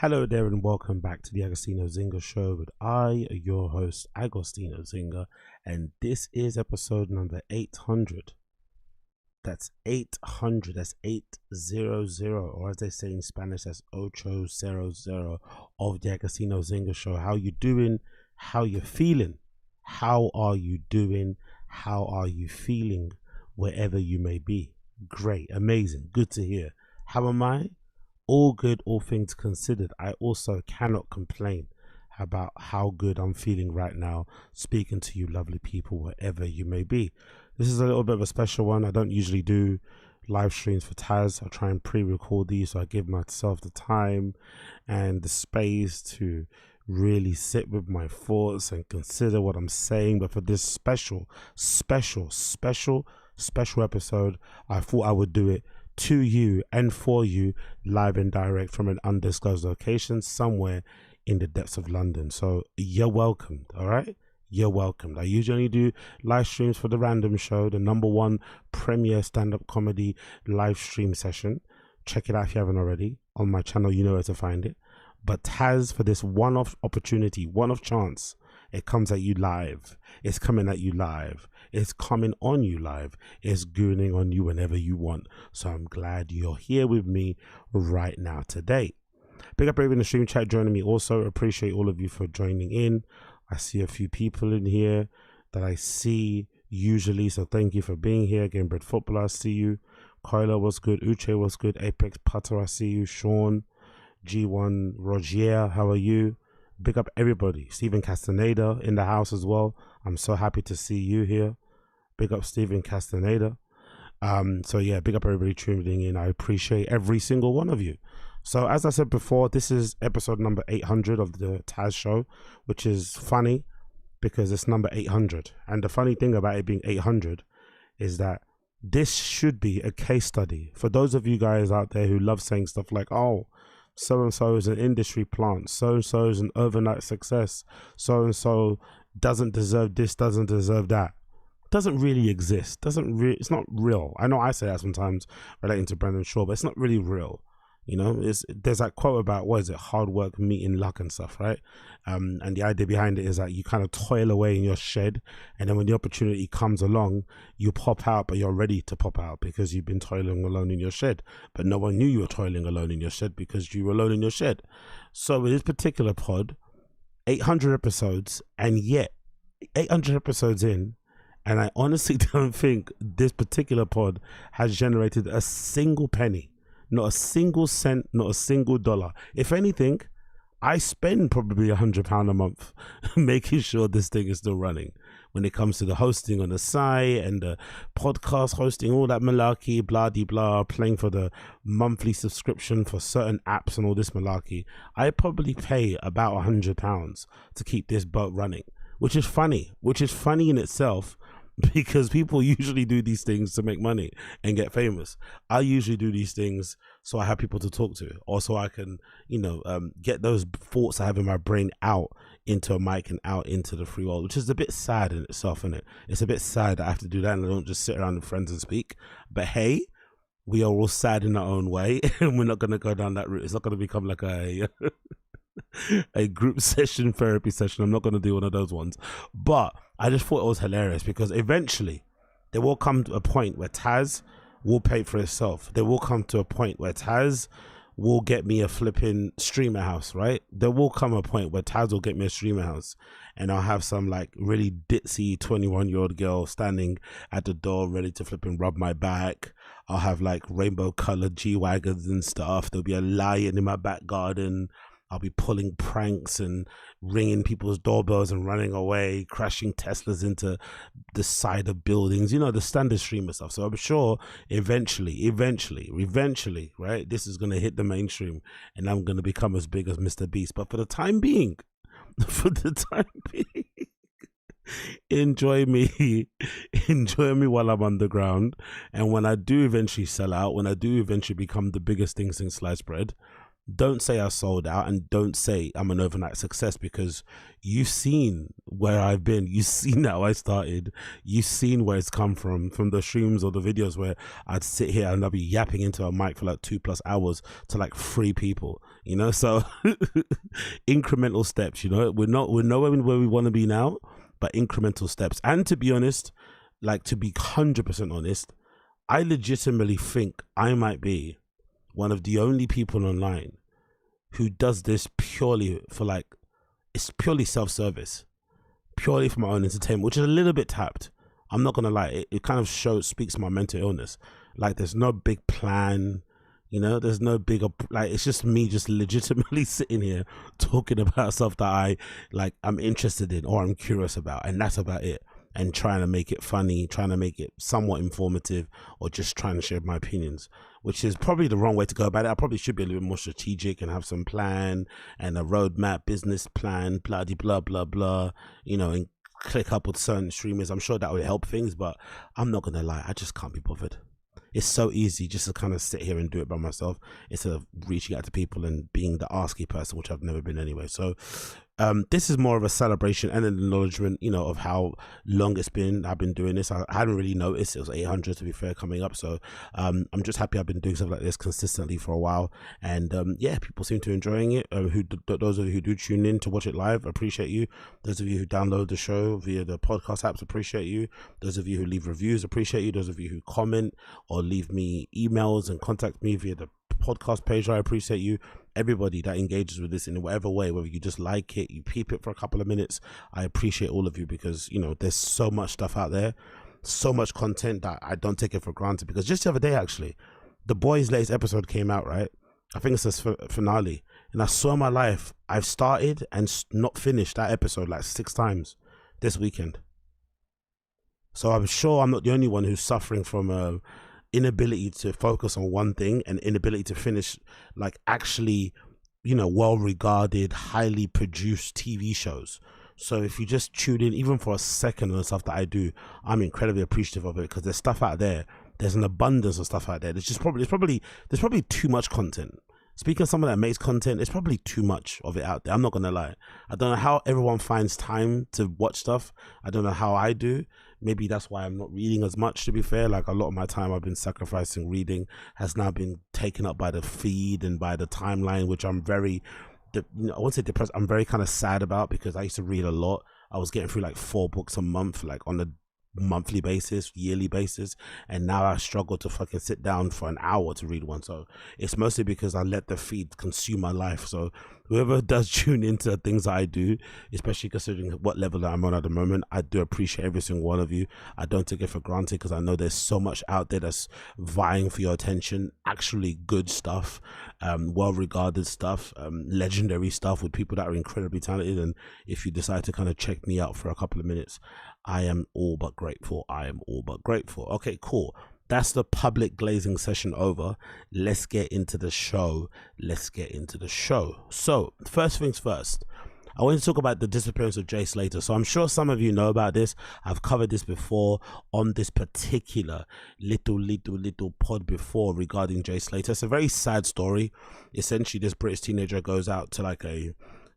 Hello there and welcome back to the Agostino Zinga Show with your host, Agostino Zinga, and this is episode number 800. That's 800, that's 800, or as they say in Spanish, that's Ocho, Cero of the Agostino Zinga Show. How you doing? How you feeling? How are you doing? How are you feeling? Wherever you may be. Great, amazing, good to hear. How am I? All good, all things considered. I also cannot complain about how good I'm feeling right now, speaking to you lovely people wherever you may be. This is a little bit of a special one. I don't usually do live streams for Tazs. I try and pre-record these, so I give myself the time and the space to really sit with my thoughts and consider what I'm saying. But for this special episode, I thought I would do it to you and for you, live and direct from an undisclosed location somewhere in the depths of London. So you're welcomed, all right? You're welcomed. I usually do live streams for the Random Show, the #1 premier stand-up comedy live stream session. Check it out if you haven't already. On my channel, you know where to find it. But Taz, for this one-off opportunity, one-off chance, it comes at you live. It's coming at you live. It's coming on you live. It's gooning on you whenever you want. So I'm glad you're here with me right now today. Big up everyone in the stream chat joining me also. Appreciate all of you for joining in. I see a few people in here that I see usually, so thank you for being here. Game Bread Footballer, I see you. Kyla was good. Ocho was good. Apex Putter, I see you. Sean, G1 Rogier, how are you? Big up everybody. Stephen Castaneda in the house as well. I'm so happy to see you here. Big up Stephen Castaneda. So yeah, big up everybody tuning in. I appreciate every single one of you. So as I said before, this is episode number 800 of the Taz show, which is funny because it's number 800. And the funny thing about it being 800 is that this should be a case study for those of you guys out there who love saying stuff like, oh, so-and-so is an industry plant, so-and-so is an overnight success, so-and-so doesn't deserve this, doesn't deserve that. Doesn't really exist. It's not real. I know I say that sometimes relating to Brendan Shaw, but it's not really real. You know, there's that quote about, what is it, hard work meeting luck and stuff, right? And the idea behind it is that you kind of toil away in your shed, and then when the opportunity comes along, you pop out, but you're ready to pop out because you've been toiling alone in your shed, but no one knew you were toiling alone in your shed because you were alone in your shed. So with this particular pod, 800 episodes, and yet 800 episodes in, and I honestly don't think this particular pod has generated a single penny. Not a single cent, not a single dollar. If anything, I spend probably £100 a month making sure this thing is still running. When it comes to the hosting on the site and the podcast hosting, all that malarkey, blah de blah, paying for the monthly subscription for certain apps and all this malarkey, I probably pay about £100 to keep this boat running, which is funny in itself. Because people usually do these things to make money and get famous. I usually do these things so I have people to talk to, or so I can, get those thoughts I have in my brain out into a mic and out into the free world, which is a bit sad in itself, isn't it? It's a bit sad that I have to do that and I don't just sit around with friends and speak. But hey, we are all sad in our own way, and we're not going to go down that route. It's not going to become like a group session, therapy session. I'm not going to do one of those ones. But I just thought it was hilarious because eventually there will come to a point where Taz will pay for itself. There will come to a point where Taz will get me a flipping streamer house, right? There will come a point where Taz will get me a streamer house and I'll have some like really ditzy 21-year-old girl standing at the door ready to flipping rub my back. I'll have like rainbow colored G-Wagons and stuff. There'll be a lion in my back garden. I'll be pulling pranks and ringing people's doorbells and running away, crashing Teslas into the side of buildings, the standard streamer stuff. So I'm sure eventually, right, this is going to hit the mainstream and I'm going to become as big as Mr. Beast. But for the time being, enjoy me while I'm underground. And when I do eventually sell out, when I do eventually become the biggest thing since sliced bread, don't say I sold out, and don't say I'm an overnight success, because you've seen where I've been. You've seen how I started. You've seen where it's come from the streams or the videos where I'd sit here and I'd be yapping into a mic for like 2+ hours to like 3 people, you know? So incremental steps, you know, we're nowhere where we want to be now, but incremental steps. And to be honest, like, to be 100% honest, I legitimately think I might be one of the only people online who does this purely for, like, it's purely self-service, purely for my own entertainment, which is a little bit tapped. I'm not gonna lie, it kind of speaks to my mental illness. Like, there's no big plan, you know, there's no big, like, it's just me just legitimately sitting here talking about stuff that I'm interested in or I'm curious about, and that's about it. And trying to make it funny, trying to make it somewhat informative, or just trying to share my opinions, which is probably the wrong way to go about it. I probably should be a little bit more strategic and have some plan and a roadmap, business plan, blah, blah, blah, blah, you know, and click up with certain streamers. I'm sure that would help things, but I'm not going to lie, I just can't be bothered. It's so easy just to kind of sit here and do it by myself instead of reaching out to people and being the asky person, which I've never been anyway. So this is more of a celebration and an acknowledgement, you know, of how long it's been. I've been doing this. I hadn't really noticed it was 800, to be fair, coming up. So I'm just happy I've been doing stuff like this consistently for a while. And yeah, people seem to enjoying it. Those of you who do tune in to watch it live, appreciate you. Those of you who download the show via the podcast apps, appreciate you. Those of you who leave reviews, appreciate you. Those of you who comment or leave me emails and contact me via the podcast page, I appreciate you. Everybody that engages with this in whatever way, whether you just like it, you peep it for a couple of minutes, I appreciate all of you, because, you know, there's so much stuff out there, so much content that I don't take it for granted. Because just the other day, actually, The Boys' latest episode came out, right? I think it's the finale, and I swear my life, I've started and not finished that episode like 6 times this weekend. So I'm sure I'm not the only one who's suffering from a inability to focus on one thing and inability to finish, like, actually, you know, well-regarded, highly produced TV shows. So if you just tune in even for a second on the stuff that I do, I'm incredibly appreciative of it, because there's stuff out there. There's an abundance of stuff out there. There's probably too much content. Speaking of someone that makes content, there's probably too much of it out there. I'm not gonna lie. I don't know how everyone finds time to watch stuff. I don't know how I do. Maybe that's why I'm not reading as much, to be fair. Like, a lot of my time I've been sacrificing reading has now been taken up by the feed and by the timeline, which I'm very, I won't say depressed, I'm very kind of sad about, because I used to read a lot. I was getting through like 4 books a month, like on a monthly basis, yearly basis, and now I struggle to fucking sit down for an hour to read one. So it's mostly because I let the feed consume my life. So whoever does tune into things that I do, especially considering what level that I'm on at the moment, I do appreciate every single one of you. I don't take it for granted, because I know there's so much out there that's vying for your attention. Actually good stuff, well-regarded stuff, legendary stuff with people that are incredibly talented. And if you decide to kind of check me out for a couple of minutes, I am all but grateful. I am all but grateful. Okay, cool. That's the public glazing session over. Let's get into the show. So first things first, I want to talk about the disappearance of Jay Slater. So I'm sure some of you know about this. I've covered this before on this particular little pod before regarding Jay Slater. It's a very sad story. Essentially, this British teenager goes out to like a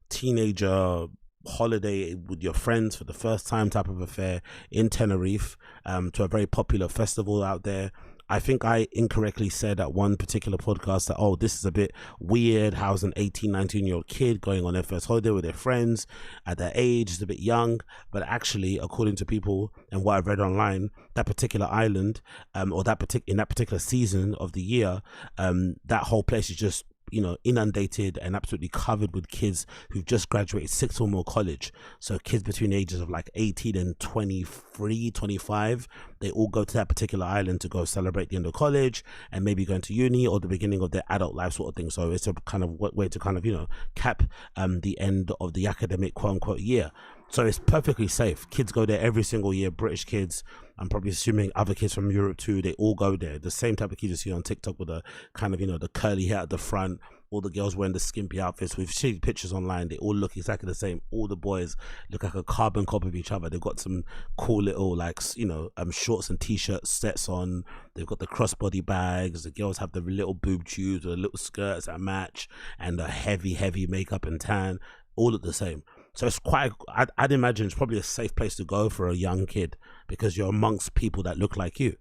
teenager holiday with your friends for the first time type of affair in Tenerife, to a very popular festival out there. I think I incorrectly said at one particular podcast that, oh, this is a bit weird. How's an 18, 19-year-old kid going on their first holiday with their friends at their age? It's a bit young. But actually, according to people and what I've read online, that particular island, or in that particular season of the year, that whole place is just, you know, inundated and absolutely covered with kids who've just graduated 6th or more college. So kids between the ages of like 18 and 23, 25, they all go to that particular island to go celebrate the end of college and maybe going to uni or the beginning of their adult life sort of thing. So it's a kind of way to kind of, you know, cap the end of the academic quote unquote year. So it's perfectly safe. Kids go there every single year. British kids, I'm probably assuming other kids from Europe too, they all go there. The same type of kids you see on TikTok with the kind of, you know, the curly hair at the front, all the girls wearing the skimpy outfits. We've seen pictures online, they all look exactly the same. All the boys look like a carbon copy of each other. They've got some cool little, like, you know, shorts and t-shirt sets on. They've got the crossbody bags. The girls have the little boob tubes or the little skirts that match, and the heavy makeup and tan, all look the same. So it's quite, I'd imagine it's probably a safe place to go for a young kid, because you're amongst people that look like you.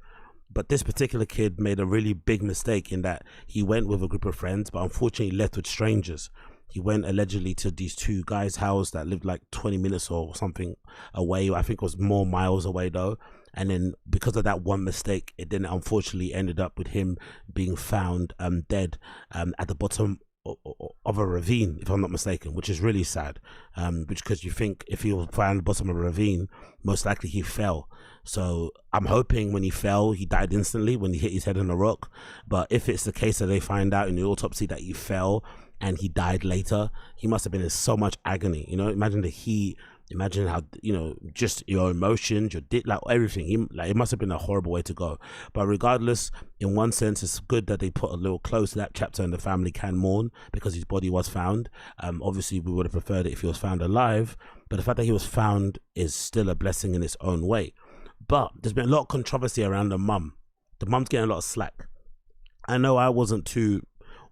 But this particular kid made a really big mistake in that he went with a group of friends, but unfortunately left with strangers. He went allegedly to these two guys' house that lived like 20 minutes or something away. I think it was more miles away though. And then because of that one mistake, it then unfortunately ended up with him being found dead at the bottom of a ravine, if I'm not mistaken, which is really sad, because you think if he was found at the bottom of a ravine, most likely he fell. So I'm hoping when he fell, he died instantly when he hit his head on a rock. But if it's the case that they find out in the autopsy that he fell and he died later, he must have been in so much agony. You know, imagine the heat, imagine how, you know, just your emotions, your like everything. Like, it must have been a horrible way to go. But regardless, in one sense, it's good that they put a little close to that chapter and the family can mourn because his body was found. Obviously, we would have preferred it if he was found alive, but the fact that he was found is still a blessing in its own way. But there's been a lot of controversy around the mum. The mum's getting a lot of slack. I know I wasn't too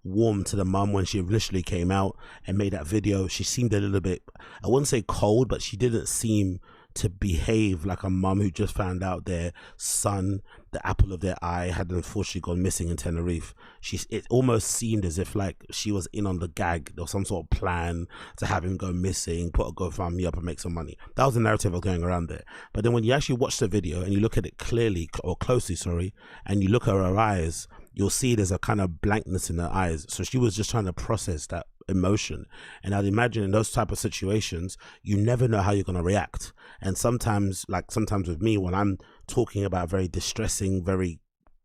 warm to the mum when she initially came out and made that video. She seemed a little bit, I wouldn't say cold, but she didn't seem to behave like a mum who just found out their son, the apple of their eye, had unfortunately gone missing in Tenerife. It almost seemed as if like she was in on the gag. There was some sort of plan to have him go missing, put a GoFundMe up and make some money. That was the narrative going around there. But then when you actually watch the video and you look at it clearly, or closely, sorry, and you look at her eyes, you'll see there's a kind of blankness in her eyes. So she was just trying to process that emotion. And I'd imagine in those type of situations, you never know how you're going to react. And sometimes with me, when I'm talking about very distressing, very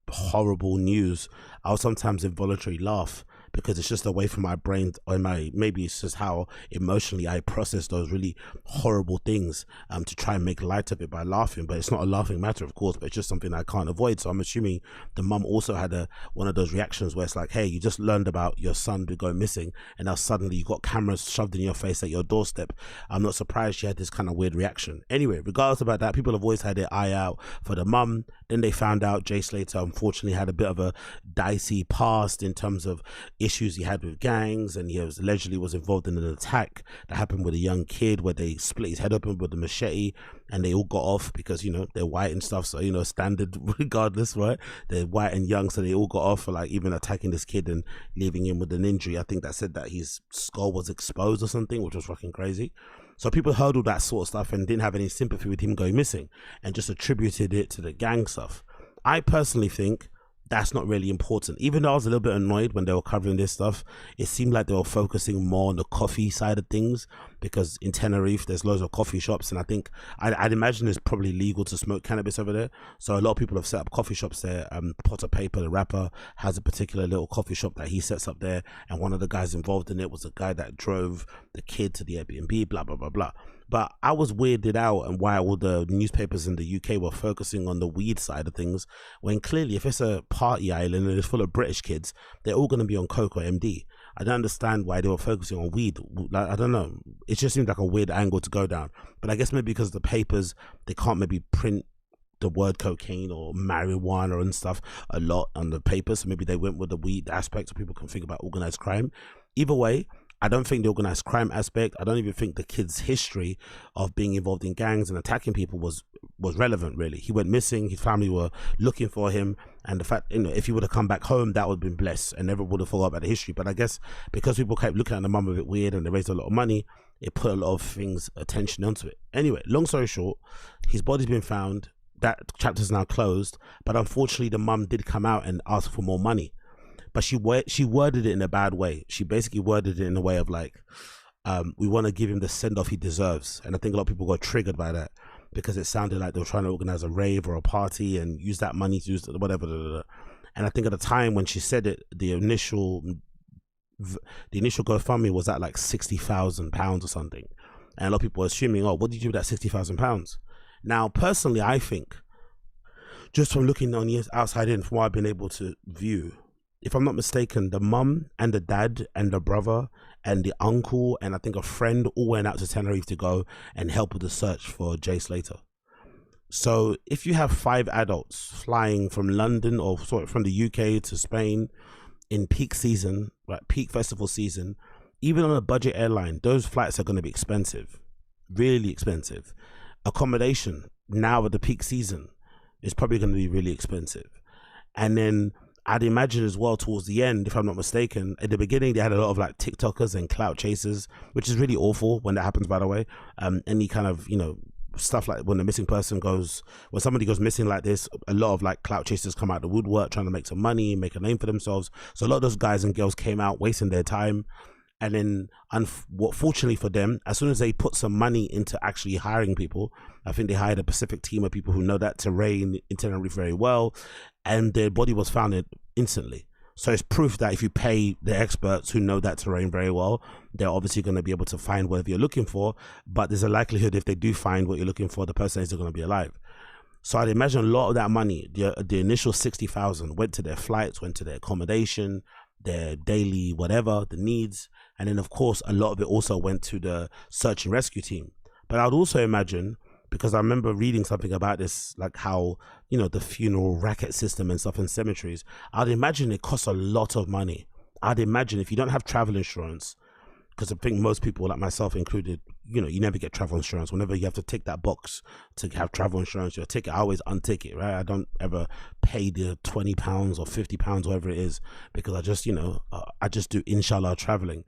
horrible news, I'll sometimes involuntarily laugh, because it's just a way for my brain, or maybe it's just how emotionally I process those really horrible things, to try and make light of it by laughing. But it's not a laughing matter, of course, but it's just something I can't avoid. So I'm assuming the mum also had one of those reactions where it's like, hey, you just learned about your son going missing, and now suddenly you got cameras shoved in your face at your doorstep. I'm not surprised she had this kind of weird reaction. Anyway, regardless about that, people have always had their eye out for the mum. Then they found out Jay Slater unfortunately had a bit of a dicey past in terms of issues he had with gangs, and he allegedly was involved in an attack that happened with a young kid where they split his head open with a machete, and they all got off because, you know, they're white and stuff, so, you know, standard regardless, right? They're white and young, so they all got off for like even attacking this kid and leaving him with an injury. I think that said that his skull was exposed or something, which was fucking crazy. So people heard all that sort of stuff and didn't have any sympathy with him going missing and just attributed it to the gang stuff. I personally think that's not really important. Even though I was a little bit annoyed when they were covering this stuff, it seemed like they were focusing more on the coffee side of things, because in Tenerife there's loads of coffee shops, and I think I'd imagine it's probably legal to smoke cannabis over there. So a lot of people have set up coffee shops there. Potter Paper, the rapper, has a particular little coffee shop that he sets up there, and one of the guys involved in it was a guy that drove the kid to the Airbnb, blah blah blah blah. But I was weirded out and why all the newspapers in the UK were focusing on the weed side of things, when clearly if it's a party island and it's full of British kids, they're all going to be on coke or MD. I don't understand why they were focusing on weed. Like, I don't know. It just seemed like a weird angle to go down. But I guess maybe because the papers, they can't maybe print the word cocaine or marijuana and stuff a lot on the paper. So maybe they went with the weed aspect so people can think about organized crime. Either way, I don't think the organized crime aspect, I don't even think the kid's history of being involved in gangs and attacking people was relevant, really. He went missing, his family were looking for him, and the fact, you know, if he would have come back home, that would have been blessed and never would have forgot about the history. But I guess because people kept looking at the mum a bit weird and they raised a lot of money, it put a lot of things, attention onto it. Anyway, long story short, his body's been found, that chapter's now closed, but unfortunately the mum did come out and ask for more money. But she worded it in a bad way. She basically worded it in a way of like, we want to give him the send-off he deserves. And I think a lot of people got triggered by that because it sounded like they were trying to organize a rave or a party and use that money to use whatever. And I think at the time when she said it, the initial GoFundMe was at like £60,000 or something. And a lot of people were assuming, oh, what did you do with that £60,000? Now, personally, I think, just from looking on the outside in, from what I've been able to view, if I'm not mistaken, the mum and the dad and the brother and the uncle and I think a friend all went out to Tenerife to go and help with the search for Jay Slater. So if you have 5 adults flying from London or sorry, from the UK to Spain in peak season, right, peak festival season, even on a budget airline, those flights are going to be expensive, really expensive. Accommodation now at the peak season is probably going to be really expensive. And then I'd imagine as well towards the end, if I'm not mistaken, at the beginning they had a lot of like TikTokers and clout chasers, which is really awful when that happens, by the way. Any kind of, you know, stuff like when a missing person goes, when somebody goes missing like this, a lot of like clout chasers come out the woodwork trying to make some money, make a name for themselves. So a lot of those guys and girls came out wasting their time. And then, fortunately for them, as soon as they put some money into actually hiring people, I think they hired a Pacific team of people who know that terrain in Tenerife very well, and their body was found instantly. So it's proof that if you pay the experts who know that terrain very well, they're obviously going to be able to find whatever you're looking for. But there's a likelihood if they do find what you're looking for, the person is going to be alive. So I'd imagine a lot of that money, the initial 60,000, went to their flights, went to their accommodation, their daily whatever, the needs. And then, of course, a lot of it also went to the search and rescue team. But I'd also imagine, because I remember reading something about this, like how, you know, the funeral racket system and stuff in cemeteries, I'd imagine it costs a lot of money. I'd imagine if you don't have travel insurance, because I think most people, like myself included, you know, you never get travel insurance. Whenever you have to tick that box to have travel insurance, your ticket, I always untick it, right? I don't ever pay the £20 or £50, whatever it is, because I just, you know, I just do inshallah traveling.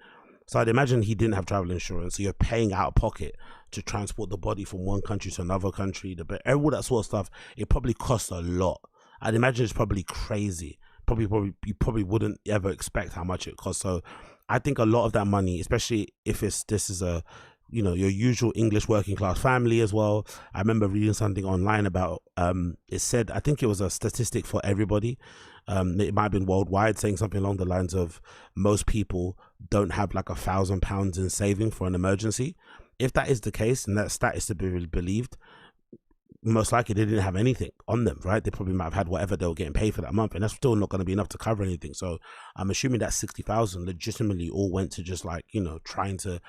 So I'd imagine he didn't have travel insurance. So you're paying out of pocket to transport the body from one country to another country, all that sort of stuff. It probably costs a lot. I'd imagine it's probably crazy. You probably wouldn't ever expect how much it costs. So I think a lot of that money, especially if this is a, you know, your usual English working class family as well. I remember reading something online about, it said, I think it was a statistic for everybody. It might have been worldwide, saying something along the lines of most people don't have like £1,000 in saving for an emergency. If that is the case, and that stat is to be believed, most likely they didn't have anything on them, right? They probably might have had whatever they were getting paid for that month, and that's still not going to be enough to cover anything. So I'm assuming that 60,000 legitimately all went to just like, you know, trying to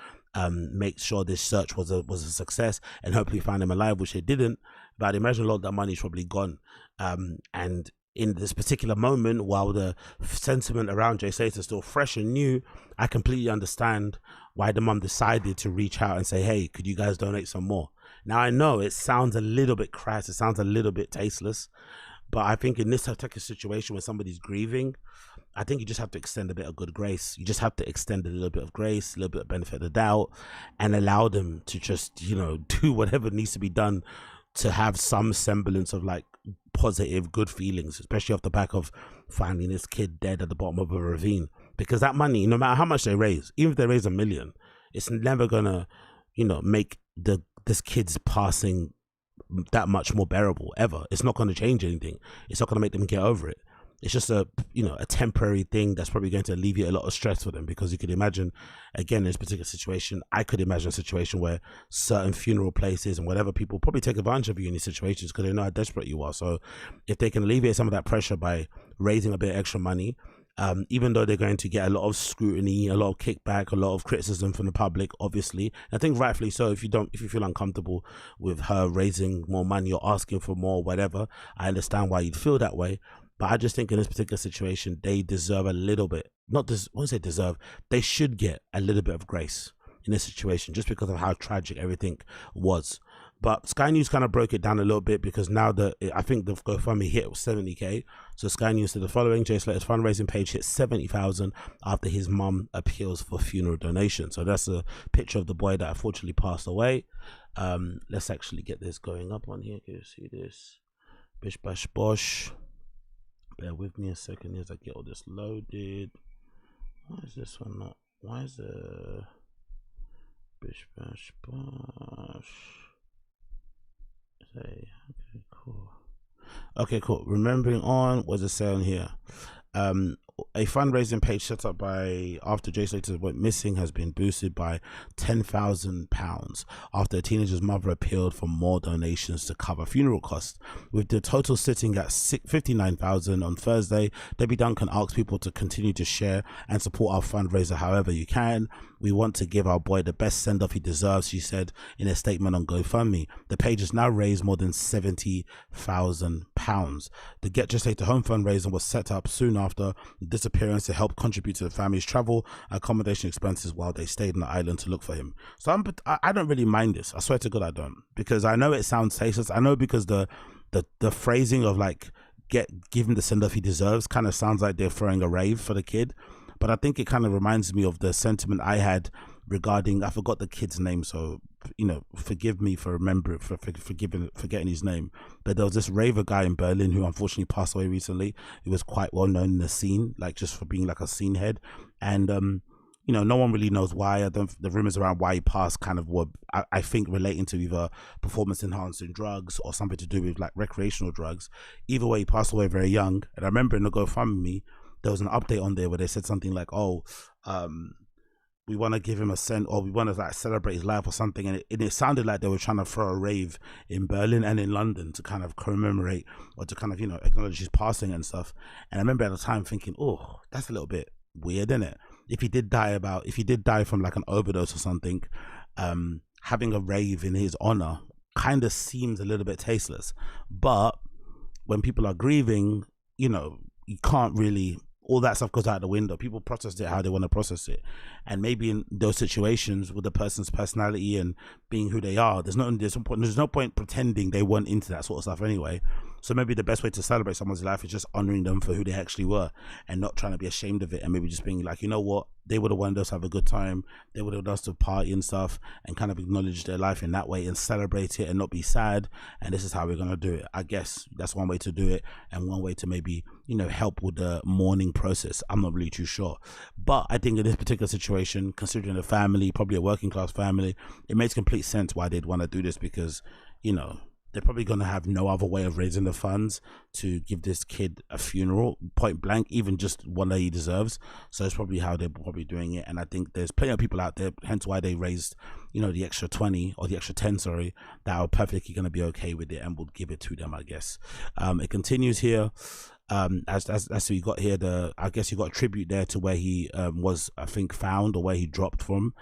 make sure this search was a success and hopefully find them alive, which they didn't. But I'd imagine a lot of that money is probably gone. And in this particular moment, while the sentiment around Jay Slater is still fresh and new, I completely understand why the mum decided to reach out and say, hey, could you guys donate some more? Now, I know it sounds a little bit crass, it sounds a little bit tasteless, but I think in this type of situation when somebody's grieving, I think you just have to extend a bit of good grace. You just have to extend a little bit of grace, a little bit of benefit of the doubt, and allow them to just, you know, do whatever needs to be done to have some semblance of like positive, good feelings, especially off the back of finding this kid dead at the bottom of a ravine. Because that money, no matter how much they raise, even if they raise $1 million, it's never gonna, you know, make this kid's passing that much more bearable ever. It's not going to change anything. It's not going to make them get over it. It's just a, you know, a temporary thing that's probably going to alleviate a lot of stress for them, because you could imagine, again, in this particular situation, I could imagine a situation where certain funeral places and whatever people probably take advantage of you in these situations because they know how desperate you are. So if they can alleviate some of that pressure by raising a bit of extra money, even though they're going to get a lot of scrutiny, a lot of kickback, a lot of criticism from the public, obviously. I think rightfully so. If you feel uncomfortable with her raising more money or asking for more, whatever, I understand why you'd feel that way. But I just think in this particular situation, they deserve a little bit, not this, what say deserve, they should get a little bit of grace in this situation, just because of how tragic everything was. But Sky News kind of broke it down a little bit, because now that I think the GoFundMe hit 70k. So Sky News said the following: Jay Slater's fundraising page hit 70,000 after his mum appeals for funeral donation. So that's a picture of the boy that unfortunately passed away. Let's actually get this going up on here. Can you see this? Bish bash bosh. Bear with me a second as I get all this loaded. Why is this one not? Why is the bish bash bosh? Okay, cool. Okay, cool. Remembering on, what's it saying here? a fundraising page set up by after Jay Slater went missing has been boosted by £10,000 after a teenager's mother appealed for more donations to cover funeral costs. With the total sitting at £59,000 on Thursday, Debbie Duncan asked people to continue to share and support our fundraiser however you can. We want to give our boy the best send-off he deserves, she said in a statement on GoFundMe. The page has now raised more than £70,000. The Get Just Later Home fundraiser was set up soon after the disappearance to help contribute to the family's travel and accommodation expenses while they stayed on the island to look for him. So I don't really mind this. I swear to God I don't, because I know it sounds tasteless. I know because the phrasing of like give him the send-off he deserves kind of sounds like they're throwing a rave for the kid. But I think it kind of reminds me of the sentiment I had regarding, I forgot the kid's name, so forgive me for forgetting his name. But there was this Raver guy in Berlin who unfortunately passed away recently. He was quite well known in the scene, like just for being like a scene head. And no one really knows why. The rumors around why he passed kind of were, I think, relating to either performance enhancing drugs or something to do with like recreational drugs. Either way, he passed away very young. And I remember in the GoFundMe, there was an update on there where they said something like, we want to give him a cent, or we want to like celebrate his life or something. And it sounded like they were trying to throw a rave in Berlin and in London to kind of commemorate or to kind of, acknowledge his passing and stuff. And I remember at the time thinking, oh, that's a little bit weird, isn't it? If he did die from like an overdose or something, having a rave in his honor kind of seems a little bit tasteless. But when people are grieving, you can't really, all that stuff goes out the window. People process it how they want to process it. And maybe in those situations with the person's personality and being who they are, there's no point pretending they weren't into that sort of stuff anyway. So maybe the best way to celebrate someone's life is just honoring them for who they actually were and not trying to be ashamed of it, and maybe just being like, you know what, they would have wanted us to have a good time, they would have wanted us to party and stuff, and kind of acknowledge their life in that way and celebrate it and not be sad. And this is how we're going to do it. I guess that's one way to do it, and one way to maybe, help with the mourning process. I'm not really too sure. But I think in this particular situation, considering the family, probably a working class family, it makes complete sense why they'd want to do this, because, they're probably going to have no other way of raising the funds to give this kid a funeral, point blank, even just one that he deserves. So it's probably how they're probably doing it. And I think there's plenty of people out there, hence why they raised, the extra 20 or the extra 10, sorry, that are perfectly going to be okay with it and will give it to them, I guess. It continues here. As we got here, I guess you got a tribute there to where he was, I think, found, or where he dropped from.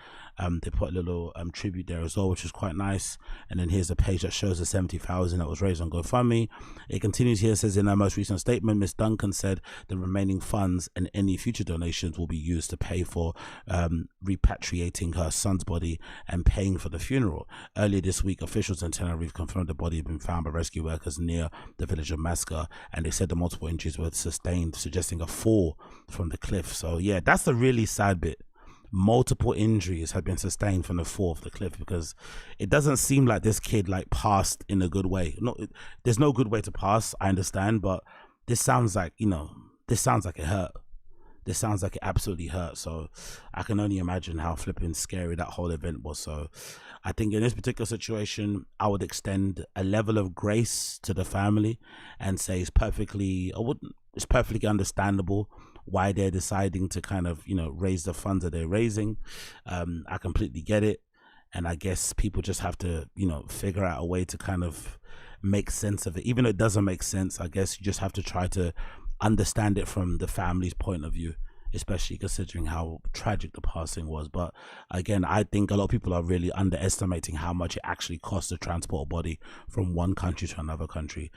They put a little tribute there as well, which is quite nice. And then here's a page that shows the 70,000 that was raised on GoFundMe. It continues here, says in her most recent statement, Miss Duncan said the remaining funds and any future donations will be used to pay for repatriating her son's body and paying for the funeral. Earlier this week, officials in Tenerife confirmed the body had been found by rescue workers near the village of Masca, and they said the multiple injuries were sustained, suggesting a fall from the cliff. So yeah, that's the really sad bit. Multiple injuries had been sustained from the fall of the cliff, because it doesn't seem like this kid like passed in a good way. There's no good way to pass, I understand, but this sounds like, this sounds like it hurt. This sounds like it absolutely hurt. So I can only imagine how flipping scary that whole event was. So I think in this particular situation, I would extend a level of grace to the family and say it's perfectly understandable why they're deciding to kind of, raise the funds that they're raising. I completely get it. And I guess people just have to, figure out a way to kind of make sense of it. Even though it doesn't make sense, I guess you just have to try to understand it from the family's point of view, especially considering how tragic the passing was. But again, I think a lot of people are really underestimating how much it actually costs to transport a body from one country to another country,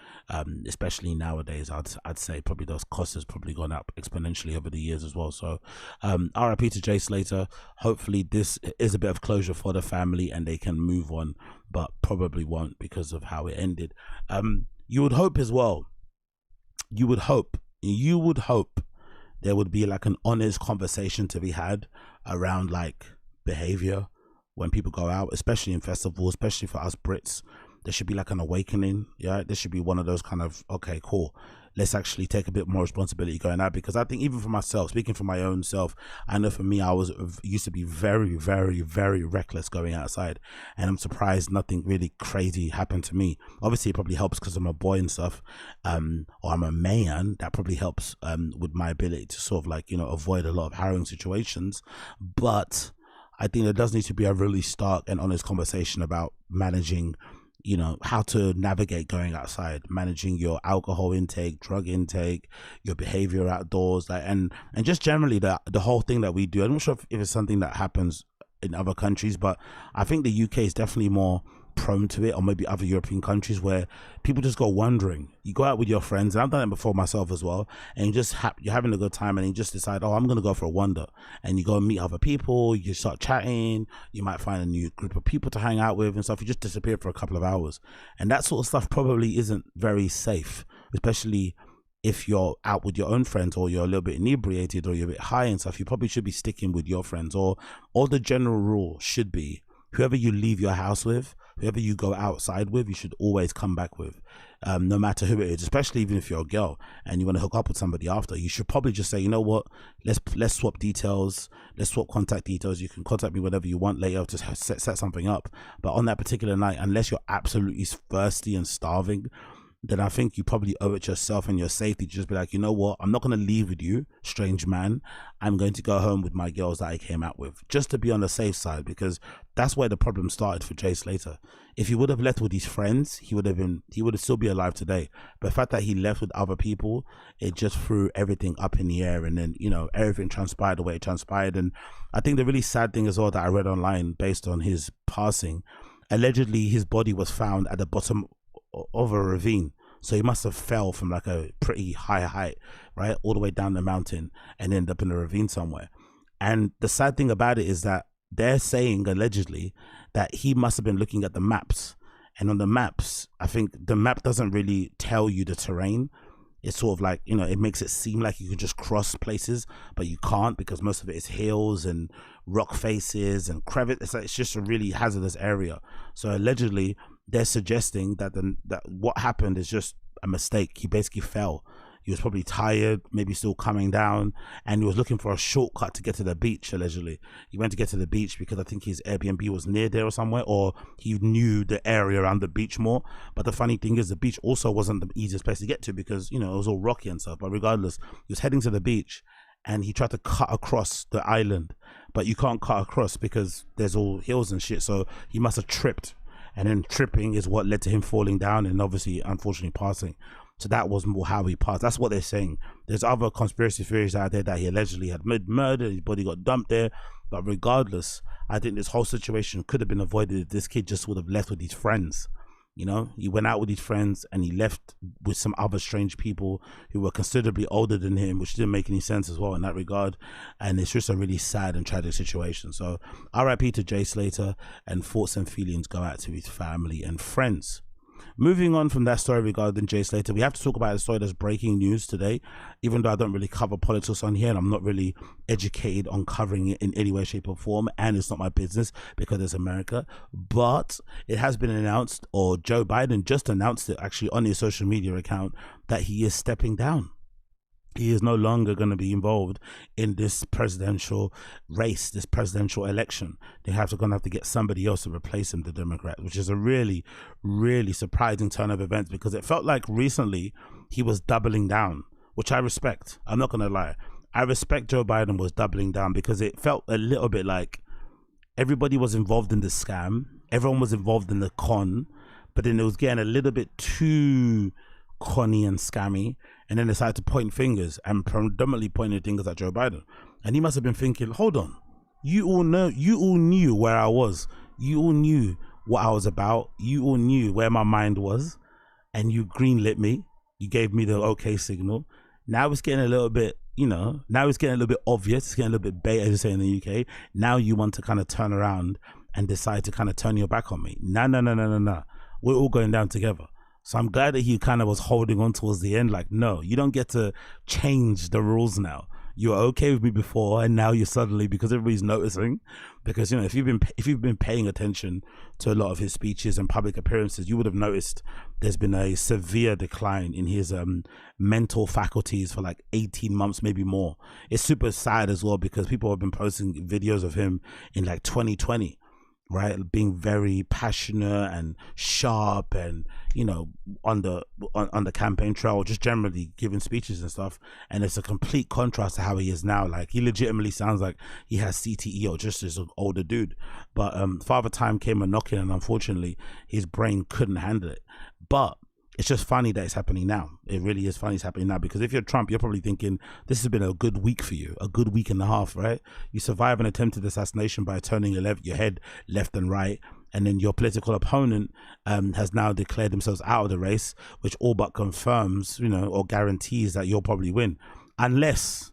especially nowadays. I'd say probably those costs has probably gone up exponentially over the years as well. So RIP to Jay Slater. Hopefully this is a bit of closure for the family and they can move on, but probably won't because of how it ended. You would hope as well, you would hope there would be like an honest conversation to be had around like behavior when people go out, especially in festivals, especially for us Brits. There should be like an awakening. Yeah, there should be one of those kind of, okay, cool, let's actually take a bit more responsibility going out. Because I think even for myself, speaking for my own self, I know for me, I used to be very, very, very reckless going outside, and I'm surprised nothing really crazy happened to me. Obviously it probably helps because I'm a boy and stuff, or I'm a man. That probably helps with my ability to sort of like, you know, avoid a lot of harrowing situations. But I think there does need to be a really stark and honest conversation about managing, you know, how to navigate going outside, managing your alcohol intake, drug intake, your behavior outdoors, like, and just generally the whole thing that we do. I'm not sure if it's something that happens in other countries, but I think the UK is definitely more prone to it, or maybe other European countries, where people just go wandering. You go out with your friends, and I've done it before myself as well, and you just you're having a good time, and you just decide, oh, I'm gonna go for a wander, and you go and meet other people, you start chatting, you might find a new group of people to hang out with and stuff. You just disappear for a couple of hours, and that sort of stuff probably isn't very safe, especially if you're out with your own friends, or you're a little bit inebriated, or you're a bit high and stuff. You probably should be sticking with your friends, or the general rule should be, whoever you leave your house with, whoever you go outside with, you should always come back with, no matter who it is. Especially even if you're a girl and you want to hook up with somebody after, you should probably just say, you know what, let's swap details, let's swap contact details. You can contact me whenever you want later to set something up, but on that particular night, unless you're absolutely thirsty and starving, then I think you probably owe it to yourself and your safety to just be like, you know what, I'm not going to leave with you, strange man. I'm going to go home with my girls that I came out with, just to be on the safe side, because that's where the problem started for Jay Slater. If he would have left with his friends, he would still be alive today. But the fact that he left with other people, it just threw everything up in the air, and then, you know, everything transpired the way it transpired. And I think the really sad thing as well that I read online based on his passing, allegedly his body was found at the bottom of a ravine. So he must have fell from like a pretty high height, right, all the way down the mountain, and ended up in a ravine somewhere. And the sad thing about it is that they're saying allegedly that he must have been looking at the maps, and on the maps, I think the map doesn't really tell you the terrain. It's sort of like, you know, it makes it seem like you can just cross places, but you can't, because most of it is hills and rock faces and crevices. It's just a really hazardous area. So allegedly they're suggesting that that what happened is just a mistake. He basically fell. He was probably tired, maybe still coming down, and he was looking for a shortcut to get to the beach, allegedly. He went to get to the beach because I think his Airbnb was near there or somewhere, or he knew the area around the beach more. But the funny thing is, the beach also wasn't the easiest place to get to, because, you know, it was all rocky and stuff. But regardless, he was heading to the beach, and he tried to cut across the island, but you can't cut across because there's all hills and shit. So he must have tripped, and then tripping is what led to him falling down and obviously, unfortunately, passing. So that was more how he passed. That's what they're saying. There's other conspiracy theories out there that he allegedly had murdered, his body got dumped there. But regardless, I think this whole situation could have been avoided if this kid just would have left with his friends. You know, he went out with his friends and he left with some other strange people who were considerably older than him, which didn't make any sense as well in that regard. And it's just a really sad and tragic situation. So RIP to Jay Slater, and thoughts and feelings go out to his family and friends. Moving on from that story regarding Jay Slater, we have to talk about a story that's breaking news today. Even though I don't really cover politics on here, and I'm not really educated on covering it in any way, shape or form, and it's not my business because it's America, but it has been announced, or Joe Biden just announced it actually on his social media account, that he is stepping down. He is no longer going to be involved in this presidential race, this presidential election. They're going to have to get somebody else to replace him, the Democrat, which is a really, really surprising turn of events, because it felt like recently he was doubling down, which I respect. I'm not going to lie. I respect Joe Biden was doubling down, because it felt a little bit like everybody was involved in the scam. Everyone was involved in the con, but then it was getting a little bit too conny and scammy, and then decided to point fingers, and predominantly pointed fingers at Joe Biden. And he must have been thinking, hold on, you all knew where I was, you all knew what I was about, you all knew where my mind was, and you greenlit me, you gave me the okay signal. Now it's getting a little bit, you know, now it's getting a little bit obvious, it's getting a little bit bait, as you say in the UK. Now you want to kind of turn around and decide to kind of turn your back on me. No, we're all going down together. So I'm glad that he kind of was holding on towards the end, like, no, you don't get to change the rules now. you were okay with me before, and now you're suddenly, because everybody's noticing, because, you know, if you've been paying attention to a lot of his speeches and public appearances, you would have noticed there's been a severe decline in his mental faculties for like 18 months, maybe more. It's super sad as well, because people have been posting videos of him in like 2020, right, being very passionate and sharp, and, you know, on the campaign trail, just generally giving speeches and stuff. And it's a complete contrast to how he is now. Like, he legitimately sounds like he has CTE, or just as an older dude. But Father Time came a knocking, and unfortunately his brain couldn't handle it. But it's just funny that it's happening now. It really is funny it's happening now, because if you're Trump, you're probably thinking, this has been a good week for you, a good week and a half, right? You survive an attempted assassination by turning your head left and right, and then your political opponent has now declared themselves out of the race, which all but confirms, you know, or guarantees that you'll probably win, unless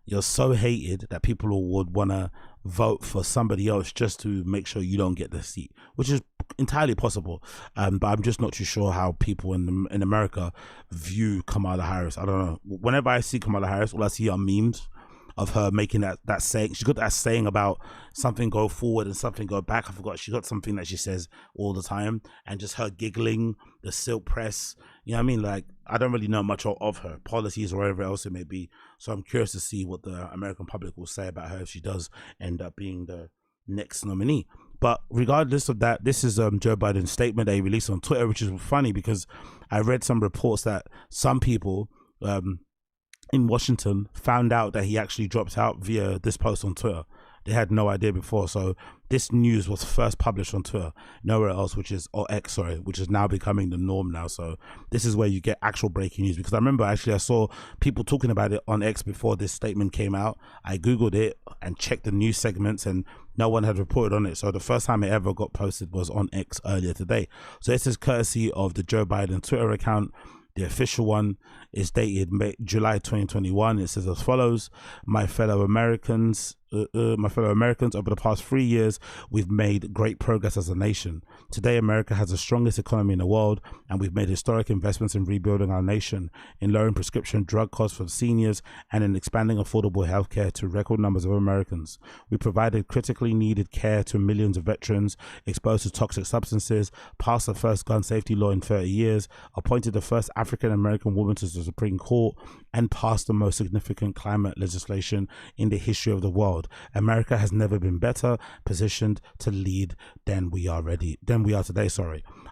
you're so hated that people would want to vote for somebody else just to make sure you don't get the seat, which is entirely possible. But I'm just not too sure how people in America view Kamala Harris. I don't know. Whenever I see Kamala Harris, all I see are memes of her making that saying. She got that saying about something go forward and something go back. I forgot. She got something that she says all the time, and just her giggling, the silk press. You know what I mean? Like, I don't really know much of her policies or whatever else it may be. So I'm curious to see what the American public will say about her if she does end up being the next nominee. But regardless of that, this is Joe Biden's statement that he released on Twitter, which is funny because I read some reports that some people in Washington found out that he actually dropped out via this post on Twitter. They had no idea before. So this news was first published on Twitter, nowhere else, which is which is now becoming the norm now. So this is where you get actual breaking news, because I remember actually I saw people talking about it on X before this statement came out. I Googled it and checked the news segments, and no one had reported on it. So the first time it ever got posted was on X earlier today. So this is courtesy of the Joe Biden Twitter account. The official one is dated July 2021. It says as follows: my fellow Americans, over the past 3 years, we've made great progress as a nation. Today, America has the strongest economy in the world, and we've made historic investments in rebuilding our nation, in lowering prescription drug costs for seniors, and in expanding affordable healthcare to record numbers of Americans. We provided critically needed care to millions of veterans exposed to toxic substances, passed the first gun safety law in 30 years, appointed the first African-American woman to the Supreme Court, and passed the most significant climate legislation in the history of the world. America has never been better positioned to lead than we are today.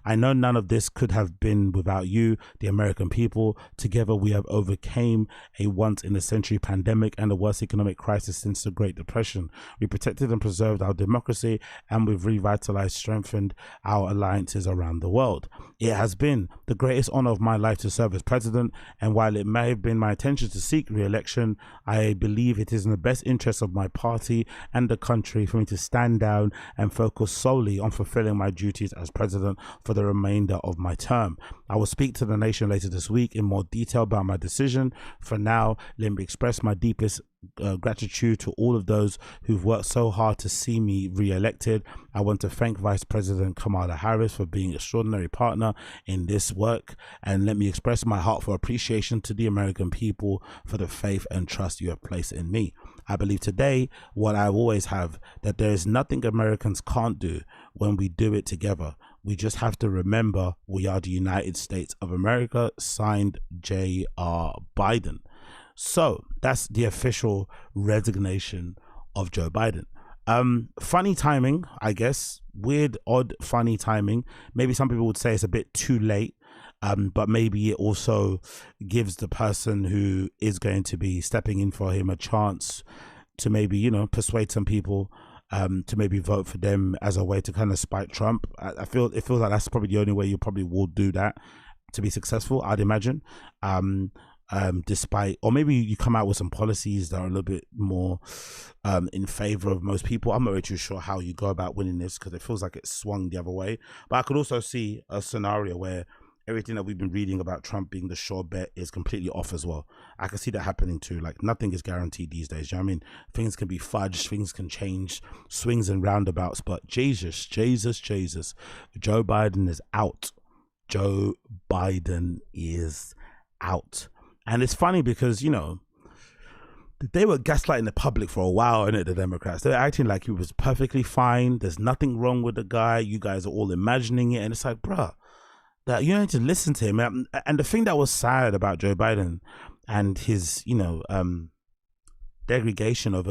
I know none of this could have been without you, the American people. Together we have overcame a once in a century pandemic and the worst economic crisis since the Great Depression. We protected and preserved our democracy, and we've revitalized, strengthened our alliances around the world. It has been the greatest honor of my life to serve as president, and while it may have been my intention to seek re-election, I believe it is in the best interest of my party and the country for me to stand down and focus solely on fulfilling my duties as president for the remainder of my term. I will speak to the nation later this week in more detail about my decision. For now, let me express my deepest gratitude to all of those who've worked so hard to see me re-elected. I want to thank Vice President Kamala Harris for being an extraordinary partner in this work, and let me express my heartfelt appreciation to the American people for the faith and trust you have placed in me. I believe today what I always have, that there is nothing Americans can't do when we do it together. We just have to remember we are the United States of America. Signed, J.R. Biden. So that's the official resignation of Joe Biden. Funny timing, I guess. Weird, odd, funny timing. Maybe some people would say it's a bit too late. But maybe it also gives the person who is going to be stepping in for him a chance to maybe, you know, persuade some people to maybe vote for them as a way to kind of spite Trump. It feels like that's probably the only way you probably will do that to be successful, I'd imagine. Despite, or maybe you come out with some policies that are a little bit more in favor of most people. I'm not really too sure how you go about winning this, because it feels like it's swung the other way. But I could also see a scenario where everything that we've been reading about Trump being the sure bet is completely off as well. I can see that happening too. Like, nothing is guaranteed these days. You know what I mean? Things can be fudged, things can change, swings and roundabouts. But Jesus, Joe Biden is out. Joe Biden is out. And it's funny because, you know, they were gaslighting the public for a while, innit, the Democrats. They were acting like he was perfectly fine. There's nothing wrong with the guy. You guys are all imagining it. And it's like, bruh, that you need to listen to him. And the thing that was sad about Joe Biden and his, degradation of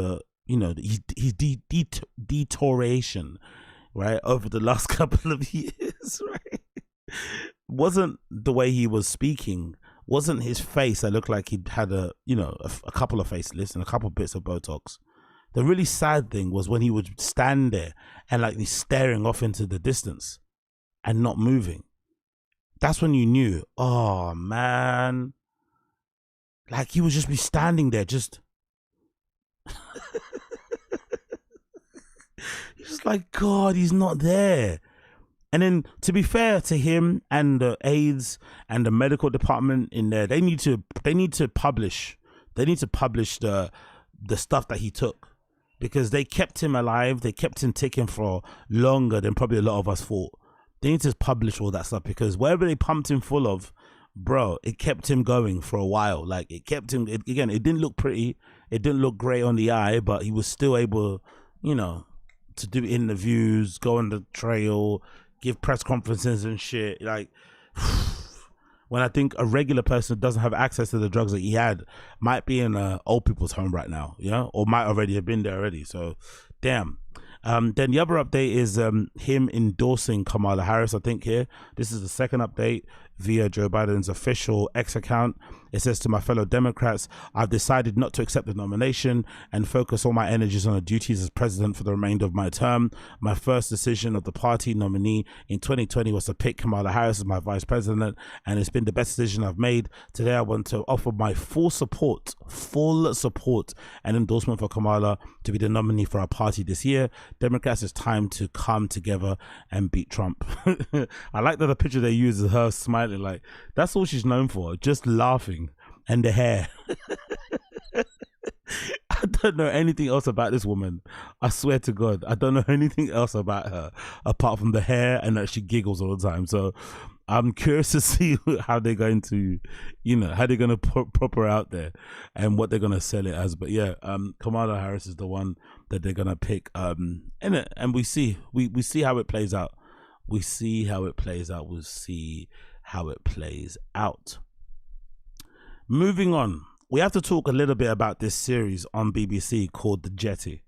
his deterioration, right, over the last couple of years, right, wasn't the way he was speaking, wasn't his face that looked like he'd had a couple of facelifts and a couple of bits of Botox. The really sad thing was when he would stand there and like he's staring off into the distance and not moving. That's when you knew, oh man, like he would just be standing there just just like, God, he's not there. And then, to be fair to him and the aides and the medical department in there, they need to publish the stuff that he took, because they kept him alive. They kept him ticking for longer than probably a lot of us thought. They need to publish all that stuff, because whatever they pumped him full of, bro, it kept him going for a while. Like, it kept him, it didn't look pretty. It didn't look great on the eye, but he was still able, to do interviews, go on the trail, give press conferences and shit. Like, when I think a regular person who doesn't have access to the drugs that he had might be in an old people's home right now, or might already have been there already. So, damn. Then the other update is him endorsing Kamala Harris, I think here. This is the second update via Joe Biden's official X account. It says, to my fellow Democrats, I've decided not to accept the nomination and focus all my energies on the duties as president for the remainder of my term. My first decision of the party nominee in 2020 was to pick Kamala Harris as my vice president, and it's been the best decision I've made. Today, I want to offer my full support and endorsement for Kamala to be the nominee for our party this year. Democrats, it's time to come together and beat Trump. I like that the picture they use is her smiling, like that's all she's known for, just laughing. And the hair. I don't know anything else about this woman. I swear to God, I don't know anything else about her apart from the hair and that she giggles all the time. So I'm curious to see how they're going to, how they're going to put her out there and what they're going to sell it as. But yeah, Kamala Harris is the one that they're going to pick. And we see how it plays out. We'll see how it plays out. Moving on, we have to talk a little bit about this series on BBC called The Jetty,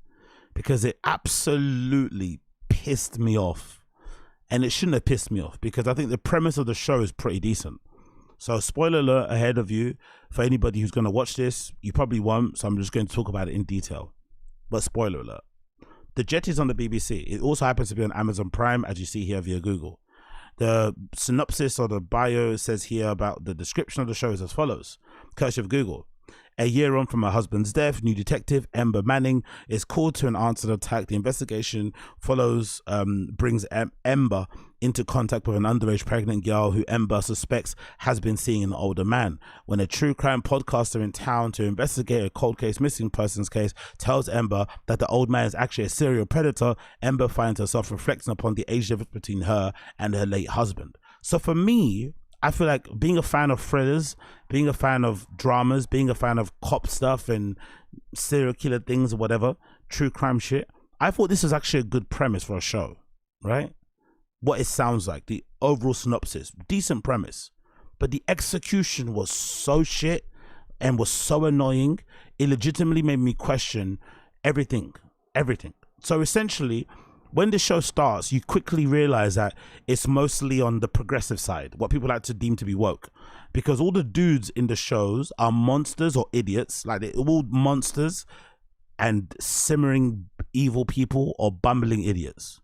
because it absolutely pissed me off. And it shouldn't have pissed me off, because I think the premise of the show is pretty decent. So spoiler alert ahead of you, for anybody who's going to watch this, you probably won't, so I'm just going to talk about it in detail. But spoiler alert. The Jetty is on the BBC. It also happens to be on Amazon Prime, as you see here via Google. The synopsis or the bio says here about the description of the show is as follows, courtesy of Google. A year on from her husband's death, new detective Ember Manning is called to an answered attack. The investigation brings Ember into contact with an underage pregnant girl who Ember suspects has been seeing an older man. When a true crime podcaster in town to investigate a cold case missing persons case tells Ember that the old man is actually a serial predator, Ember finds herself reflecting upon the age difference between her and her late husband. So for me, I feel like being a fan of thrillers, being a fan of dramas, being a fan of cop stuff and serial killer things or whatever, true crime shit, I thought this was actually a good premise for a show, right? What it sounds like, the overall synopsis, decent premise. But the execution was so shit and was so annoying, it legitimately made me question everything. So essentially, when the show starts, you quickly realize that it's mostly on the progressive side, what people like to deem to be woke, because all the dudes in the shows are monsters or idiots, like they're all monsters and simmering evil people or bumbling idiots.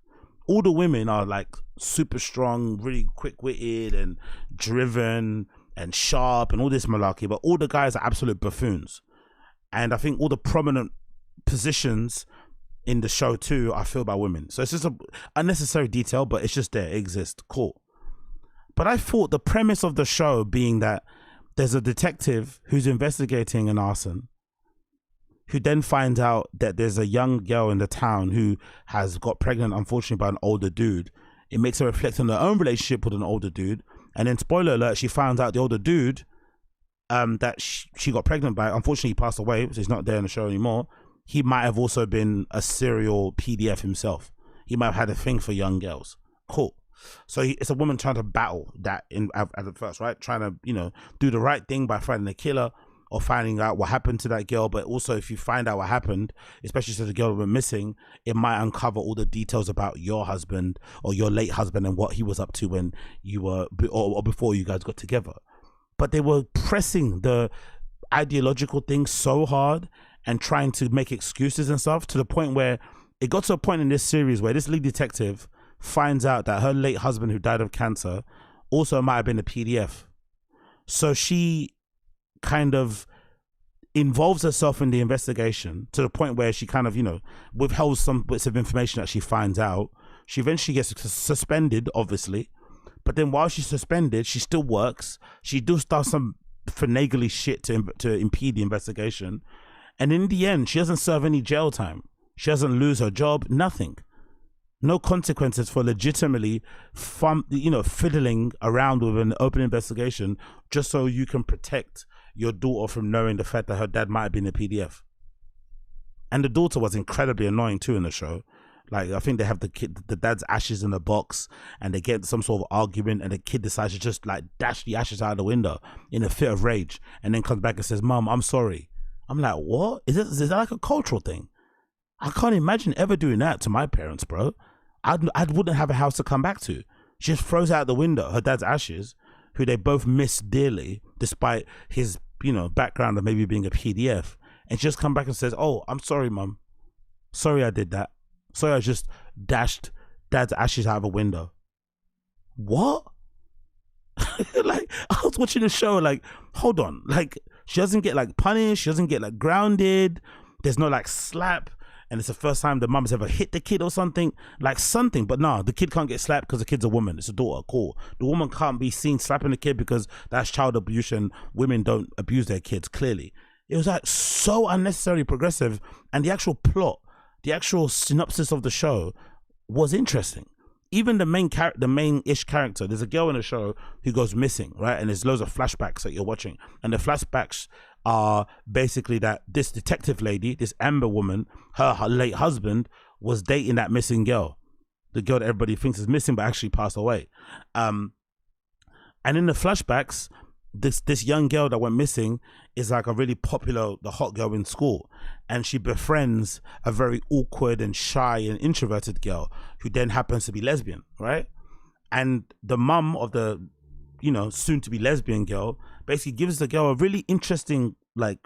All the women are like super strong, really quick-witted and driven and sharp and all this malarkey, but all the guys are absolute buffoons. And I think all the prominent positions in the show too are filled by women. So it's just an unnecessary detail, but it's just there, it exists, cool. But I thought the premise of the show being that there's a detective who's investigating an arson, who then finds out that there's a young girl in the town who has got pregnant, unfortunately, by an older dude. It makes her reflect on her own relationship with an older dude. And then, spoiler alert, she finds out the older dude that she got pregnant by, unfortunately he passed away, so he's not there in the show anymore. He might have also been a serial PDF himself. He might have had a thing for young girls. Cool. So it's a woman trying to battle that at the first, right? Trying to, you know, do the right thing by finding the killer or finding out what happened to that girl. But also, if you find out what happened, especially since the girl went missing, it might uncover all the details about your husband or your late husband and what he was up to when you were, or before you guys got together. But they were pressing the ideological thing so hard and trying to make excuses and stuff, to the point where it got to a point in this series where this lead detective finds out that her late husband, who died of cancer, also might have been a PDF. So she kind of involves herself in the investigation to the point where she kind of, you know, withholds some bits of information that she finds out. She eventually gets suspended, obviously, but then while she's suspended, she still works. She does some finagly shit to impede the investigation, and in the end, she doesn't serve any jail time. She doesn't lose her job. Nothing. No consequences for legitimately, fiddling around with an open investigation just so you can protect your daughter from knowing the fact that her dad might have been a PDF. And the daughter was incredibly annoying too in the show. Like, I think they have the dad's ashes in a box, and they get some sort of argument, and the kid decides to just like dash the ashes out of the window in a fit of rage, and then comes back and says, "Mom, I'm sorry." I'm like, what? Is that like a cultural thing? I can't imagine ever doing that to my parents, bro. I wouldn't have a house to come back to. She just throws out the window her dad's ashes, who they both miss dearly, despite his, you know, background of maybe being a PDF, and she just come back and says, "Oh, I'm sorry, Mum. Sorry I did that. Sorry I just dashed dad's ashes out of a window." What? Like, I was watching the show, like, hold on. Like, she doesn't get like punished. She doesn't get like grounded. There's no like slap. And it's the first time the mum's ever hit the kid or something, like something. But no, the kid can't get slapped because the kid's a woman. It's a daughter. Cool. The woman can't be seen slapping the kid because that's child abuse, and women don't abuse their kids, clearly. It was like so unnecessarily progressive. And the actual plot, the actual synopsis of the show was interesting. Even the main-ish character, there's a girl in the show who goes missing, right? And there's loads of flashbacks that you're watching. And the flashbacks are basically that this detective lady, this Amber woman, her late husband was dating that missing girl. The girl that everybody thinks is missing but actually passed away. And in the flashbacks, this young girl that went missing is like a really popular, the hot girl in school, and she befriends a very awkward and shy and introverted girl who then happens to be lesbian, right? And the mum of the, you know, soon to be lesbian girl basically gives the girl a really interesting like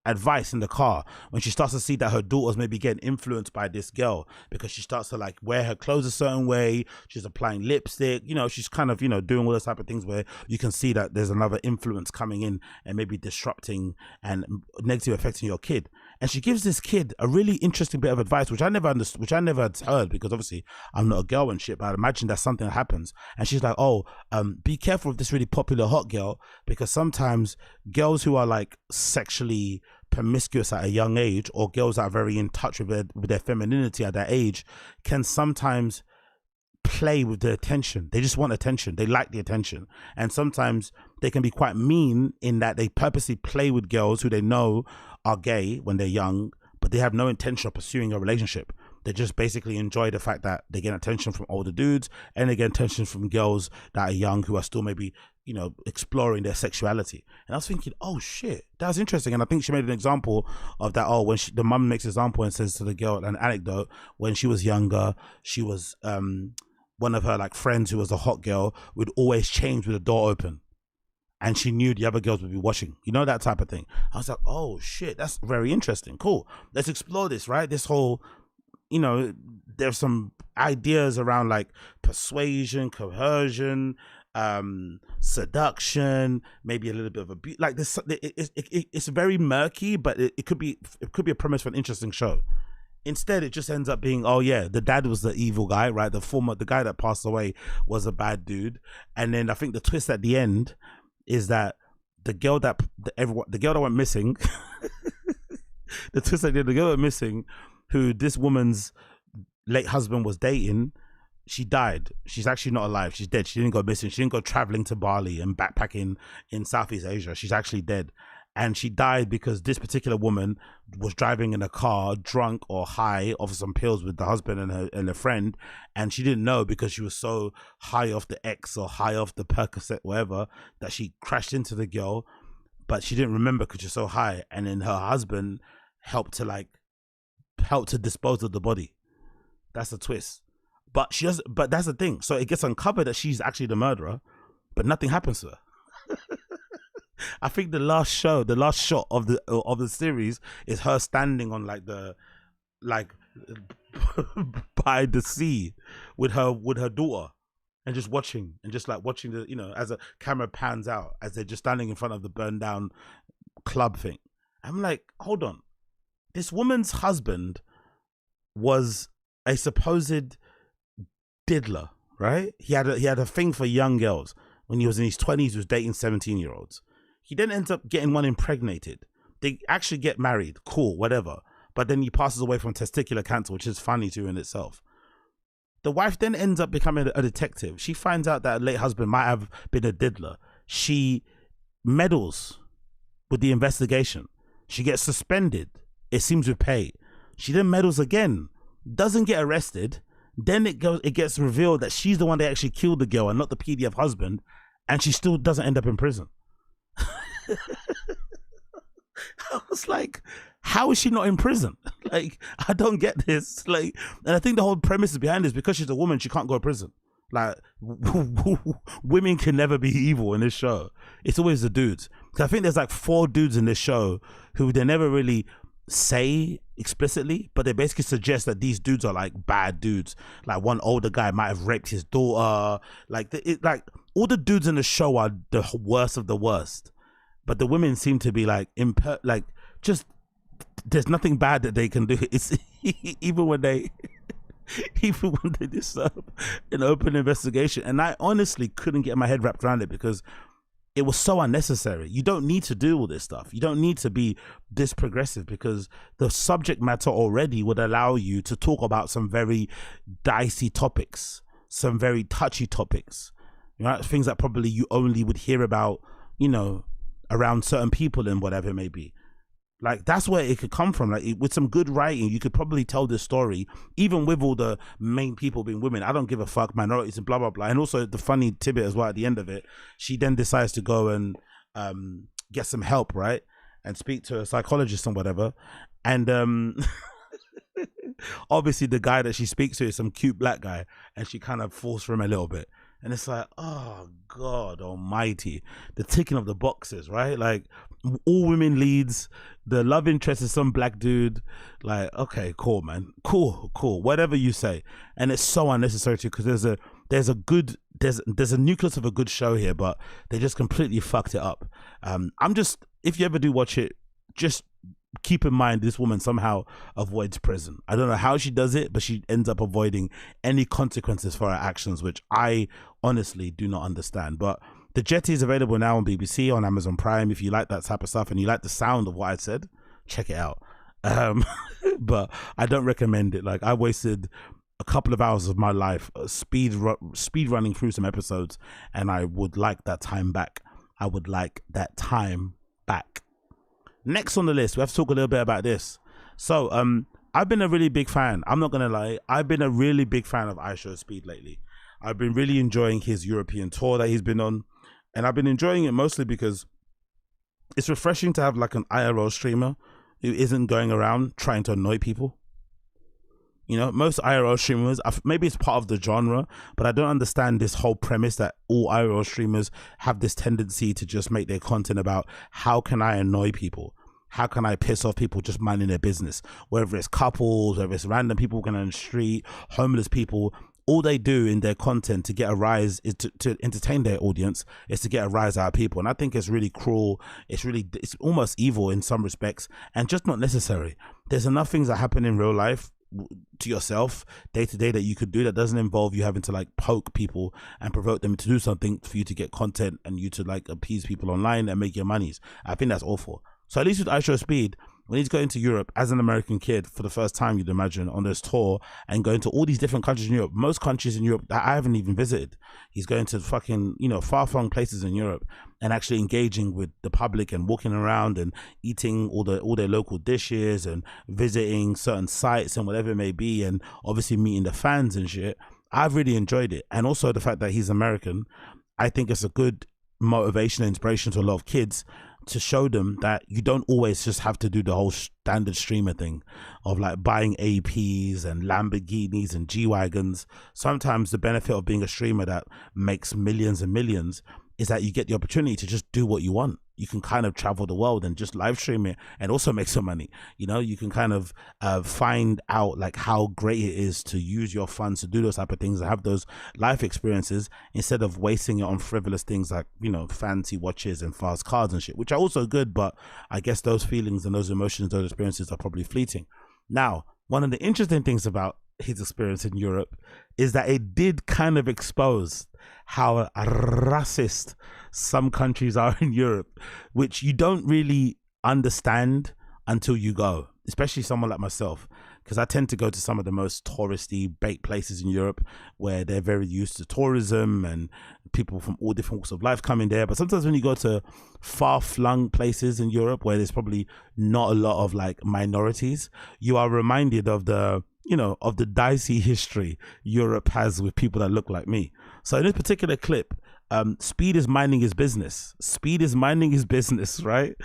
advice in the car when she starts to see that her daughter's maybe getting influenced by this girl, because she starts to like wear her clothes a certain way, she's applying lipstick, you know, she's kind of, you know, doing all those type of things where you can see that there's another influence coming in and maybe disrupting and negatively affecting your kid. And she gives this kid a really interesting bit of advice, which I never understood, which I never had heard, because obviously I'm not a girl and shit, but I imagine that's something that happens. And she's like, oh, be careful with this really popular hot girl, because sometimes girls who are like sexually promiscuous at a young age, or girls that are very in touch with their femininity at that age, can sometimes play with the attention. They just want attention. They like the attention. And sometimes they can be quite mean in that they purposely play with girls who they know are gay when they're young, but they have no intention of pursuing a relationship. They just basically enjoy the fact that they get attention from older dudes, and they get attention from girls that are young who are still maybe, you know, exploring their sexuality. And I was thinking, oh shit, that's interesting. And I think she made an example of that. Oh, when the mum makes an example and says to the girl an anecdote, when she was younger, she was one of her like friends who was a hot girl would always change with the door open, and she knew the other girls would be watching, you know, that type of thing. I was like, oh shit, that's very interesting. Cool, let's explore this, right? This whole, you know, there's some ideas around like persuasion, coercion, seduction, maybe a little bit of abuse. Like this, it's very murky, but it could be a premise for an interesting show. Instead, it just ends up being, oh yeah, the dad was the evil guy, right? The guy that passed away was a bad dude, and then I think the twist at the end is that the girl that went missing, the twist at the end, the girl that went missing, who this woman's late husband was dating, she died. She's actually not alive. She's dead. She didn't go missing. She didn't go traveling to Bali and backpacking in Southeast Asia. She's actually dead. And she died because this particular woman was driving in a car, drunk or high off some pills with the husband and a friend. And she didn't know because she was so high off the X or high off the Percocet, whatever, that she crashed into the girl. But she didn't remember because she's so high. And then her husband helped to dispose of the body. That's the twist. But but that's the thing. So it gets uncovered that she's actually the murderer, but nothing happens to her. I think the last shot of the series is her standing on by the sea with her daughter and just watching the, as a camera pans out as they're just standing in front of the burned down club thing. I'm like, hold on. This woman's husband was a supposed diddler, right? He had a thing for young girls. When he was in his 20s, he was dating 17-year-olds. He then ends up getting one impregnated. They actually get married, cool, whatever. But then he passes away from testicular cancer, which is funny too in itself. The wife then ends up becoming a detective. She finds out that her late husband might have been a diddler. She meddles with the investigation. She gets suspended. It seems with pay. She then meddles again, doesn't get arrested. Then it gets revealed that she's the one that actually killed the girl and not the PDF husband, and she still doesn't end up in prison. I was like, how is she not in prison? Like, I don't get this. Like, and I think the whole premise is behind this because she's a woman, she can't go to prison. Like, women can never be evil in this show. It's always the dudes. Because I think there's like 4 dudes in this show who they never really say explicitly, but they basically suggest that these dudes are like bad dudes. Like one older guy might have raped his daughter. Like all the dudes in the show are the worst of the worst, but the women seem to be just there's nothing bad that they can do. It's even when they disturb an open investigation, and I honestly couldn't get my head wrapped around it because it was so unnecessary. You don't need to do all this stuff. You don't need to be this progressive because the subject matter already would allow you to talk about some very dicey topics, some very touchy topics, things that probably you only would hear about, around certain people and whatever it may be. Like, that's where it could come from. Like, with some good writing, you could probably tell this story, even with all the main people being women. I don't give a fuck, minorities and blah, blah, blah. And also the funny tidbit as well at the end of it, she then decides to go and get some help, right? And speak to a psychologist and whatever. And obviously the guy that she speaks to is some cute black guy, and she kind of falls for him a little bit. And it's like, oh God almighty, the ticking of the boxes, right? Like, all women leads, the love interest is some black dude. Like, okay, cool, man, cool, whatever you say. And it's so unnecessary too, because there's a nucleus of a good show here, but they just completely fucked it up. If you ever do watch it, just keep in mind this woman somehow avoids prison. I don't know how she does it, but she ends up avoiding any consequences for her actions, which I honestly do not understand. But the Jetty is available now on BBC, on Amazon Prime. If you like that type of stuff and you like the sound of what I said, check it out. But I don't recommend it. Like, I wasted a couple of hours of my life speed running through some episodes, and I would like that time back. Next on the list, we have to talk a little bit about this. So I've been a really big fan. I'm not gonna lie, I've been a really big fan of iShowSpeed lately. I've been really enjoying his European tour that he's been on, and I've been enjoying it mostly because it's refreshing to have like an IRL streamer who isn't going around trying to annoy people. Most IRL streamers, maybe it's part of the genre, but I don't understand this whole premise that all IRL streamers have this tendency to just make their content about how can I annoy people? How can I piss off people just minding their business? Whether it's couples, whether it's random people walking on the street, homeless people, all they do in their content to get a rise is to entertain their audience, is to get a rise out of people. And I think it's really cruel. It's almost evil in some respects, and just not necessary. There's enough things that happen in real life to yourself day to day that you could do that doesn't involve you having to like poke people and provoke them to do something for you to get content and you to like appease people online and make your monies. I think that's awful. So at least with iShowSpeed, when he's going to Europe as an American kid for the first time, you'd imagine, on this tour and going to all these different countries in Europe, most countries in Europe that I haven't even visited. He's going to fucking, you know, far-flung places in Europe and actually engaging with the public and walking around and eating all their local dishes and visiting certain sites and whatever it may be, and obviously meeting the fans and shit. I've really enjoyed it. And also the fact that he's American, I think it's a good motivation and inspiration to a lot of kids to show them that you don't always just have to do the whole standard streamer thing of like buying APs and Lamborghinis and G-Wagons. Sometimes the benefit of being a streamer that makes millions and millions is that you get the opportunity to just do what you want. You can kind of travel the world and just live stream it and also make some money. You know, you can kind of find out like how great it is to use your funds to do those type of things and have those life experiences instead of wasting it on frivolous things like, you know, fancy watches and fast cars and shit, which are also good, but I guess those feelings and those emotions, those experiences are probably fleeting. Now, one of the interesting things about his experience in Europe is that it did kind of expose how racist some countries are in Europe, which you don't really understand until you go, especially someone like myself, because I tend to go to some of the most touristy bait places in Europe where they're very used to tourism and people from all different walks of life coming there. But sometimes when you go to far-flung places in Europe where there's probably not a lot of like minorities, you are reminded of the, you know, of the dicey history Europe has with people that look like me. So in this particular clip, Speed is minding his business. Speed is minding his business, right?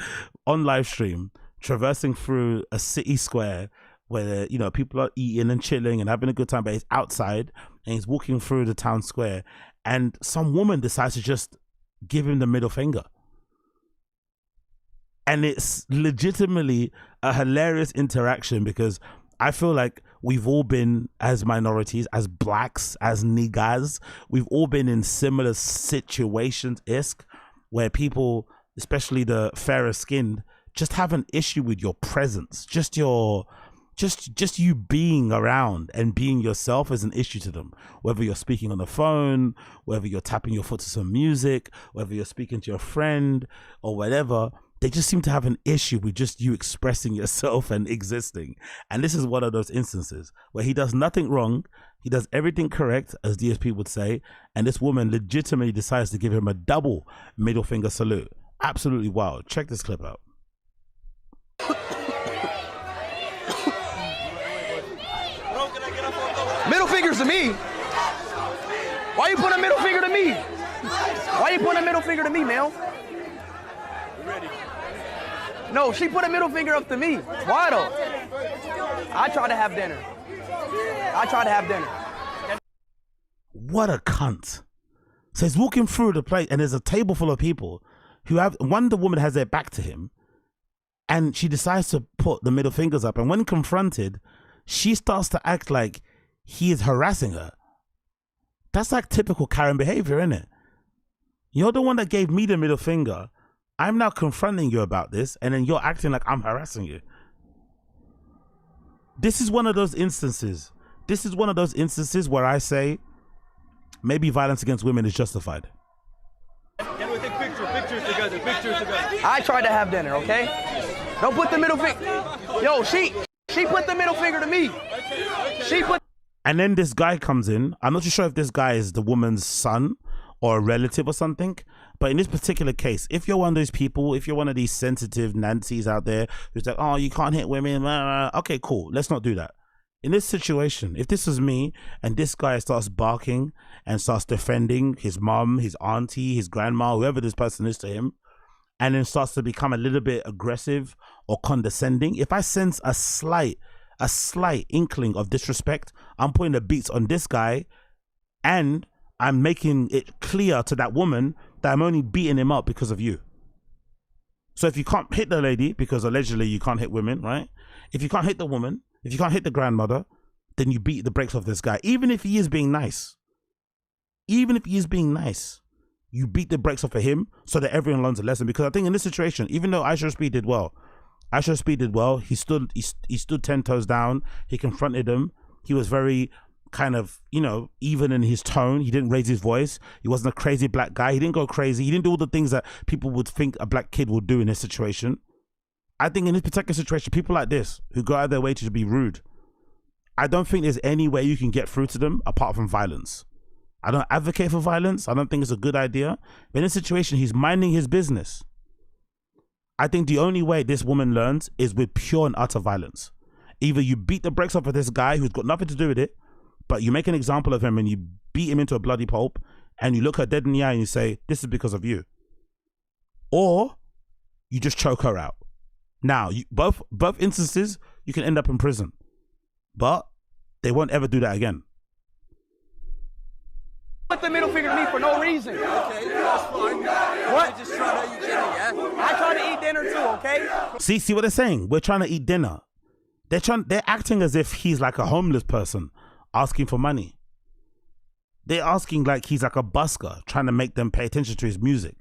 On live stream, traversing through a city square where, you know, people are eating and chilling and having a good time, but he's outside and he's walking through the town square and some woman decides to just give him the middle finger. And it's legitimately a hilarious interaction because I feel like we've all been, as minorities, as blacks, as niggas, we've all been in similar situations-esque where people, especially the fairer skinned, just have an issue with your presence. Just you being around and being yourself is an issue to them. Whether you're speaking on the phone, whether you're tapping your foot to some music, whether you're speaking to your friend or whatever, they just seem to have an issue with just you expressing yourself and existing. And this is one of those instances where he does nothing wrong. He does everything correct, as DSP would say. And this woman legitimately decides to give him a double middle finger salute. Absolutely wild. Check this clip out. Middle fingers to me? Why you put a middle finger to me? Why you put a middle finger to me, Mel? Ready. No, she put a middle finger up to me. Why though? I tried to have dinner. What a cunt. So he's walking through the place and there's a table full of people who have, the woman has their back to him and she decides to put the middle fingers up, and when confronted, she starts to act like he is harassing her. That's like typical Karen behavior, isn't it? You're the one that gave me the middle finger. I'm now confronting you about this, and then you're acting like I'm harassing you. This is one of those instances. Where I say maybe violence against women is justified. Can we take pictures together? I tried to have dinner, okay? Don't put the middle finger. Yo, she put the middle finger to me. And then this guy comes in. I'm not too sure if this guy is the woman's son or a relative or something. But in this particular case, if you're one of those people, if you're one of these sensitive Nancy's out there who's like, oh, you can't hit women, okay, cool, let's not do that. In this situation, if this was me and this guy starts barking and starts defending his mom, his auntie, his grandma, whoever this person is to him, and then starts to become a little bit aggressive or condescending, if I sense a slight inkling of disrespect, I'm putting the beats on this guy and I'm making it clear to that woman that I'm only beating him up because of you. So if you can't hit the lady, because allegedly you can't hit women, right? If you can't hit the woman, if you can't hit the grandmother, then you beat the brakes off this guy. Even if he is being nice, you beat the brakes off of him so that everyone learns a lesson. Because I think in this situation, even though iShowSpeed did well, he stood 10 toes down, he confronted him, he was very kind of, you know, even in his tone. He didn't raise his voice. He wasn't a crazy black guy. He didn't go crazy. He didn't do all the things that people would think a black kid would do in this situation. I think in this particular situation, people like this who go out of their way to be rude, I don't think there's any way you can get through to them apart from violence. I don't advocate for violence. I don't think it's a good idea. But in this situation, he's minding his business. I think the only way this woman learns is with pure and utter violence. Either you beat the brakes off of this guy who's got nothing to do with it, but you make an example of him and you beat him into a bloody pulp, and you look her dead in the eye and you say, this is because of you. Or you just choke her out. Now, both instances, you can end up in prison. But they won't ever do that again. Put the middle finger to me for no reason. Okay, that's fine. What? You're just trying to eat dinner, yeah? I try to eat dinner too, okay? See what they're saying? We're trying to eat dinner. They're acting as if he's like a homeless person asking for money. They're asking like he's like a busker trying to make them pay attention to his music.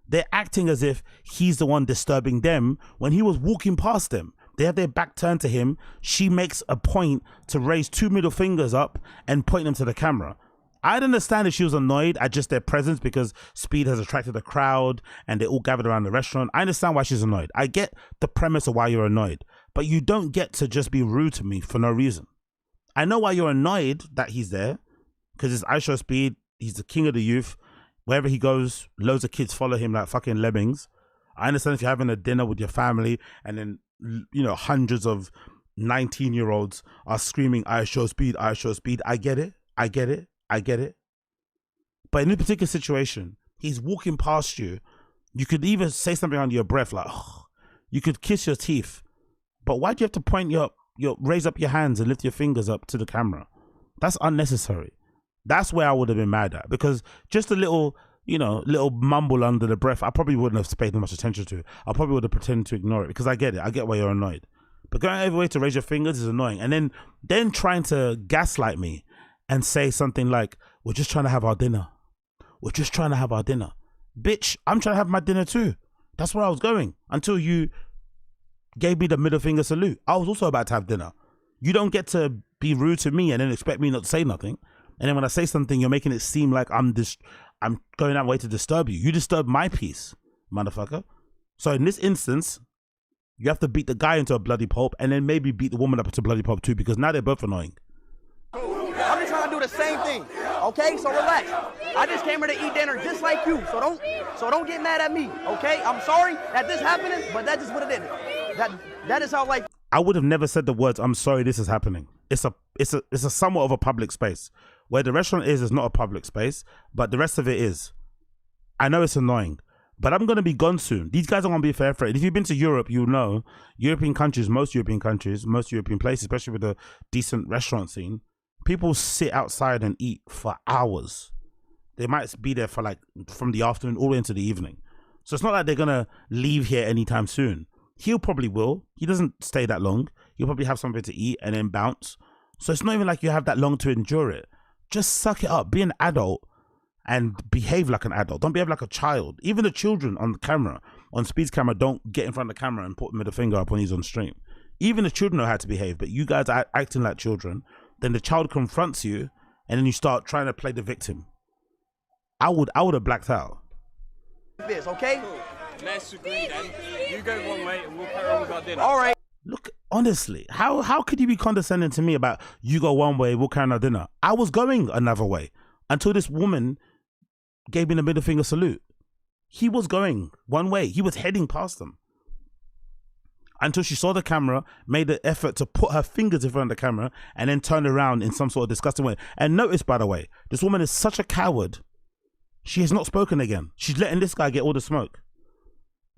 They're acting as if he's the one disturbing them when he was walking past them. They have their back turned to him. She makes a point to raise 2 middle fingers up and point them to the camera. I'd understand if she was annoyed at just their presence because Speed has attracted a crowd and they all gathered around the restaurant. I understand why she's annoyed. I get the premise of why you're annoyed, but you don't get to just be rude to me for no reason. I know why you're annoyed that he's there, because it's iShowSpeed. He's the king of the youth. Wherever he goes, loads of kids follow him like fucking lemmings. I understand if you're having a dinner with your family and then, you know, hundreds of 19-year-olds are screaming iShowSpeed, iShowSpeed. I get it. I get it. I get it. But in this particular situation, he's walking past you. You could even say something under your breath like, oh, you could kiss your teeth. But why do you have to point raise up your hands and lift your fingers up to the camera? That's unnecessary. That's where I would have been mad at, because just a little, you know, little mumble under the breath, I probably wouldn't have paid much attention to. I probably would have pretended to ignore it, because I get it. I get why you're annoyed. But going out of your way to raise your fingers is annoying. And then trying to gaslight me and say something like, we're just trying to have our dinner. We're just trying to have our dinner. Bitch, I'm trying to have my dinner too. That's where I was going until you gave me the middle finger salute. I was also about to have dinner. You don't get to be rude to me and then expect me not to say nothing. And then when I say something, you're making it seem like I'm going that way to disturb you. You disturb my peace, motherfucker. So in this instance, you have to beat the guy into a bloody pulp and then maybe beat the woman up into a bloody pulp too, because now they're both annoying. I'm just trying to do the same thing, okay? So relax. I just came here to eat dinner just like you, so don't get mad at me, okay? I'm sorry that this happening, but that's just what it is. That is how, like, I would have never said the words, I'm sorry this is happening. It's a somewhat of a public space. Where the restaurant is not a public space, but the rest of it is. I know it's annoying, but I'm going to be gone soon. These guys are going to be fair for it. If you've been to Europe, you'll know most European places, especially with a decent restaurant scene, people sit outside and eat for hours. They might be there for like from the afternoon all the way into the evening. So it's not like they're going to leave here anytime soon. He'll probably will. He doesn't stay that long. He'll probably have something to eat and then bounce. So it's not even like you have that long to endure it. Just suck it up. Be an adult and behave like an adult. Don't behave like a child. Even the children on the camera, on Speed's camera, don't get in front of the camera and put middle finger up when he's on stream. Even the children know how to behave, but you guys are acting like children. Then the child confronts you and then you start trying to play the victim. I would have blacked out. this, okay? Cool. Let's agree then. You go one way and we'll carry on with our dinner. All right. Look, honestly, how could you be condescending to me about you go one way, we'll carry on our dinner? I was going another way until this woman gave me the middle finger salute. He was going one way. He was heading past them until she saw the camera, made the effort to put her fingers in front of the camera and then turned around in some sort of disgusting way. And notice, by the way, this woman is such a coward. She has not spoken again. She's letting this guy get all the smoke.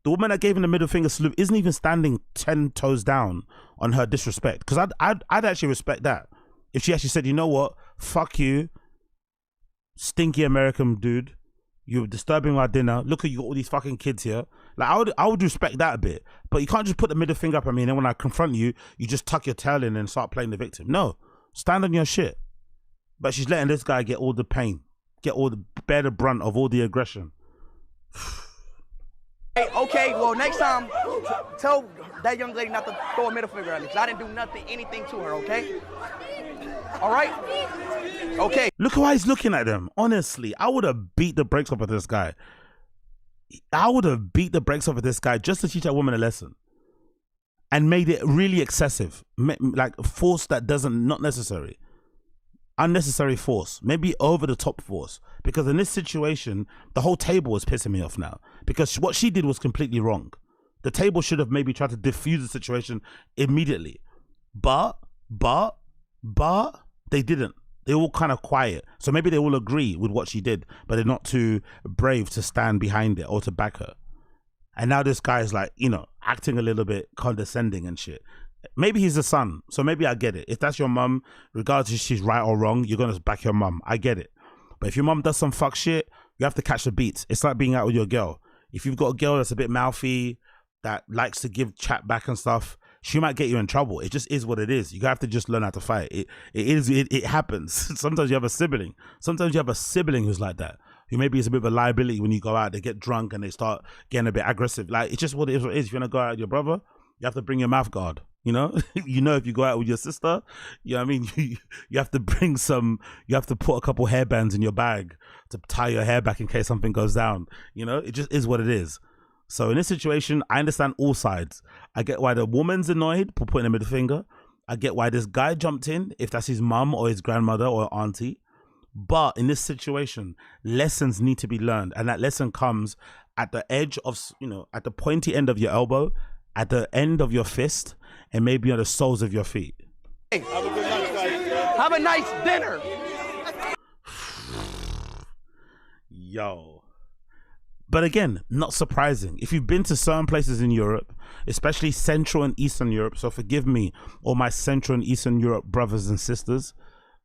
The woman that gave him the middle finger salute isn't even standing 10 toes down on her disrespect. Because I'd actually respect that. If she actually said, you know what? Fuck you, stinky American dude. You're disturbing our dinner. Look at you, all these fucking kids here. Like I would respect that a bit. But you can't just put the middle finger up at me and then when I confront you, you just tuck your tail in and start playing the victim. No, stand on your shit. But she's letting this guy get all the pain, bear the brunt of all the aggression. Hey, okay, well, next time, tell that young lady not to throw a middle finger at me, because I didn't do anything to her, okay? All right? Okay. Look how he's looking at them. Honestly, I would have beat the brakes off of this guy. I would have beat the brakes off of this guy just to teach that woman a lesson. and made it really excessive, like force that not necessary. Unnecessary force, maybe over the top force, because in this situation the whole table is pissing me off now, because what she did was completely wrong. The table should have maybe tried to diffuse the situation immediately, but they didn't. They all kind of quiet, so maybe they all agree with what she did, but they're not too brave to stand behind it or to back her. And now this guy is like, you know, acting a little bit condescending and shit. Maybe he's the son, so maybe I get it. If that's your mum, regardless if she's right or wrong, you're gonna back your mum. I get it. But if your mum does some fuck shit, you have to catch the beats. It's like being out with your girl. If you've got a girl that's a bit mouthy, that likes to give chat back and stuff, she might get you in trouble. It just is what it is. You have to just learn how to fight. It happens. Sometimes you have a sibling. Sometimes you have a sibling who's like that, who maybe is a bit of a liability when you go out. They get drunk and they start getting a bit aggressive. Like, it's just what it is. If you're gonna go out with your brother, you have to bring your mouth guard. You know, if you go out with your sister, you know what I mean? You have to bring you have to put a couple hairbands in your bag to tie your hair back in case something goes down. You know, it just is what it is. So in this situation, I understand all sides. I get why the woman's annoyed for putting a middle finger. I get why this guy jumped in, if that's his mum or his grandmother or auntie. But in this situation, lessons need to be learned. And that lesson comes at the edge of, you know, at the pointy end of your elbow, at the end of your fist, and maybe on the soles of your feet. Hey, have a nice dinner. Yo. But again, not surprising. If you've been to certain places in Europe, especially Central and Eastern Europe, so forgive me, all my Central and Eastern Europe brothers and sisters,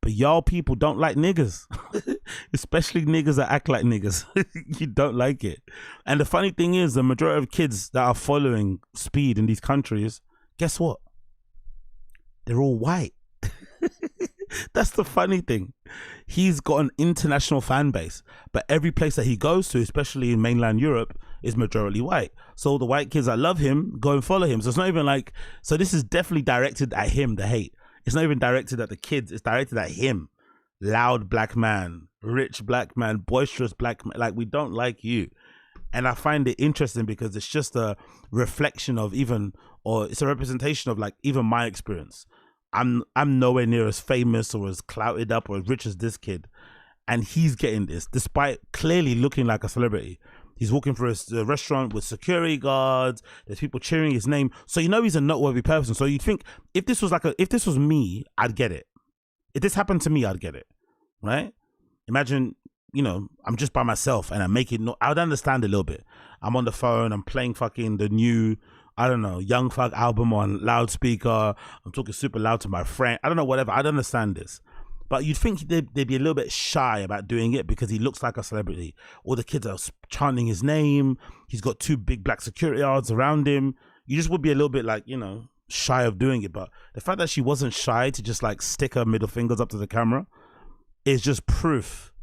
but y'all people don't like niggas, especially niggas that act like niggas. You don't like it. And the funny thing is, the majority of kids that are following Speed in these countries, guess what? They're all white. That's the funny thing. He's got an international fan base, but every place that he goes to, especially in mainland Europe, is majority white. So the white kids that love him go and follow him. So it's not even like, so this is definitely directed at him, the hate. It's not even directed at the kids, it's directed at him. Loud black man, rich black man, boisterous black man. Like, we don't like you. And I find it interesting because it's just a reflection of it's a representation of like even my experience. I'm nowhere near as famous or as clouted up or as rich as this kid, and he's getting this despite clearly looking like a celebrity. He's walking through a restaurant with security guards. There's people cheering his name, so you know he's a noteworthy person. So you'd think if this was me, I'd get it. If this happened to me, I'd get it, right? Imagine, you know, I'm just by myself and I'm making. I would understand a little bit. I'm on the phone. I'm playing fucking the new, I don't know, Young Thug album on loudspeaker. I'm talking super loud to my friend. I don't know, whatever. I'd understand this. But you'd think they'd be a little bit shy about doing it because he looks like a celebrity. All the kids are chanting his name. He's got 2 big black security guards around him. You just would be a little bit like, you know, shy of doing it. But the fact that she wasn't shy to just like stick her middle fingers up to the camera is just proof.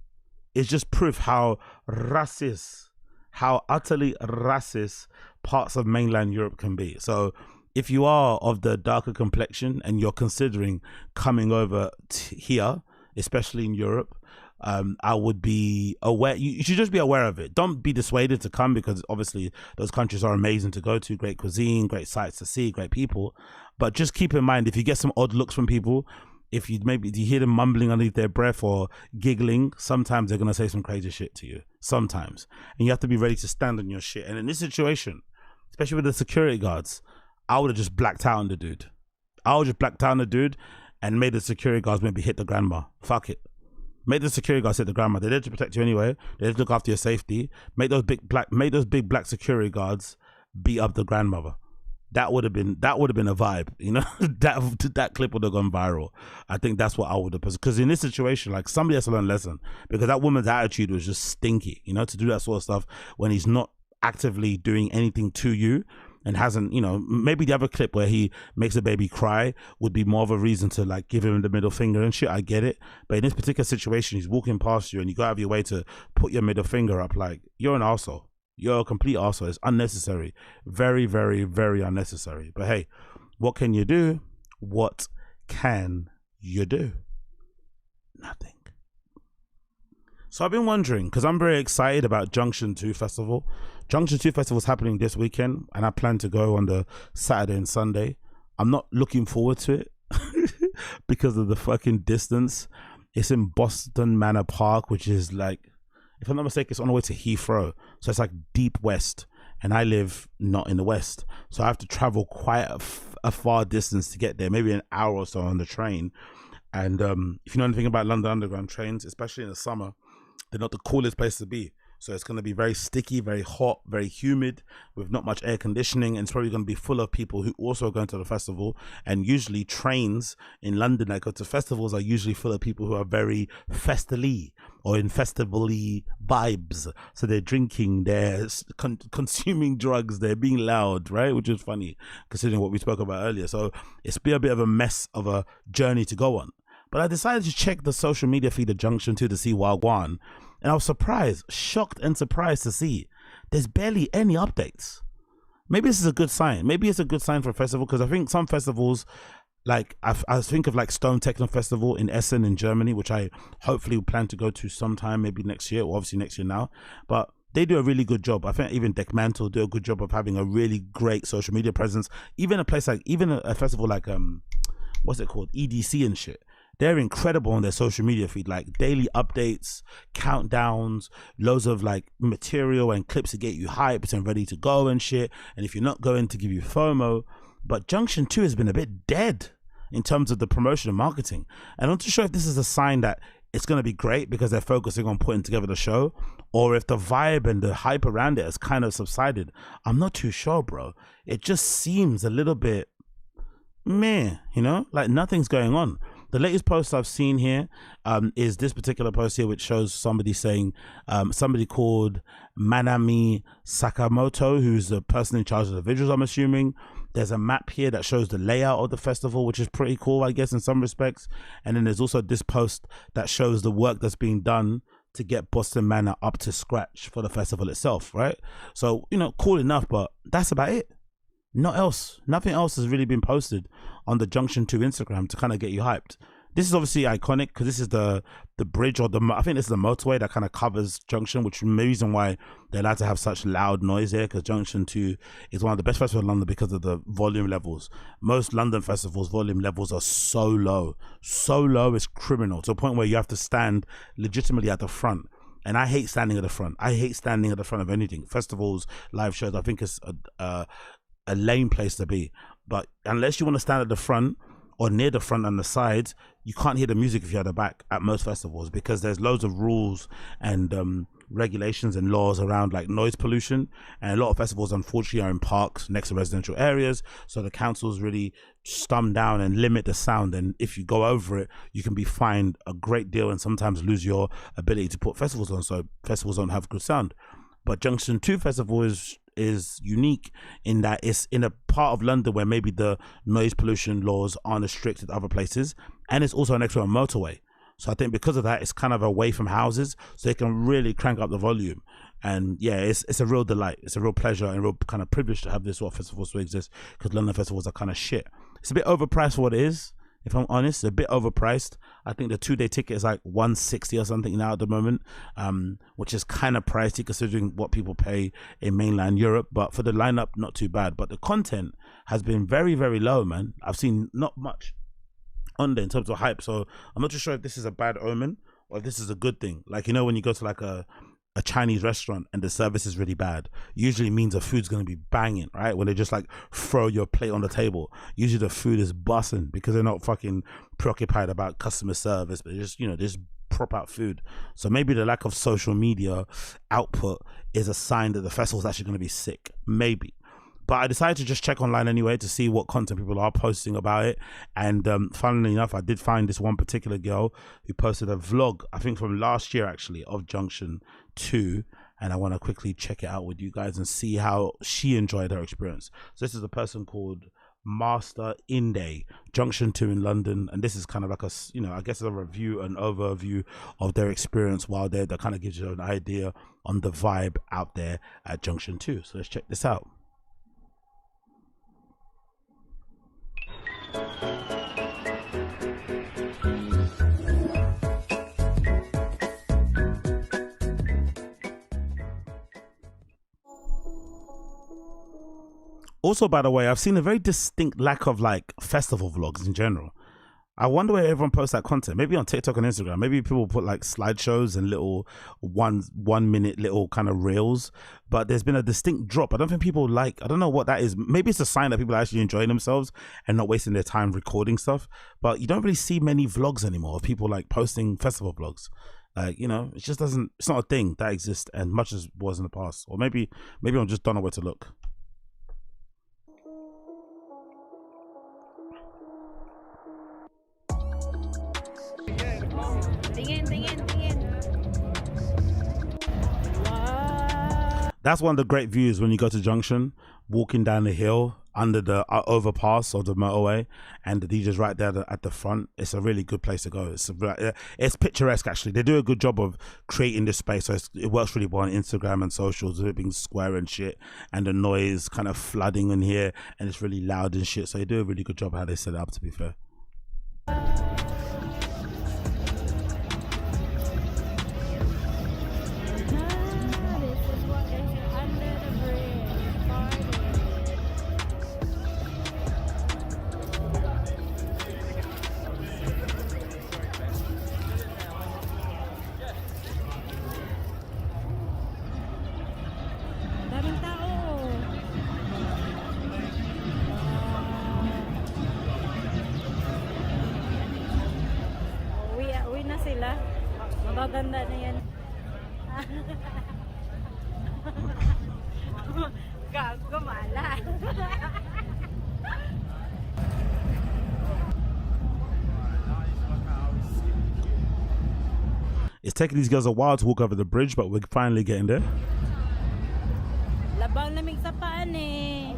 It's just proof how racist, how utterly racist parts of mainland Europe can be. So if you are of the darker complexion and you're considering coming over here, especially in Europe, I would be aware. You should just be aware of it. Don't be dissuaded to come because obviously those countries are amazing to go to, great cuisine, great sights to see, great people. But just keep in mind, if you get some odd looks from people, if you hear them mumbling underneath their breath or giggling, sometimes they're going to say some crazy shit to you. Sometimes. And you have to be ready to stand on your shit. And in this situation, especially with the security guards, I would have just blacked out on the dude. I would just blacked out on the dude and made the security guards maybe hit the grandma. Fuck it. Make the security guards hit the grandma. They're there to protect you anyway. They're there to look after your safety. Make those big black security guards beat up the grandmother. That would have been a vibe, you know. that clip would have gone viral. I think that's what I would have, because in this situation, like, somebody has to learn a lesson, because that woman's attitude was just stinky, you know, to do that sort of stuff when he's not actively doing anything to you and hasn't, you know. Maybe the other clip where he makes a baby cry would be more of a reason to like give him the middle finger and shit. I get it, but in this particular situation, he's walking past you and you go out of your way to put your middle finger up. Like, you're an arsehole. You're a complete arsehole. It's unnecessary. Very, very, very unnecessary. But hey, what can you do? What can you do? Nothing. So I've been wondering, because I'm very excited about Junction 2 Festival. Junction 2 Festival is happening this weekend, and I plan to go on the Saturday and Sunday. I'm not looking forward to it because of the fucking distance. It's in Boston Manor Park, which is like, if I'm not mistaken, it's on the way to Heathrow. So it's like deep west, and I live not in the west. So I have to travel quite a far distance to get there, maybe an hour or so on the train. And if you know anything about London Underground trains, especially in the summer, they're not the coolest place to be. So it's going to be very sticky, very hot, very humid, with not much air conditioning, and it's probably going to be full of people who also are going to the festival. And usually trains in London that go to festivals are usually full of people who are very festily or in festival-y vibes. So they're drinking, they're consuming drugs, they're being loud, right? Which is funny considering what we spoke about earlier. So it's been a bit of a mess of a journey to go on. But I decided to check the social media feed of Junction 2 to see Wagwan. And I was surprised, shocked and surprised to see there's barely any updates. Maybe this is a good sign. Maybe it's a good sign for a festival, because I think some festivals, like I think of like Stone Techno Festival in Essen in Germany, which I hopefully plan to go to sometime, maybe next year, or obviously next year now. But they do a really good job. I think even Deckmantle do a good job of having a really great social media presence. Even a place like, even a festival like, what's it called? EDC and shit. They're incredible on their social media feed, like daily updates, countdowns, loads of like material and clips to get you hyped and ready to go and shit. And if you're not going, to give you FOMO. But Junction 2 has been a bit dead in terms of the promotion and marketing. And I'm not too sure if this is a sign that it's going to be great because they're focusing on putting together the show, or if the vibe and the hype around it has kind of subsided. I'm not too sure, bro. It just seems a little bit meh, you know, like nothing's going on. The latest post I've seen here is this particular post here, which shows somebody saying, somebody called Manami Sakamoto, who's the person in charge of the visuals, I'm assuming. There's a map here that shows the layout of the festival, which is pretty cool, I guess, in some respects. And then there's also this post that shows the work that's being done to get Boston Manor up to scratch for the festival itself, right? So, you know, cool enough, but that's about it. Nothing else has really been posted on the Junction 2 Instagram to kind of get you hyped. This is obviously iconic because this is the bridge, or I think this is the motorway that kind of covers Junction, which is the reason why they're allowed to have such loud noise here, because Junction 2 is one of the best festivals in London because of the volume levels. Most London festivals volume levels are so low it's criminal, to a point where you have to stand legitimately at the front. And I hate standing at the front. I hate standing at the front of anything. Festivals, live shows, I think it's a lame place to be. But unless you want to stand at the front or near the front and the sides, you can't hear the music if you're at the back at most festivals, because there's loads of rules and regulations and laws around like noise pollution. And a lot of festivals unfortunately are in parks next to residential areas, so the councils really stump down and limit the sound, and if you go over it you can be fined a great deal and sometimes lose your ability to put festivals on, so festivals don't have good sound. But Junction 2 Festival is unique in that it's in a part of London where maybe the noise pollution laws aren't as strict as other places, and it's also next to a motorway. So I think because of that, it's kind of away from houses, so they can really crank up the volume. And yeah, it's a real delight. It's a real pleasure and a real kind of privilege to have this sort of festivals to exist, because London festivals are kind of shit. It's a bit overpriced for what it is. If I'm honest, a bit overpriced. I think the 2-day ticket is like $160 or something now at the moment, which is kind of pricey considering what people pay in mainland Europe. But for the lineup, not too bad. But the content has been very, very low, man. I've seen not much on there in terms of hype. So I'm not too sure if this is a bad omen or if this is a good thing. Like, you know, when you go to like a Chinese restaurant and the service is really bad, usually means the food's going to be banging, right? When they just like throw your plate on the table, usually the food is busting because they're not fucking preoccupied about customer service, but just, you know, just prop out food. So maybe the lack of social media output is a sign that the festival's actually going to be sick, maybe. But I decided to just check online anyway to see what content people are posting about it. And funnily enough, I did find this one particular girl who posted a vlog, I think from last year actually, of Junction 2. And I want to quickly check it out with you guys and see how she enjoyed her experience. So this is a person called Master Inde, Junction 2 in London. And this is kind of like a, you know, I guess a review, an overview of their experience while there. That kind of gives you an idea on the vibe out there at Junction 2. So let's check this out. Also, by the way, I've seen a very distinct lack of like festival vlogs in general. I wonder where everyone posts that content. Maybe on TikTok and Instagram. Maybe people put like slideshows and little one minute little kind of reels. But there's been a distinct drop. I don't think people like, I don't know what that is. Maybe it's a sign that people are actually enjoying themselves and not wasting their time recording stuff. But you don't really see many vlogs anymore of people like posting festival vlogs. Like, you know, it just doesn't, it's not a thing that exists as much as it was in the past. Or maybe I'm just don't know where to look. That's one of the great views when you go to Junction, walking down the hill under the overpass of the motorway, and the DJ's right there at the front. It's a really good place to go. It's picturesque, actually. They do a good job of creating this space, so it works really well on Instagram and socials, with it being square and shit, and the noise kind of flooding in here, and it's really loud and shit. So they do a really good job how they set it up, to be fair. Maganda na yan. Gumala. It's taking these girls a while to walk over the bridge, but we're finally getting there. Labang lamig sa paan eh.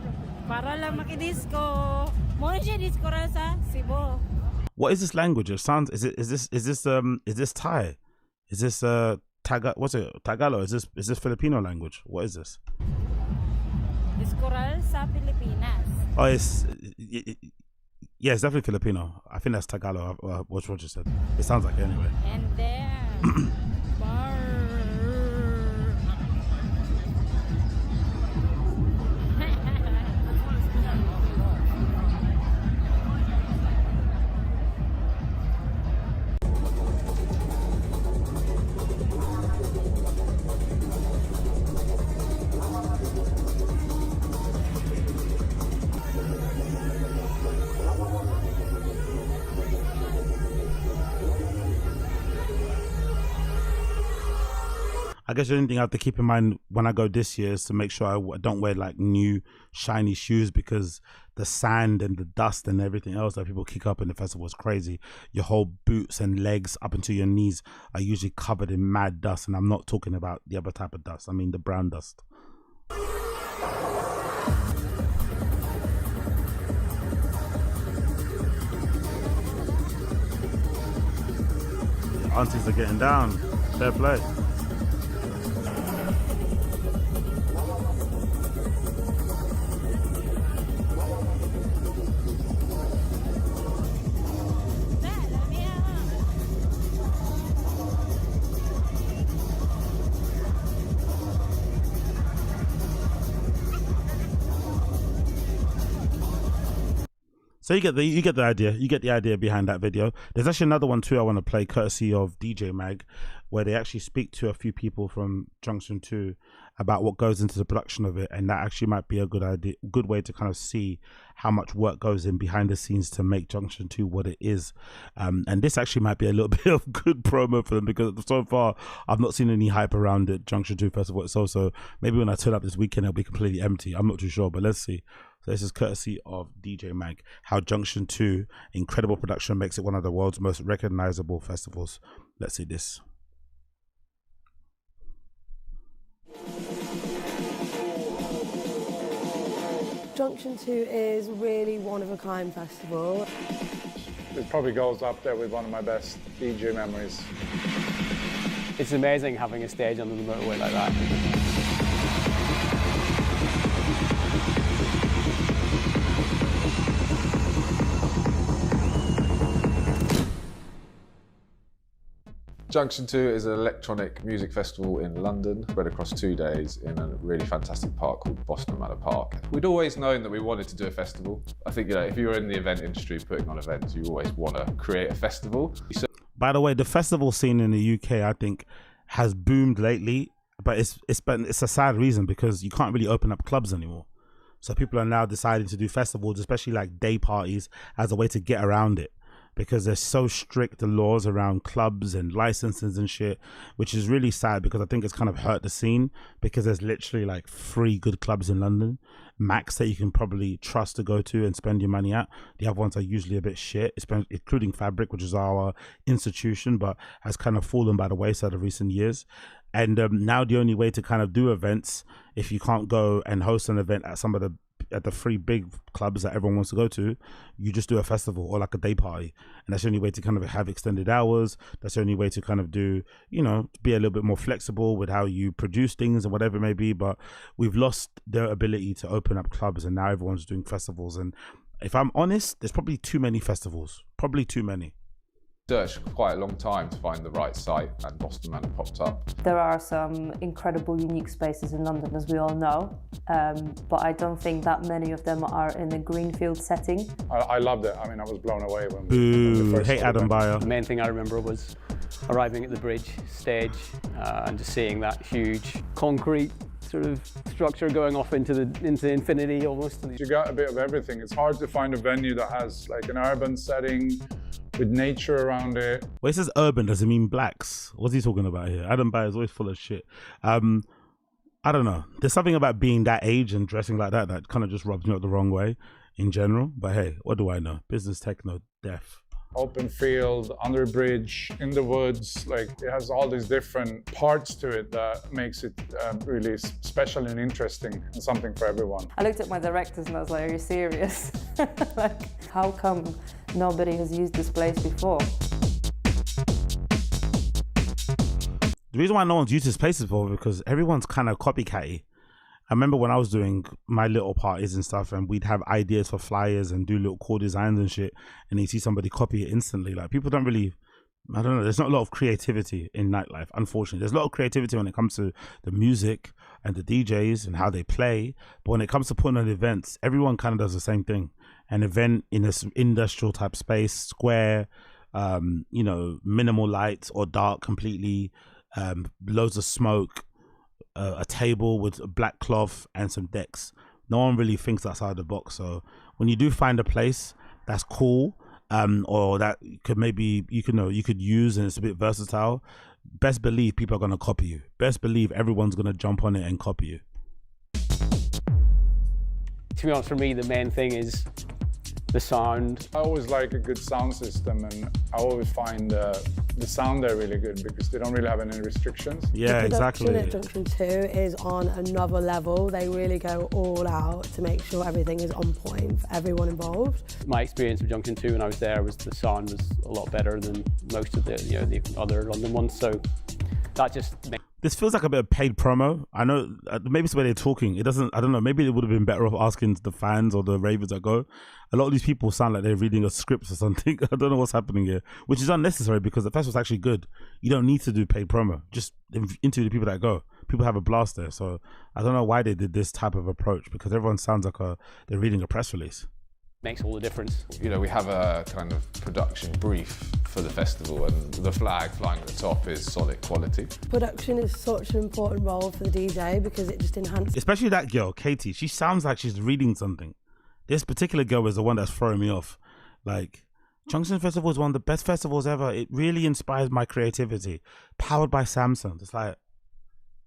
Para lang makidisco. Mo siya disco ra sa Cebu. What is this language? It sounds. Is this Thai? Is this what's it? Tagalog? Is this Filipino language? What is this? Discoral sa Pilipinas. Oh, yeah, it's definitely Filipino. I think that's Tagalog. What's what you said? It sounds like it anyway. And then bar. I guess the only thing I have to keep in mind when I go this year is to make sure I don't wear like new shiny shoes, because the sand and the dust and everything else that people kick up in the festival is crazy. Your whole boots and legs up into your knees are usually covered in mad dust, and I'm not talking about the other type of dust. I mean the brown dust. Aunties are getting down. Fair play. So you get the idea. You get the idea behind that video. There's actually another one too I want to play, courtesy of DJ Mag, where they actually speak to a few people from Junction 2 about what goes into the production of it, and that actually might be a good way to kind of see how much work goes in behind the scenes to make Junction 2 what it is. And this actually might be a little bit of good promo for them, because so far I've not seen any hype around it, Junction 2 Festival itself. So maybe when I turn up this weekend it'll be completely empty. I'm not too sure, but let's see. So this is courtesy of DJ Mag, how Junction 2 incredible production makes it one of the world's most recognizable festivals. Let's see this. Junction 2 is really one of a kind festival. It probably goes up there with one of my best DJ memories. It's amazing having a stage on the motorway like that. Junction 2 is an electronic music festival in London, spread across 2 days in a really fantastic park called Boston Manor Park. We'd always known that we wanted to do a festival. I think, if you're in the event industry putting on events, you always want to create a festival. By the way, the festival scene in the UK, I think, has boomed lately, but it's a sad reason because you can't really open up clubs anymore. So people are now deciding to do festivals, especially like day parties, as a way to get around it. Because they're so strict, the laws around clubs and licenses and shit, which is really sad because I think it's kind of hurt the scene because there's literally like 3 good clubs in London, max, that you can probably trust to go to and spend your money at. The other ones are usually a bit shit, including Fabric, which is our institution, but has kind of fallen by the wayside of recent years. And now the only way to kind of do events, if you can't go and host an event at some of the 3 big clubs that everyone wants to go to, you just do a festival or like a day party. And that's the only way to kind of have extended hours. That's the only way to kind of do, be a little bit more flexible with how you produce things and whatever it may be. But we've lost their ability to open up clubs and now everyone's doing festivals. And if I'm honest, there's probably too many festivals, probably too many. Searched quite a long time to find the right site, and Boston Manor popped up. There are some incredible, unique spaces in London, as we all know, but I don't think that many of them are in a greenfield setting. I loved it. I mean, I was blown away when Boo, first hate Adam Beyer. The main thing I remember was arriving at the bridge stage and just seeing that huge concrete sort of structure going off into infinity almost. You got a bit of everything. It's hard to find a venue that has like an urban setting with nature around it. When it says urban, does it mean blacks? What's he talking about here? Adam Beyer is always full of shit. I don't know. There's something about being that age and dressing like that kind of just rubs me up the wrong way in general. But hey, what do I know? Business, techno, deaf. Open field, under a bridge, in the woods, like it has all these different parts to it that makes it really special and interesting and something for everyone. I looked at my directors and I was like, are you serious? Like, how come nobody has used this place before? The reason why no one's used this place before is because everyone's kind of copycatty. I remember when I was doing my little parties and stuff and we'd have ideas for flyers and do little cool designs and shit, and you see somebody copy it instantly. Like, people don't really, I don't know, there's not a lot of creativity in nightlife, unfortunately. There's a lot of creativity when it comes to the music and the DJs and how they play, but when it comes to putting on events, everyone kind of does the same thing. An event in this industrial type space, square, minimal lights or dark completely, loads of smoke, a table with a black cloth and some decks. No one really thinks outside the box. So when you do find a place that's cool, or that could maybe you could use and it's a bit versatile, best believe people are gonna copy you. Best believe everyone's gonna jump on it and copy you. To be honest, for me, the main thing is the sound. I always like a good sound system, and I always find the sound there really good because they don't really have any restrictions. Yeah, exactly. The production at Junction 2 is on another level. They really go all out to make sure everything is on point for everyone involved. My experience with Junction 2 when I was there was the sound was a lot better than most of the other London ones. So that just makes. This feels like a bit of paid promo. I know, maybe it's the way they're talking. It doesn't, I don't know, maybe it would have been better off asking the fans or the ravers that go. A lot of these people sound like they're reading a script or something. I don't know what's happening here, which is unnecessary because the festival's actually good. You don't need to do paid promo. Just interview the people that go. People have a blast there. So I don't know why they did this type of approach because everyone sounds like they're reading a press release. Makes all the difference. We have a kind of production brief for the festival, and the flag flying at the top is solid quality. Production is such an important role for the DJ because it just enhances. Especially that girl, Katie. She sounds like she's reading something. This particular girl is the one that's throwing me off. Like, Junction Festival is one of the best festivals ever. It really inspires my creativity. Powered by Samsung. It's like,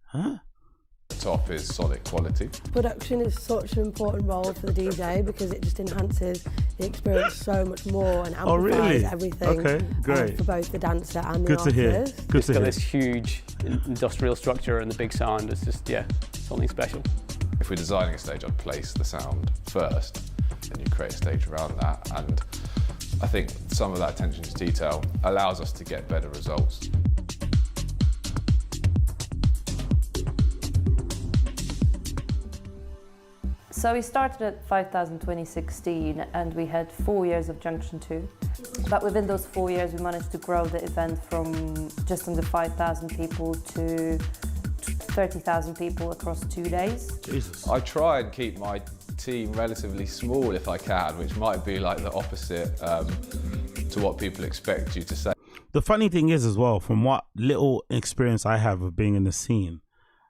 huh? The top is solid quality. Production is such an important role for the DJ because it just enhances the experience so much more and amplifies everything. Okay, great. For both the dancer and the Good to hear. artist. Good to hear. This huge industrial structure and the big sound is just, something special. If we're designing a stage, I'd place the sound first, and you create a stage around that. And I think some of that attention to detail allows us to get better results. So we started at 5,000 2016 and we had 4 years of Junction 2. But within those 4 years we managed to grow the event from just under 5,000 people to 30,000 people across 2 days. Jesus. I try and keep my team relatively small if I can, which might be like the opposite to what people expect you to say. The funny thing is as well, from what little experience I have of being in the scene,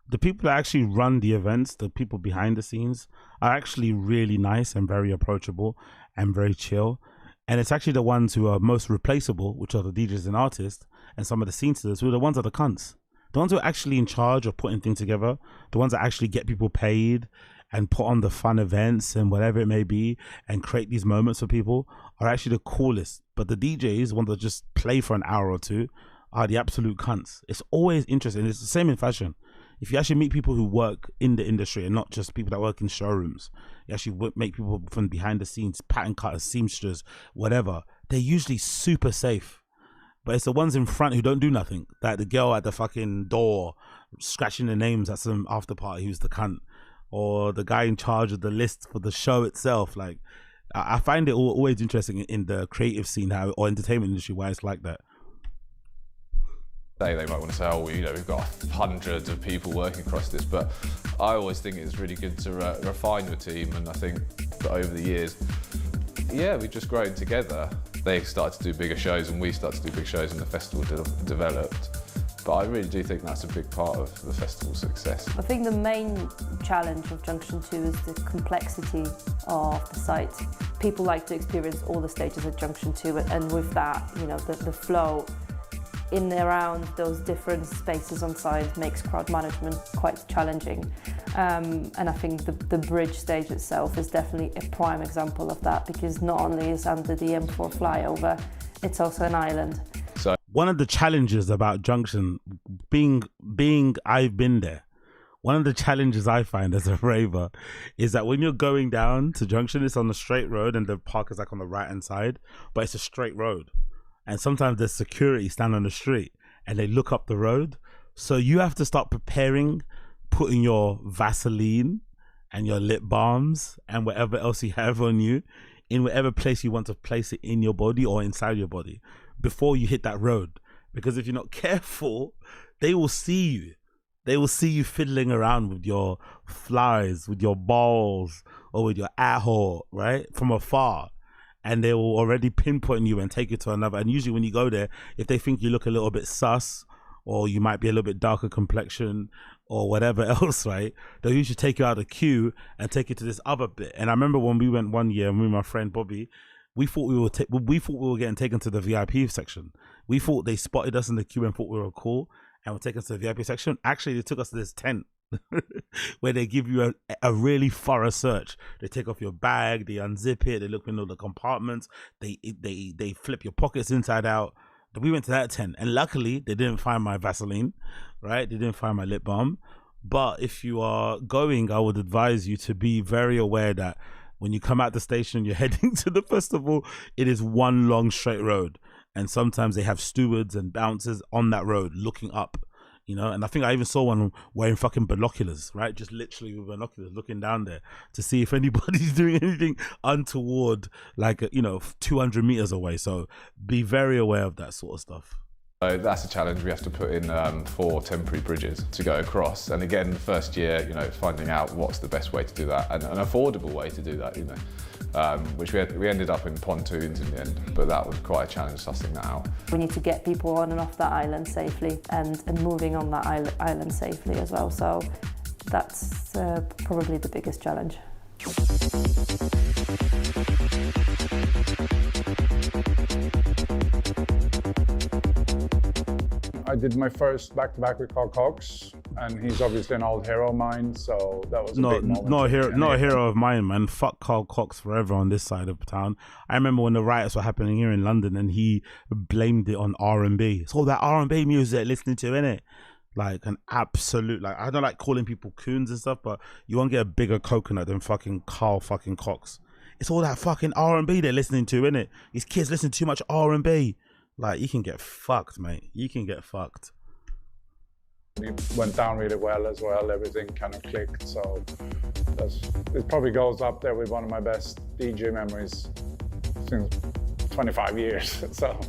the people that actually run the events, the people behind the scenes, are actually really nice and very approachable and very chill. And it's actually the ones who are most replaceable, which are the DJs and artists, and some of the scene stealers, who are the ones that are the cunts. The ones who are actually in charge of putting things together, the ones that actually get people paid and put on the fun events and whatever it may be and create these moments for people, are actually the coolest. But the DJs, ones that just play for an hour or two, are the absolute cunts. It's always interesting. It's the same in fashion. If you actually meet people who work in the industry and not just people that work in showrooms, you actually make people from behind the scenes, pattern cutters, seamsters, whatever, they're usually super safe. But it's the ones in front who don't do nothing. Like the girl at the fucking door scratching the names at some after party who's the cunt. Or the guy in charge of the list for the show itself. Like, I find it always interesting in the creative scene how, or entertainment industry, why it's like that. They might want to say, oh, we've got hundreds of people working across this, but I always think it's really good to refine your team, and I think that over the years, yeah, we've just grown together. They started to do bigger shows and we started to do big shows and the festival developed. But I really do think that's a big part of the festival's success. I think the main challenge of Junction 2 is the complexity of the site. People like to experience all the stages at Junction 2, and with that, the flow in and around those different spaces on site makes crowd management quite challenging. And I think the bridge stage itself is definitely a prime example of that, because not only is under the M4 flyover, it's also an island. So one of the challenges about Junction, I've been there, one of the challenges I find as a raver is that when you're going down to Junction, it's on the straight road and the park is like on the right hand side, but it's a straight road. And sometimes there's security stand on the street and they look up the road. So you have to start preparing, putting your Vaseline and your lip balms and whatever else you have on you in whatever place you want to place it in your body or inside your body before you hit that road. Because if you're not careful, they will see you. They will see you fiddling around with your flies, with your balls, or with your aho, right? From afar. And they will already pinpoint you and take you to another. And usually when you go there, if they think you look a little bit sus, or you might be a little bit darker complexion, or whatever else, right? They'll usually take you out of the queue and take you to this other bit. And I remember when we went one year, me and my friend Bobby, we thought we were getting taken to the VIP section. We thought they spotted us in the queue and thought we were cool and were taken us to the VIP section. Actually, they took us to this tent where they give you a really thorough search. They take off your bag, they unzip it, they look in all the compartments, they flip your pockets inside out. We went to that tent, and luckily they didn't find my Vaseline, right? They didn't find my lip balm. But if you are going, I would advise you to be very aware that when you come out the station, you're heading to the festival, it is one long straight road. And sometimes they have stewards and bouncers on that road looking up, and I think I even saw one wearing fucking binoculars, right? Just literally with binoculars looking down there to see if anybody's doing anything untoward, like, 200 meters away. So be very aware of that sort of stuff. So that's a challenge. We have to put in 4 temporary bridges to go across. And again, the first year, finding out what's the best way to do that and an affordable way to do that, which we ended up in pontoons in the end, but that was quite a challenge sussing that out. We need to get people on and off that island safely and moving on that island safely as well. So that's probably the biggest challenge. I did my first back-to-back with Carl Cox, and he's obviously an old hero of mine, so that was a big moment. Not a hero of mine, man. Fuck Carl Cox forever on this side of town. I remember when the riots were happening here in London, and he blamed it on R&B. It's all that R&B music listening to, innit? Like an absolute, I don't like calling people coons and stuff, but you won't get a bigger coconut than fucking Carl fucking Cox. It's all that fucking R&B they're listening to, innit? These kids listen to too much R&B. Like, you can get fucked, mate. You can get fucked. It went down really well as well. Everything kind of clicked. So it probably goes up there with one of my best DJ memories since 25 years. So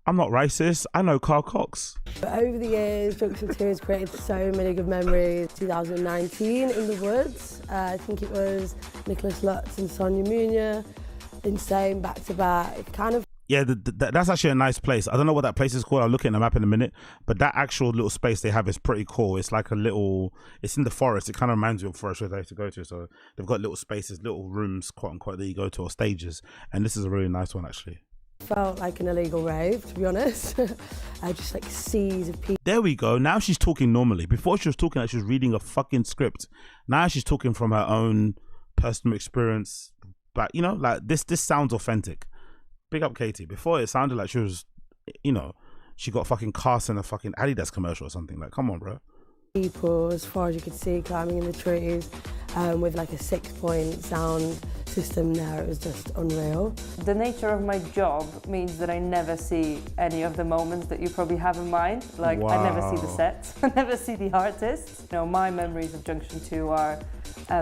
I'm not racist. I know Carl Cox. Over the years, Junction 2 has created so many good memories. 2019 in the woods. I think it was Nicholas Lutz and Sonia Munya. Insane, back to back. Kind of. Yeah, that's actually a nice place. I don't know what that place is called. I'll look at the map in a minute. But that actual little space they have is pretty cool. It's like a little, it's in the forest. It kind of reminds me of forest where I used to go to. So they've got little spaces, little rooms, quote unquote, that you go to, or stages. And this is a really nice one, actually. Felt like an illegal rave, to be honest. Just like seas of people. There we go. Now she's talking normally. Before she was talking like she was reading a fucking script. Now she's talking from her own personal experience. But, you know, like this sounds authentic. Big up Katie. Before it sounded like she was, you know, she got fucking cast in a fucking Adidas commercial or something. Like, come on, bro. People, as far as you could see, climbing in the trees with like a 6-point sound system there. It was just unreal. The nature of my job means that I never see any of the moments that you probably have in mind. Like, wow. I never see the sets, I never see the artists. You know, my memories of Junction 2 are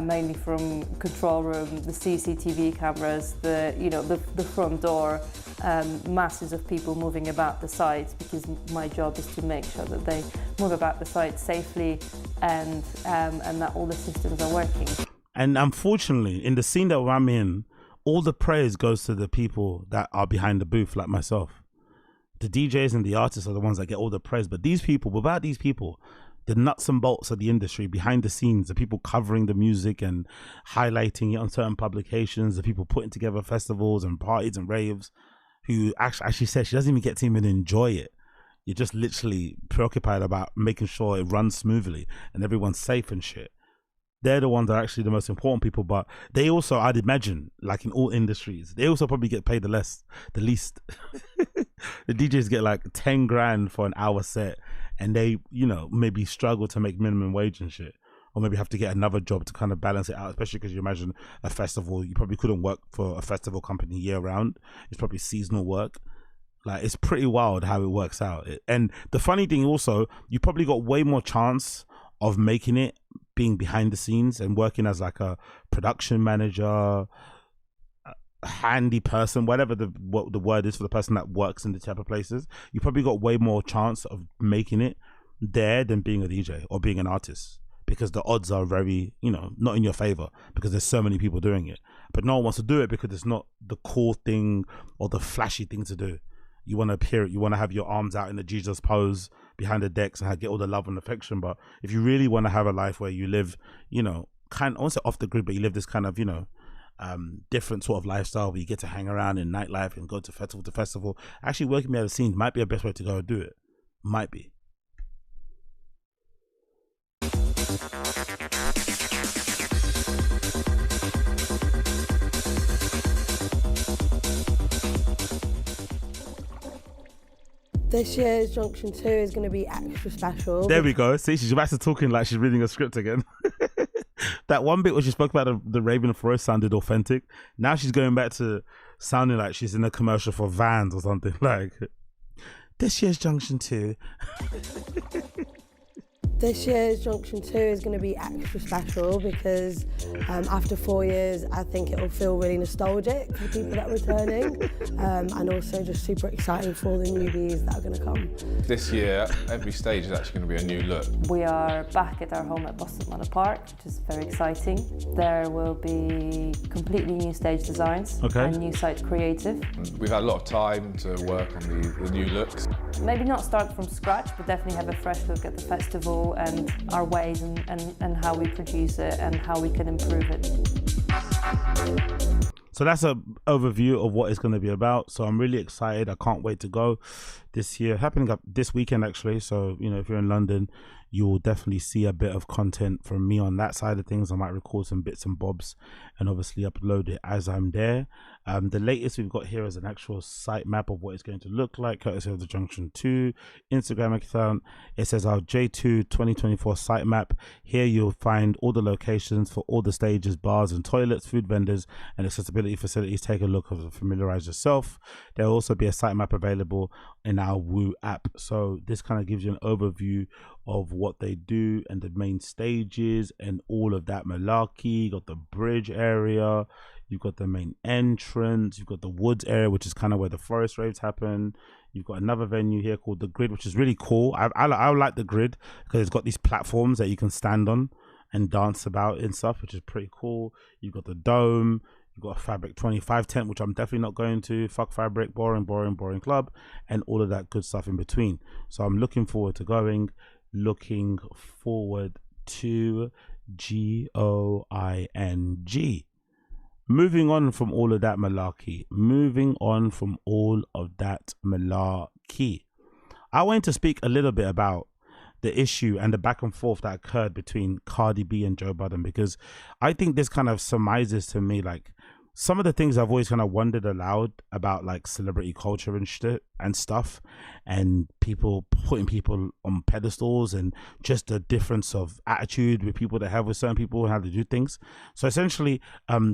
mainly from control room, the CCTV cameras, the front door, masses of people moving about the site, because my job is to make sure that they move about the site safely and that all the systems are working. And unfortunately, in the scene that I'm in, all the praise goes to the people that are behind the booth, like myself. The DJs and the artists are the ones that get all the praise. But these people, without these people, the nuts and bolts of the industry, behind the scenes, the people covering the music and highlighting it on certain publications, the people putting together festivals and parties and raves, who actually said she doesn't even get to even enjoy it. You're just literally preoccupied about making sure it runs smoothly and everyone's safe and shit. They're the ones that are actually the most important people, but they also, I'd imagine, like in all industries, they also probably get paid the least. The DJs get like 10 grand for an hour set, and they, you know, maybe struggle to make minimum wage and shit, or maybe have to get another job to kind of balance it out, especially because you imagine a festival, you probably couldn't work for a festival company year round. It's probably seasonal work. Like, it's pretty wild how it works out. And the funny thing also, you probably got way more chance of making it being behind the scenes and working as like a production manager, a handy person, whatever what the word is for the person that works in the type of places. You probably got way more chance of making it there than being a DJ or being an artist, because the odds are very, you know, not in your favor, because there's so many people doing it. But no one wants to do it because it's not the cool thing or the flashy thing to do. You want to appear, you want to have your arms out in the Jesus pose behind the decks and get all the love and affection. But if you really want to have a life where you live, you know, kind of, I won't say off the grid, but you live this kind of, you know, different sort of lifestyle where you get to hang around in nightlife and go to festival to festival, actually working behind the scenes might be the best way to go and do it. Might be. This year's Junction 2 is going to be extra special. There we go. See, she's back to talking like she's reading a script again. That one bit where she spoke about the Raven Forest sounded authentic. Now she's going back to sounding like she's in a commercial for Vans or something. Like, this year's Junction 2. This year's Junction 2 is going to be extra special because after 4 years, I think it'll feel really nostalgic for the people that are returning, and also just super exciting for all the newbies that are going to come. This year, every stage is actually going to be a new look. We are back at our home at Boston Manor Park, which is very exciting. There will be completely new stage designs and new site creative. We've had a lot of time to work on the new looks. Maybe not start from scratch, but definitely have a fresh look at the festival and our ways and how we produce it and how we can improve it. So that's an overview of what it's going to be about. So I'm really excited. I can't wait to go this year. Happening up this weekend, actually. So, you know, if you're in London, you will definitely see a bit of content from me on that side of things. I might record some bits and bobs and obviously upload it as I'm there. The latest we've got here is an actual site map of what it's going to look like, courtesy of the Junction 2 Instagram account. It says our J2 2024 site map. Here you'll find all the locations for all the stages, bars and toilets, food vendors and accessibility facilities. Take a look and familiarize yourself. There'll also be a site map available in our Woo app. So this kind of gives you an overview of what they do and the main stages and all of that malarkey. You got the bridge area, you've got the main entrance, you've got the woods area, which is kind of where the forest raves happen. You've got another venue here called the Grid, which is really cool. I like the Grid because it's got these platforms that you can stand on and dance about and stuff, which is pretty cool. You've got the Dome. You've got a Fabric 25 tent, which I'm definitely not going to. Fuck Fabric, boring club, and all of that good stuff in between. So I'm looking forward to going. Looking forward to GOING. Moving on from all of that malarkey. I wanted to speak a little bit about the issue and the back and forth that occurred between Cardi B and Joe Budden, because I think this kind of surmises to me like some of the things I've always kind of wondered aloud about, like celebrity culture and shit and stuff, and people putting people on pedestals, and just the difference of attitude with people that have with certain people and how they do things. So essentially,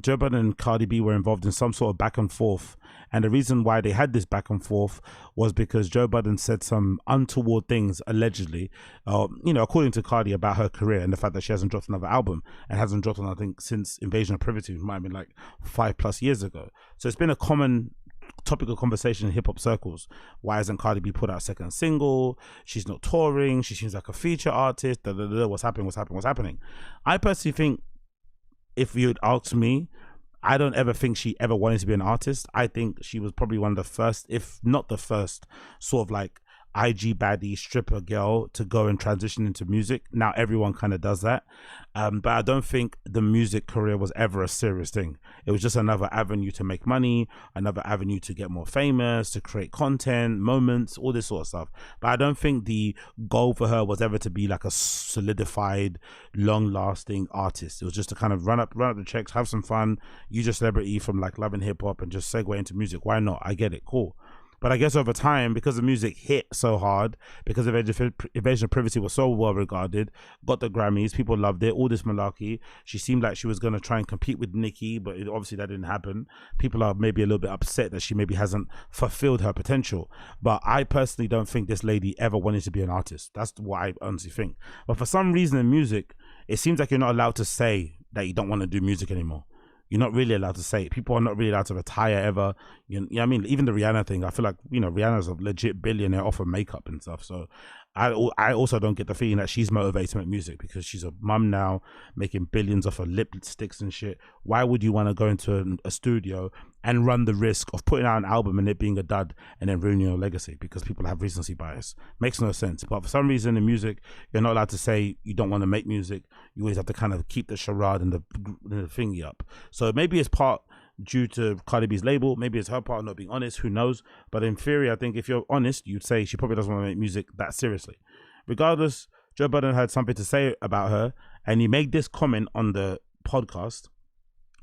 Joe Budden and Cardi B were involved in some sort of back and forth, and the reason why they had this back and forth was because Joe Budden said some untoward things allegedly, according to Cardi, about her career and the fact that she hasn't dropped another album and hasn't dropped one, I think, since Invasion of Privacy, which might have been like 5+ years ago. So it's been a common topic of conversation in hip-hop circles. Why hasn't Cardi B put out a second single? She's not touring. She seems like a feature artist. What's happening? I personally think, if you'd ask me, I don't ever think she ever wanted to be an artist. I think she was probably one of the first, if not the first, sort of like IG baddie stripper girl to go and transition into music. Now everyone kind of does that, but I don't think the music career was ever a serious thing. It was just another avenue to make money, another avenue to get more famous, to create content, moments, all this sort of stuff. But I don't think the goal for her was ever to be like a solidified, long-lasting artist. It was just to kind of run up the checks, have some fun, use your celebrity from like loving hip-hop and just segue into music. Why not? I get it, cool. But I guess over time, because the music hit so hard, because Invasion of Privacy was so well regarded, got the Grammys, people loved it, all this malarkey. She seemed like she was going to try and compete with Nicki, but obviously that didn't happen. People are maybe a little bit upset that she maybe hasn't fulfilled her potential. But I personally don't think this lady ever wanted to be an artist. That's what I honestly think. But for some reason in music, it seems like you're not allowed to say that you don't want to do music anymore. You're not really allowed to say it. People are not really allowed to retire ever. You know what I mean? Even the Rihanna thing, I feel like, Rihanna's a legit billionaire off of makeup and stuff. So I also don't get the feeling that she's motivated to make music, because she's a mum now, making billions off of lipsticks and shit. Why would you want to go into a studio and run the risk of putting out an album and it being a dud and then ruining your legacy because people have recency bias? Makes no sense. But for some reason in music, you're not allowed to say you don't want to make music. You always have to kind of keep the charade and the thingy up. So maybe it's part due to Cardi B's label, maybe it's her part not being honest, who knows. But in theory, I think if you're honest, you'd say she probably doesn't want to make music that seriously. Regardless, Joe Budden had something to say about her, and he made this comment on the podcast,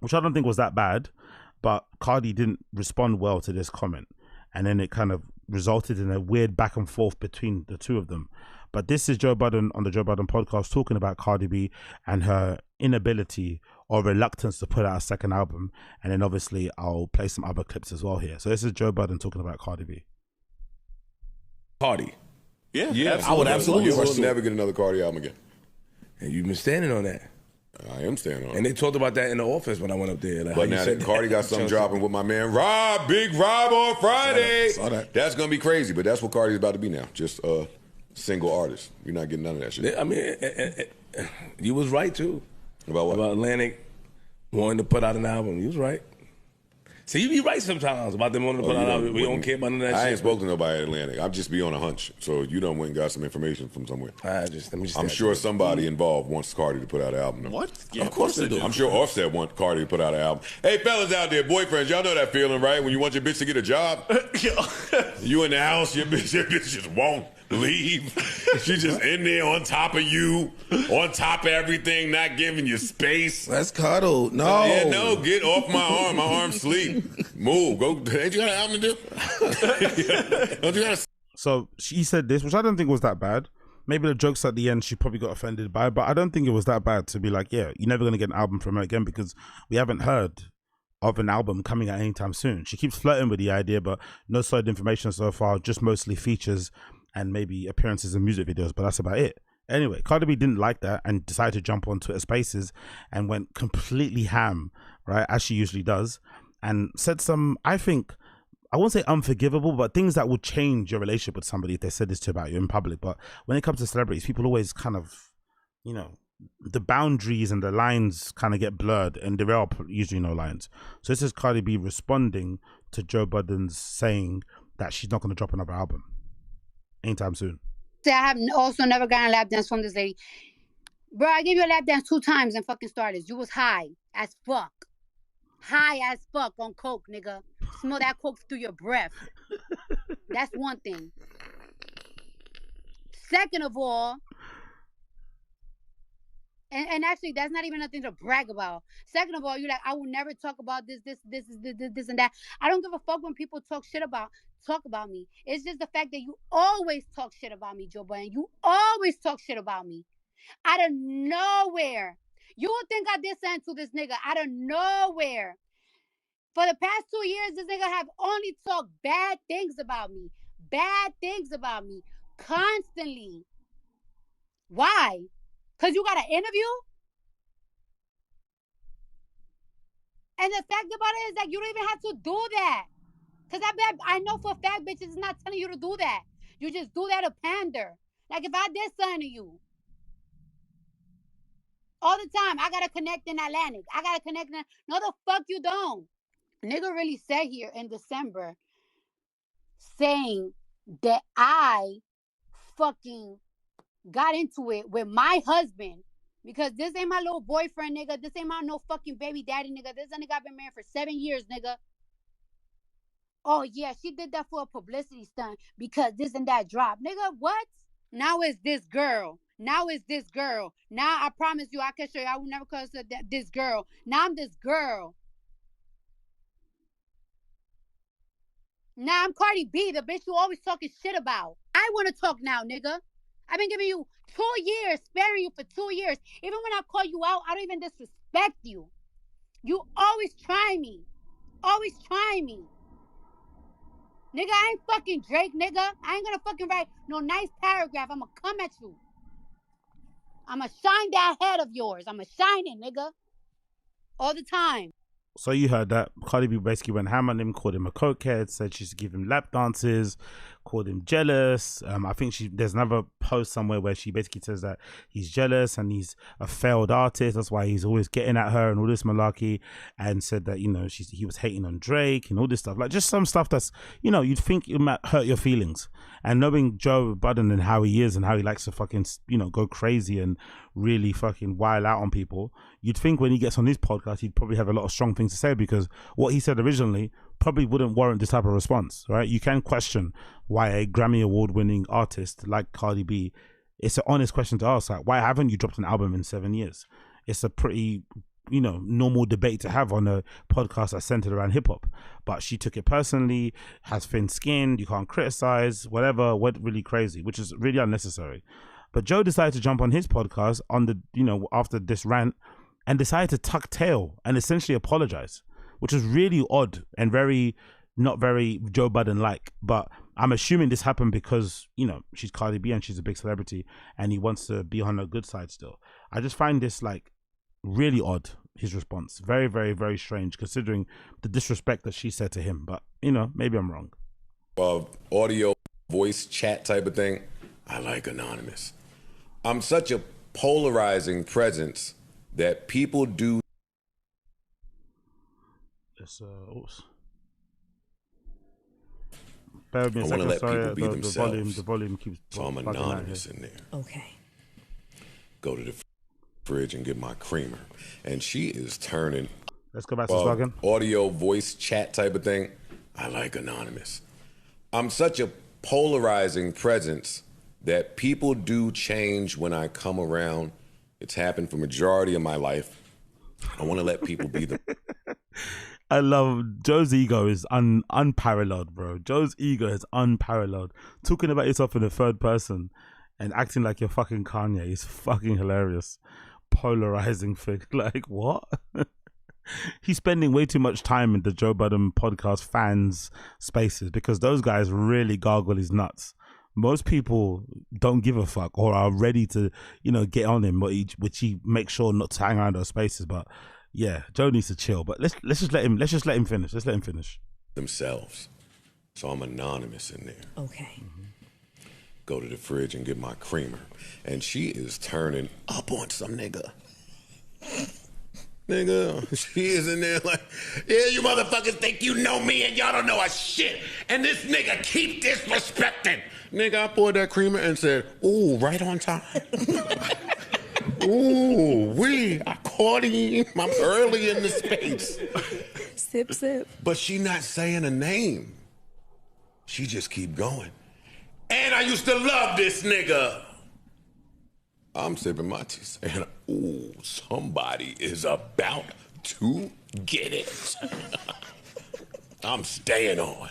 which I don't think was that bad, but Cardi didn't respond well to this comment, and then it kind of resulted in a weird back and forth between the two of them. But this is Joe Budden on the Joe Budden podcast talking about Cardi B and her inability or reluctance to put out a second album. And then obviously I'll play some other clips as well here. So this is Joe Budden talking about Cardi B. Cardi. Yeah, I would absolutely. You will never get another Cardi album again. And you've been standing on that. I am standing on it. And they talked about that in the office when I went up there. Like, but now that Cardi got something dropping with my man Rob, Big Rob on Friday. Saw that. That's going to be crazy, but that's what Cardi's about to be now. Just a single artist. You're not getting none of that shit. I mean, you was right, too. About what? About Atlantic wanting to put out an album. You was right. See, you be right sometimes about them wanting to put out an album. We don't care about none of that shit. I ain't spoken to nobody at Atlantic. I just be on a hunch. So you done went and got some information from somewhere. I'm sure somebody involved wants Cardi to put out an album. What? Yeah, of course they do. I'm sure Offset wants Cardi to put out an album. Hey, fellas out there, boyfriends, y'all know that feeling, right? When you want your bitch to get a job. You in the house, your bitch just won't leave. She's just in there on top of you, on top of everything, not giving you space. Let's cuddle. No. Yeah, no, get off my arm. My arm's sleep. Move. Go. Ain't you got an album to do? Don't you got So she said this, which I don't think was that bad. Maybe the jokes at the end she probably got offended by, but I don't think it was that bad to be like, yeah, you're never going to get an album from her again because we haven't heard of an album coming out anytime soon. She keeps flirting with the idea, but no solid information so far, just mostly features and maybe appearances in music videos, but that's about it. Anyway, Cardi B didn't like that and decided to jump on Twitter Spaces and went completely ham, right, as she usually does, and said some, I think, I won't say unforgivable, but things that would change your relationship with somebody if they said this to about you in public. But when it comes to celebrities, people always kind of, you know, the boundaries and the lines kind of get blurred, and there are usually no lines. So this is Cardi B responding to Joe Budden's saying that she's not going to drop another album anytime soon. I have also never gotten a lap dance from this lady. Bro, I gave you a lap dance 2 times and fucking started. You was high as fuck. High as fuck on coke, nigga. Smell that coke through your breath. That's one thing. Second of all, and actually that's not even nothing to brag about. Second of all, you're like, I will never talk about this and that. I don't give a fuck when people talk about me. It's just the fact that you always talk shit about me, Joe Budden. You always talk shit about me. Out of nowhere. You would think I did something to this nigga out of nowhere. For the past 2 years, this nigga have only talked bad things about me. Bad things about me. Constantly. Why? Because you got an interview? And the fact about it is that you don't even have to do that. Because I know for a fact bitches is not telling you to do that. You just do that to pander. Like if I did something to you. All the time, I got to connect in Atlantic. I got to connect in... No, the fuck you don't. Nigga really said here in December saying that I fucking got into it with my husband because this ain't my little boyfriend, nigga. This ain't my no fucking baby daddy, nigga. This nigga I've been married for 7 years, nigga. Oh, yeah, she did that for a publicity stunt because this and that dropped. Nigga, what? Now it's this girl. Now it's this girl. Now I promise you, I can show you. I will never call her this girl. Now I'm this girl. Now I'm Cardi B, the bitch you always talking shit about. I want to talk now, nigga. I've been giving you 2 years, sparing you for 2 years. Even when I call you out, I don't even disrespect you. You always try me. Always try me. Nigga, I ain't fucking Drake, nigga. I ain't gonna fucking write no nice paragraph. I'ma come at you. I'ma shine that head of yours. I'ma shine it, nigga. All the time. So you heard that. Cardi B basically went ham on him, called him a cokehead, said she should give him lap dances, called him jealous. I think there's another post somewhere where she basically says that he's jealous and he's a failed artist. That's why he's always getting at her and all this malarkey, and said that, you know, he was hating on Drake and all this stuff. Like just some stuff that's, you know, you'd think it might hurt your feelings. And knowing Joe Budden and how he is and how he likes to fucking, you know, go crazy and really fucking wild out on people, you'd think when he gets on his podcast, he'd probably have a lot of strong things to say, because what he said originally probably wouldn't warrant this type of response, right? You can question why a Grammy Award winning artist like Cardi B, it's an honest question to ask. Like, why haven't you dropped an album in 7 years? It's a pretty, you know, normal debate to have on a podcast that's centered around hip hop. But she took it personally, has thin skin, you can't criticize, whatever, went really crazy, which is really unnecessary. But Joe decided to jump on his podcast on the, you know, after this rant, and decided to tuck tail and essentially apologize, which was really odd and very, not very Joe Budden like. But I'm assuming this happened because, you know, she's Cardi B and she's a big celebrity and he wants to be on her good side still. I just find this like really odd, his response. Very, very, very strange considering the disrespect that she said to him. But, you know, maybe I'm wrong. Audio, voice, chat type of thing, I like anonymous. I'm such a polarizing presence that people do. Yes, oops. Bear with me a second. I want to let Sorry, people be themselves. The volume keeps. So I'm anonymous in there. Okay. Go to the fridge and get my creamer, and she is turning. Let's go back to slogan. Audio, voice, chat type of thing, I like anonymous. I'm such a polarizing presence that people do change when I come around. It's happened for majority of my life. I want to let people be them. I love Joe's ego is unparalleled, bro. Joe's ego is unparalleled. Talking about yourself in the third person and acting like you're fucking Kanye is fucking hilarious. Polarizing fig. Like, what? He's spending way too much time in the Joe Budden podcast fans spaces because those guys really gargle his nuts. most people don't give a fuck or are ready to, you know, get on him, which he makes sure not to hang around those spaces. But yeah, Joe needs to chill. But let's just let him finish. Let's let him finish. Themselves. So I'm anonymous in there. Okay. Go to the fridge and get my creamer. And she is turning up on some nigga. Nigga, she is in there like, yeah, you motherfuckers think you know me and y'all don't know a shit. And this nigga keep disrespecting. Nigga, I poured that creamer and said, ooh, right on time. Ooh, I caught him. I'm early in the space. Sip, sip. But she not saying a name. She just keep going. And I used to love this nigga. I'm sipping my tea saying, ooh, somebody is about to get it. I'm staying on.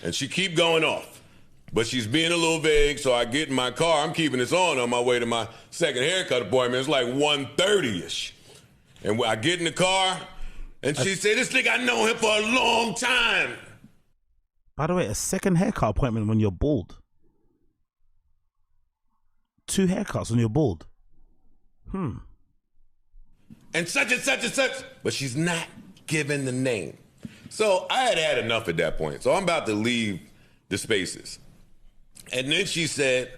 And she keep going off. But she's being a little vague, so I get in my car. I'm keeping this on my way to my second haircut appointment. It's like 1:30-ish. And I get in the car, and she said, this nigga, I know him for a long time. By the way, a second haircut appointment when you're bald. 2 haircuts when you're bald. And such and such and such. But she's not giving the name. So I had enough at that point. So I'm about to leave the spaces. And then she said,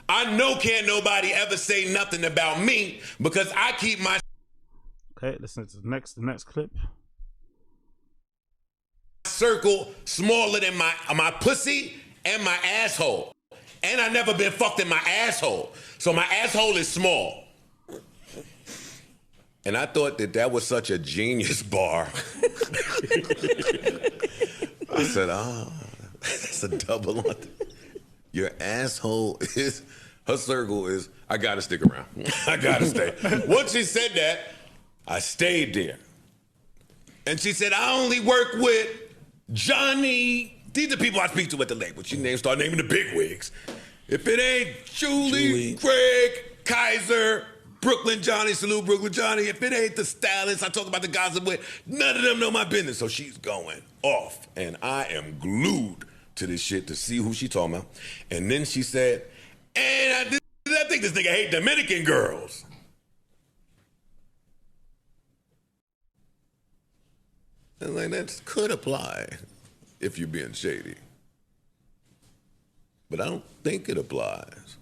I know can't nobody ever say nothing about me because I keep my... Okay, listen to the next clip. Circle smaller than my pussy and my asshole. And I never been fucked in my asshole. So my asshole is small. And I thought that was such a genius bar. I said, that's a double on. Your asshole is, her circle is, I gotta stick around. I gotta stay. Once she said that, I stayed there. And she said, I only work with Johnny. These are people I speak to at the label. She start naming the big wigs. If it ain't Julie, Craig, Kaiser, Brooklyn Johnny, salute Brooklyn Johnny. If it ain't the stylists, I talk about the guys that wear, none of them know my business. So she's going off. And I am glued to this shit to see who she talking about. And then she said, and I think this nigga hate Dominican girls. And like, that could apply if you're being shady. But I don't think it applies.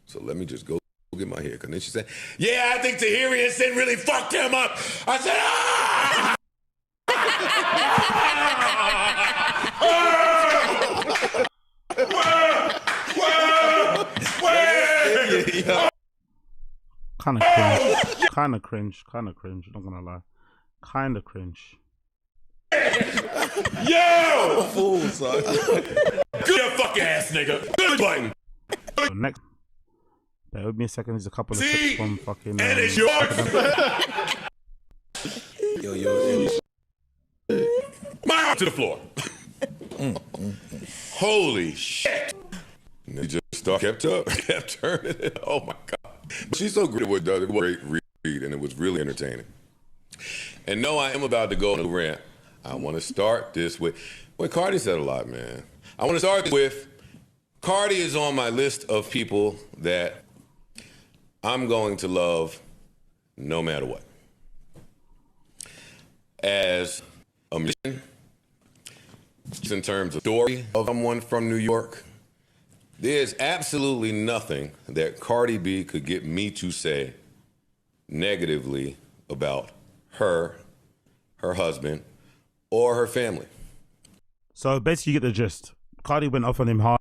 So let me just go get my haircut. And then she said, yeah, I think Tahiri and Sin really fucked him up. I said, Kind of cringe, not gonna lie. Kind of cringe. Yo! Fool, son. Good fucking ass nigga. Good button. So next, bear with me a second. There's a couple of clips from fucking. And it's yours. Yo. My arm to the floor. Holy shit. And he just kept turning it. Oh my God. But she's so great at what does. It was a great read, and it was really entertaining. And no, I am about to go on a rant. I want to start this with, Cardi said a lot, man. I want to start with, Cardi is on my list of people that I'm going to love no matter what. As a musician, just in terms of story of someone from New York, there's absolutely nothing that Cardi B could get me to say negatively about her husband, or her family. So basically you get the gist. Cardi went off on him hard.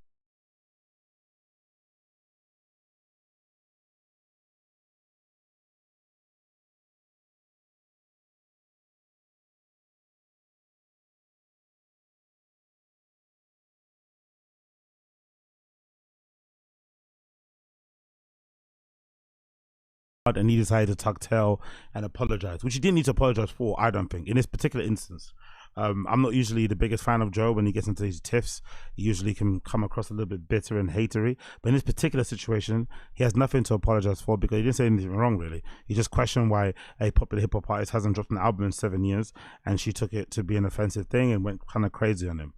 And he decided to tuck tail and apologize, which he didn't need to apologize for, I don't think, in this particular instance. I'm not usually the biggest fan of Joe when he gets into these tiffs. He usually can come across a little bit bitter and hatery. But in this particular situation, he has nothing to apologize for because he didn't say anything wrong, really. He just questioned why a popular hip-hop artist hasn't dropped an album in 7 years, and she took it to be an offensive thing and went kind of crazy on him.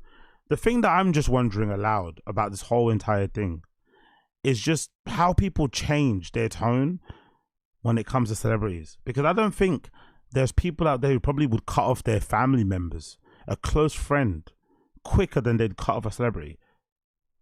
The thing that I'm just wondering aloud about this whole entire thing is just how people change their tone when it comes to celebrities. Because I don't think there's people out there who probably would cut off their family members, a close friend, quicker than they'd cut off a celebrity.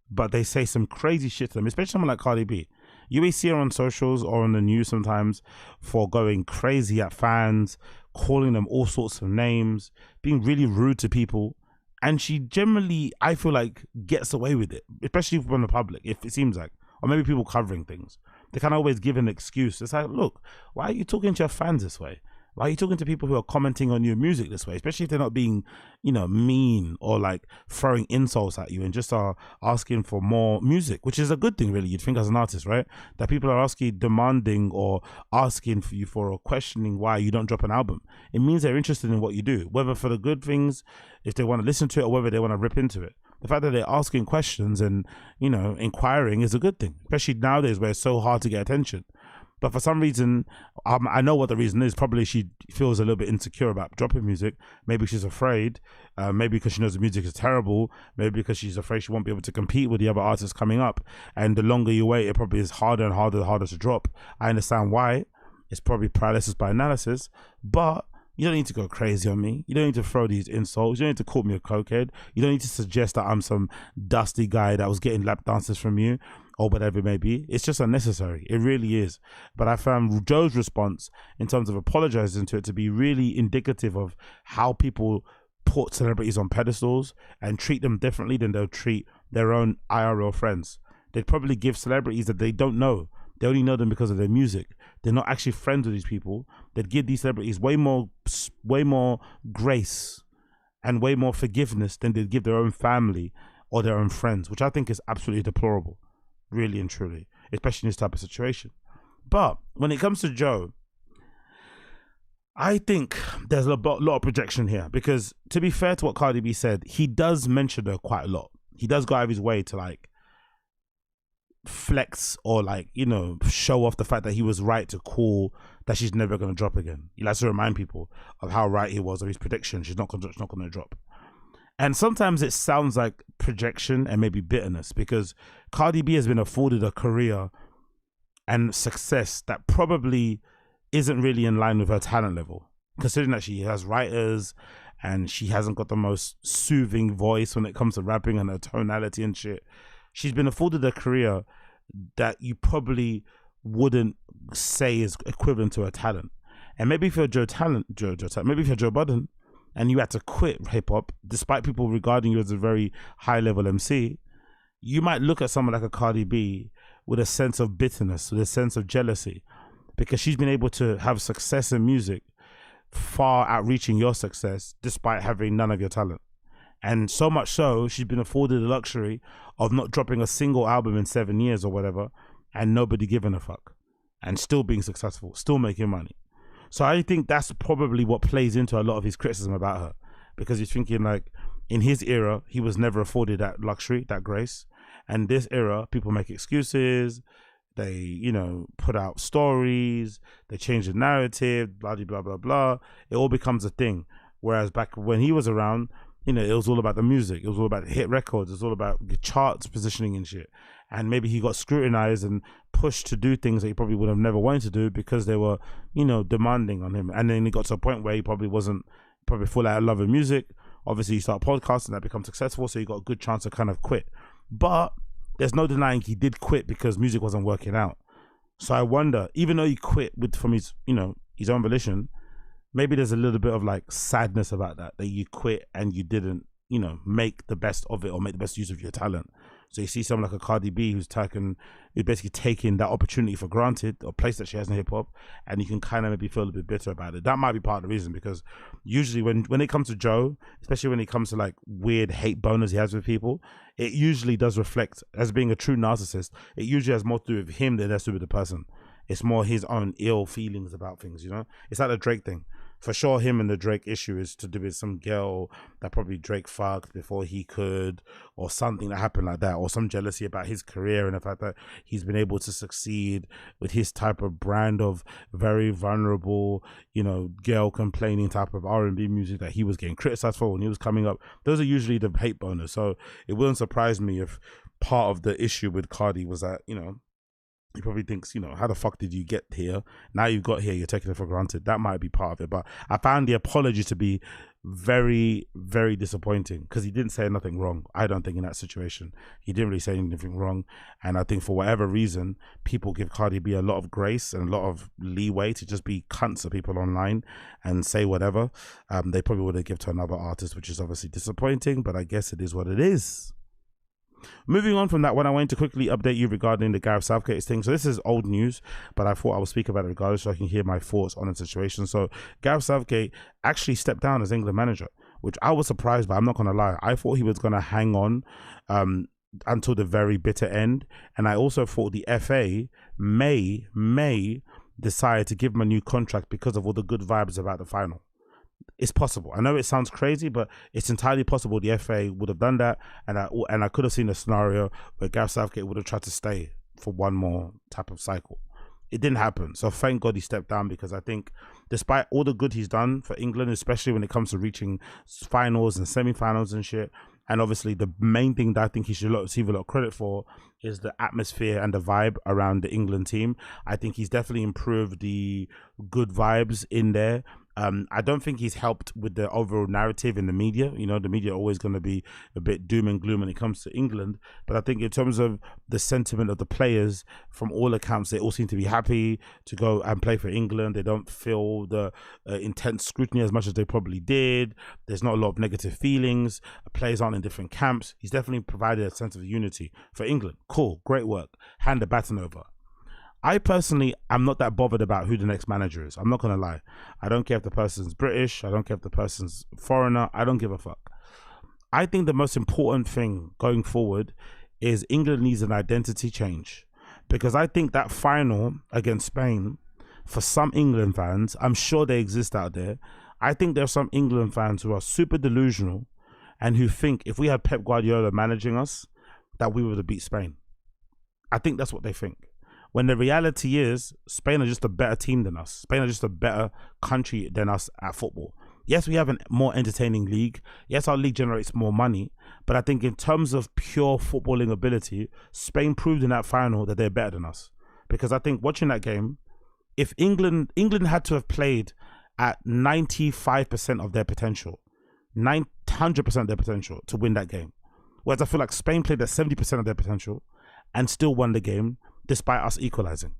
But they say some crazy shit to them, especially someone like Cardi B. You may see her on socials or on the news sometimes for going crazy at fans, calling them all sorts of names, being really rude to people. And she generally, I feel like, gets away with it, especially from the public, if it seems like. Or maybe people covering things. They can always give an excuse. It's like, look, why are you talking to your fans this way? Why are you talking to people who are commenting on your music this way? Especially if they're not being, you know, mean or like throwing insults at you and just are asking for more music, which is a good thing, really. You'd think as an artist, right? That people are asking, demanding or asking for you for or questioning why you don't drop an album. It means they're interested in what you do, whether for the good things, if they want to listen to it, or whether they want to rip into it. The fact that they're asking questions and, you know, inquiring is a good thing, especially nowadays where it's so hard to get attention. But for some reason, I know what the reason is. Probably she feels a little bit insecure about dropping music. Maybe she's afraid. Maybe because she knows the music is terrible. Maybe because she's afraid she won't be able to compete with the other artists coming up. And the longer you wait, it probably is harder and harder to drop. I understand why. It's probably paralysis by analysis. But you don't need to go crazy on me. You don't need to throw these insults. You don't need to call me a cokehead. You don't need to suggest that I'm some dusty guy that was getting lap dances from you or whatever it may be. It's just unnecessary. It really is. But I found Joe's response in terms of apologizing to it to be really indicative of how people put celebrities on pedestals and treat them differently than they'll treat their own IRL friends. They'd probably give celebrities that they don't know. They only know them because of their music. They're not actually friends with these people. They'd give these celebrities way more grace and way more forgiveness than they'd give their own family or their own friends, which I think is absolutely deplorable, really and truly, especially in this type of situation. But when it comes to Joe, I think there's a lot of projection here because, to be fair to what Cardi B said, he does mention her quite a lot. He does go out of his way to like flex or like, you know, show off the fact that he was right to call that she's never going to drop again. He likes to remind people of how right he was of his prediction. She's not going to drop. And sometimes it sounds like projection and maybe bitterness because Cardi B has been afforded a career and success that probably isn't really in line with her talent level, considering that she has writers and she hasn't got the most soothing voice when it comes to rapping and her tonality and shit. She's been afforded a career that you probably wouldn't say is equivalent to her talent. And maybe if you're maybe if you're Joe Budden and you had to quit hip hop, despite people regarding you as a very high level MC, you might look at someone like a Cardi B with a sense of bitterness, with a sense of jealousy, because she's been able to have success in music far outreaching your success despite having none of your talent. And so much so, she's been afforded the luxury of not dropping a single album in 7 years or whatever, and nobody giving a fuck, and still being successful, still making money. So I think that's probably what plays into a lot of his criticism about her, because he's thinking like, in his era, he was never afforded that luxury, that grace. And this era, people make excuses, they, you know, put out stories, they change the narrative, blah, blah, blah, blah. It all becomes a thing. Whereas back when he was around, you know, it was all about the music. It was all about hit records. It was all about the charts positioning and shit. And maybe he got scrutinized and pushed to do things that he probably would have never wanted to do because they were, you know, demanding on him. And then he got to a point where he probably wasn't full out of love of music. Obviously, you start podcasting, that becomes successful, so you got a good chance to kind of quit. But there's no denying he did quit because music wasn't working out. So I wonder, even though he quit from his, you know, his own volition, maybe there's a little bit of like sadness about that you quit and you didn't, you know, make the best of it or make the best use of your talent. So you see someone like a Cardi B who's basically taking that opportunity for granted, or place that she has in hip hop, and you can kind of maybe feel a bit bitter about it. That might be part of the reason, because usually when it comes to Joe, especially when it comes to like weird hate boners he has with people, it usually does reflect, as being a true narcissist, it usually has more to do with him than it has to do with the person. It's more his own ill feelings about things, you know? It's like the Drake thing. For sure, him and the Drake issue is to do with some girl that probably Drake fucked before he could, or something that happened like that, or some jealousy about his career and the fact that he's been able to succeed with his type of brand of very vulnerable, you know, girl complaining type of R&B music that he was getting criticized for when he was coming up. Those are usually the hate bonus. So it wouldn't surprise me if part of the issue with Cardi was that, you know, he probably thinks, you know, how the fuck did you get here? Now you got here, you're taking it for granted. That might be part of it. But I found the apology to be very, very disappointing because he didn't say nothing wrong. I don't think in that situation. He didn't really say anything wrong. And I think for whatever reason, people give Cardi B a lot of grace and a lot of leeway to just be cunts to people online and say whatever. They probably would have given to another artist, which is obviously disappointing, but I guess it is what it is. Moving on from that one, I wanted to quickly update you regarding the Gareth Southgate thing. So this is old news, but I thought I would speak about it regardless so I can hear my thoughts on the situation. So Gareth Southgate actually stepped down as England manager, which I was surprised by. I'm not going to lie. I thought he was going to hang on until the very bitter end. And I also thought the FA may decide to give him a new contract because of all the good vibes about the final. It's possible. I know it sounds crazy, but it's entirely possible the FA would have done that, and I could have seen a scenario where Gareth Southgate would have tried to stay for one more type of cycle. It didn't happen, so thank God he stepped down, because I think despite all the good he's done for England, especially when it comes to reaching finals and semi-finals and shit, and obviously the main thing that I think he should receive a lot of credit for is the atmosphere and the vibe around the England team. I think he's definitely improved the good vibes in there. I don't think he's helped with the overall narrative in the media. You know, the media are always going to be a bit doom and gloom when it comes to England. But I think in terms of the sentiment of the players, from all accounts, they all seem to be happy to go and play for England. They don't feel the intense scrutiny as much as they probably did. There's not a lot of negative feelings. Players aren't in different camps. He's definitely provided a sense of unity for England. Cool, great work. Hand the baton over. I personally am not that bothered about who the next manager is. I'm not going to lie. I don't care if the person's British. I don't care if the person's foreigner. I don't give a fuck. I think the most important thing going forward is England needs an identity change. Because I think that final against Spain, for some England fans, I'm sure they exist out there. I think there are some England fans who are super delusional and who think if we had Pep Guardiola managing us, that we would have beat Spain. I think that's what they think. When the reality is, Spain are just a better team than us. Spain are just a better country than us at football. Yes, we have a more entertaining league. Yes, our league generates more money. But I think in terms of pure footballing ability, Spain proved in that final that they're better than us. Because I think watching that game, if England had to have played at 95% of their potential, 900% of their potential to win that game. Whereas I feel like Spain played at 70% of their potential and still won the game, despite us equalizing.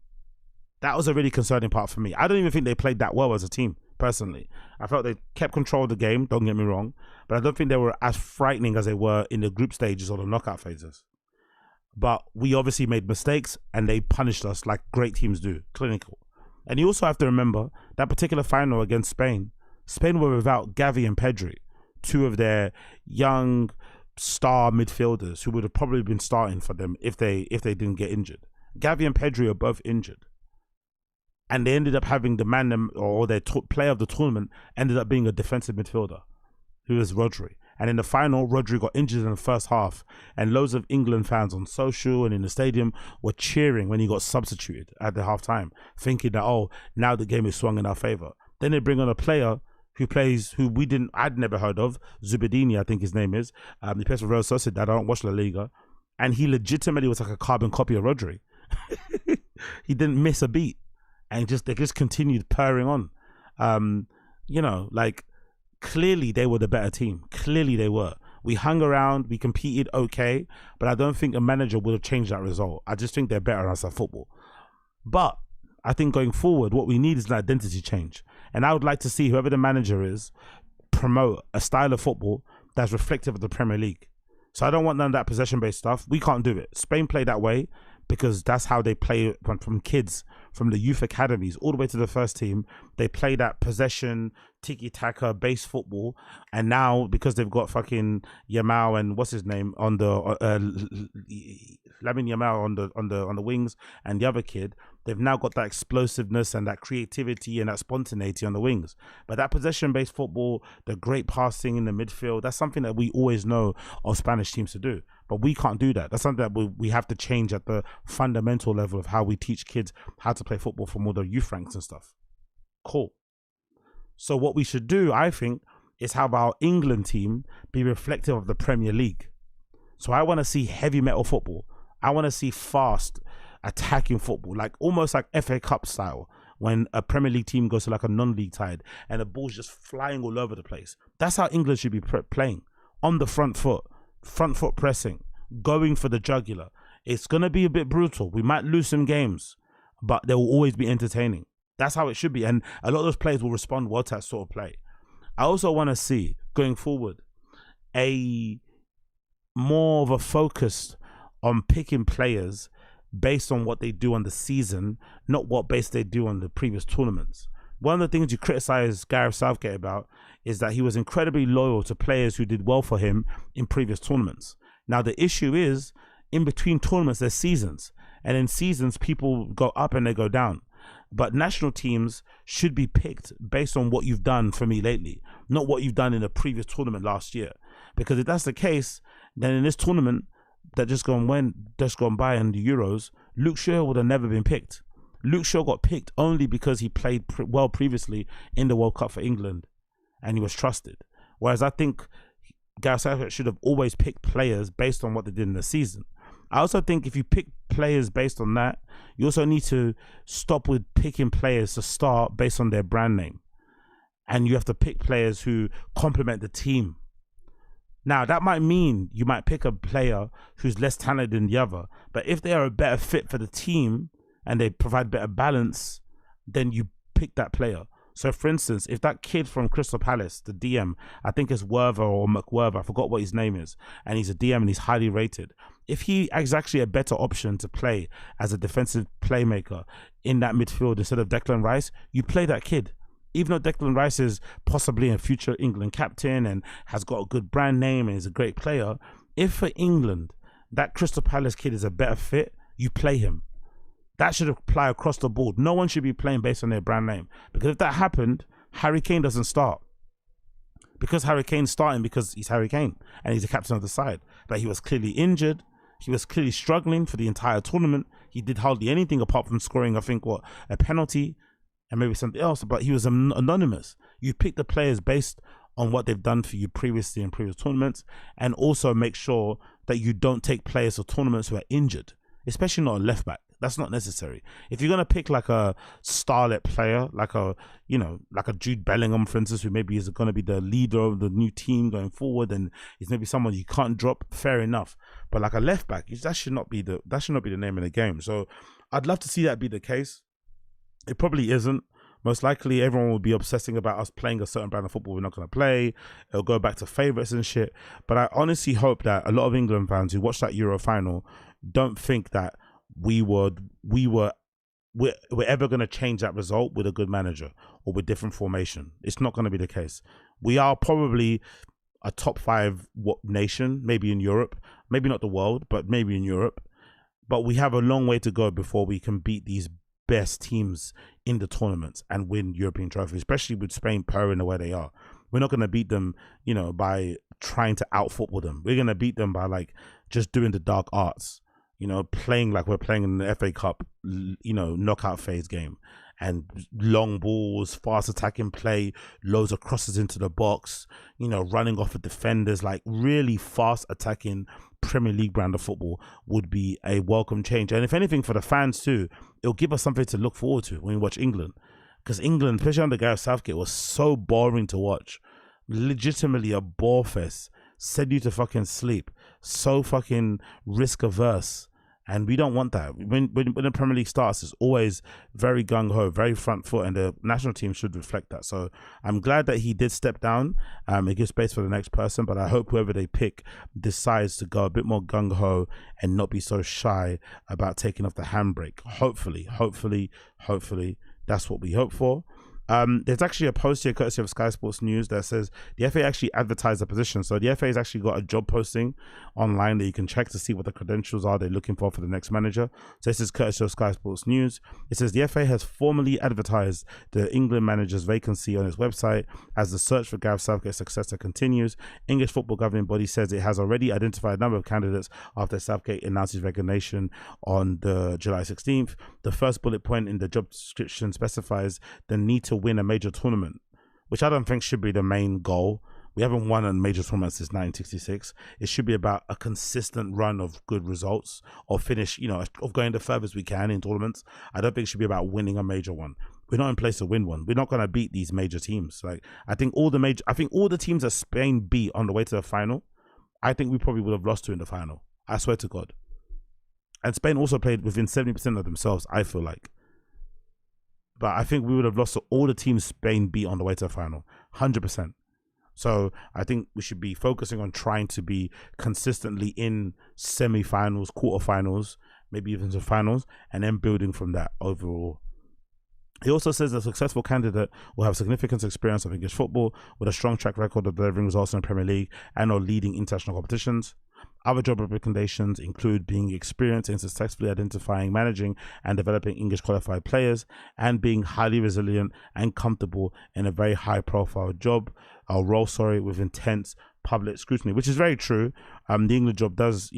That was a really concerning part for me. I don't even think they played that well as a team, personally. I felt they kept control of the game, don't get me wrong, but I don't think they were as frightening as they were in the group stages or the knockout phases. But we obviously made mistakes and they punished us like great teams do, clinical. And you also have to remember that particular final against Spain, Spain were without Gavi and Pedri, two of their young star midfielders who would have probably been starting for them if they didn't get injured. Gavi and Pedri are both injured. And they ended up having the man, or their player of the tournament, ended up being a defensive midfielder, who is Rodri. And in the final, Rodri got injured in the first half. And loads of England fans on social and in the stadium were cheering when he got substituted at the half-time, thinking that, oh, now the game is swung in our favour. Then they bring on a player I'd never heard of, Zubedini, I think his name is. He plays for Real Sociedad. I don't watch La Liga. And he legitimately was like a carbon copy of Rodri. He didn't miss a beat, and they just continued purring on. You know, like, clearly they were the better team. Clearly they were. We hung around, we competed okay, but I don't think a manager would have changed that result. I just think they're better as a football. But I think going forward, what we need is an identity change, and I would like to see whoever the manager is promote a style of football that's reflective of the Premier League. So I don't want none of that possession-based stuff. We can't do it. Spain play that way. because that's how they play from kids, from the youth academies all the way to the first team. They play that possession, tiki-taka, base football, and now because they've got fucking Yamal and what's his name on the Lamine Yamal on the wings, and the other kid, they've now got that explosiveness and that creativity and that spontaneity on the wings. But that possession-based football, the great passing in the midfield, that's something that we always know of Spanish teams to do. But we can't do that. That's something that we have to change at the fundamental level of how we teach kids how to play football from all the youth ranks and stuff. Cool. So what we should do, I think, is have our England team be reflective of the Premier League. So I want to see heavy metal football. I want to see fast attacking football, like almost like FA Cup style, when a Premier League team goes to like a non-league side and the ball's just flying all over the place. That's how England should be playing, on the front foot pressing, going for the jugular. It's going to be a bit brutal. We might lose some games, but they will always be entertaining. That's how it should be. And a lot of those players will respond well to that sort of play. I also want to see, going forward, a more of a focus on picking players based on what they do on the season, not what base they do on the previous tournaments. One of the things you criticize Gareth Southgate about is that he was incredibly loyal to players who did well for him in previous tournaments. Now, the issue is, in between tournaments, there's seasons. And in seasons, people go up and they go down. But national teams should be picked based on what you've done for me lately, not what you've done in a previous tournament last year. Because if that's the case, then in this tournament that just gone by in the Euros, Luke Shaw would have never been picked. Luke Shaw got picked only because he played well previously in the World Cup for England and he was trusted. Whereas I think Gareth Southgate should have always picked players based on what they did in the season. I also think if you pick players based on that, you also need to stop with picking players to start based on their brand name. And you have to pick players who complement the team. Now, that might mean you might pick a player who's less talented than the other, but if they are a better fit for the team and they provide better balance, then you pick that player. So, for instance, if that kid from Crystal Palace, the DM, I think it's Werver or McWerver, I forgot what his name is, and he's a DM and he's highly rated. If he is actually a better option to play as a defensive playmaker in that midfield instead of Declan Rice, you play that kid. Even though Declan Rice is possibly a future England captain and has got a good brand name and is a great player, if for England that Crystal Palace kid is a better fit, you play him. That should apply across the board. No one should be playing based on their brand name. Because if that happened, Harry Kane doesn't start. Because Harry Kane's starting because he's Harry Kane and he's the captain of the side. But he was clearly injured. He was clearly struggling for the entire tournament. He did hardly anything apart from scoring, I think, a penalty and maybe something else. But he was anonymous. You pick the players based on what they've done for you previously in previous tournaments, and also make sure that you don't take players for tournaments who are injured, especially not a left back. That's not necessary. If you're gonna pick like a starlet player, like a Jude Bellingham, for instance, who maybe is gonna be the leader of the new team going forward, and is maybe someone you can't drop, fair enough. But like a left back, that should not be the name of the game. So I'd love to see that be the case. It probably isn't. Most likely, everyone will be obsessing about us playing a certain brand of football we're not going to play. It'll go back to favourites and shit. But I honestly hope that a lot of England fans who watched that Euro final don't think that we're ever going to change that result with a good manager or with different formation. It's not going to be the case. We are probably a top 5 nation, maybe in Europe, maybe not the world, but maybe in Europe. But we have a long way to go before we can beat these best teams in the tournaments and win European trophies, especially with Spain purring the way they are. We're not going to beat them, by trying to out football them. We're going to beat them by like just doing the dark arts, playing like we're playing in the FA Cup, knockout phase game, and long balls, fast attacking play, loads of crosses into the box, running off of defenders, like really fast attacking Premier League brand of football would be a welcome change. And if anything, for the fans too, it'll give us something to look forward to when we watch England. Because England, especially under Gareth Southgate, was so boring to watch. Legitimately a bore fest. Send you to fucking sleep. So fucking risk averse. And we don't want that. When the Premier League starts, it's always very gung-ho, very front foot, and the national team should reflect that. So I'm glad that he did step down. It gives space for the next person, but I hope whoever they pick decides to go a bit more gung-ho and not be so shy about taking off the handbrake. Hopefully, that's what we hope for. There's actually a post here courtesy of Sky Sports News that says the FA actually advertised the position. So the FA has actually got a job posting online that you can check to see what the credentials are they're looking for the next manager. So this is courtesy of Sky Sports News. It says the FA has formally advertised the England manager's vacancy on its website as the search for Gareth Southgate's successor continues. English football governing body says it has already identified a number of candidates after Southgate announced his resignation on the July 16th. The first bullet point in the job description specifies the need to win a major tournament, which I don't think should be the main goal. We haven't won a major tournament since 1966. It should be about a consistent run of good results or finish, of going the furthest we can in tournaments. I don't think it should be about winning a major one. We're not in place to win one. We're not going to beat these major teams. I think all the teams that Spain beat on the way to the final, I think we probably would have lost to in the final. I swear to God. And Spain also played within 70% of themselves, I feel like. But I think we would have lost to all the teams Spain beat on the way to the final, 100%. So I think we should be focusing on trying to be consistently in semi-finals, quarterfinals, maybe even to finals, and then building from that overall. He also says a successful candidate will have significant experience of English football with a strong track record of delivering results in the Premier League and or leading international competitions. Other job recommendations include being experienced in successfully identifying, managing, and developing English qualified players, and being highly resilient and comfortable in a very high-profile role with intense public scrutiny, which is very true. The England job does,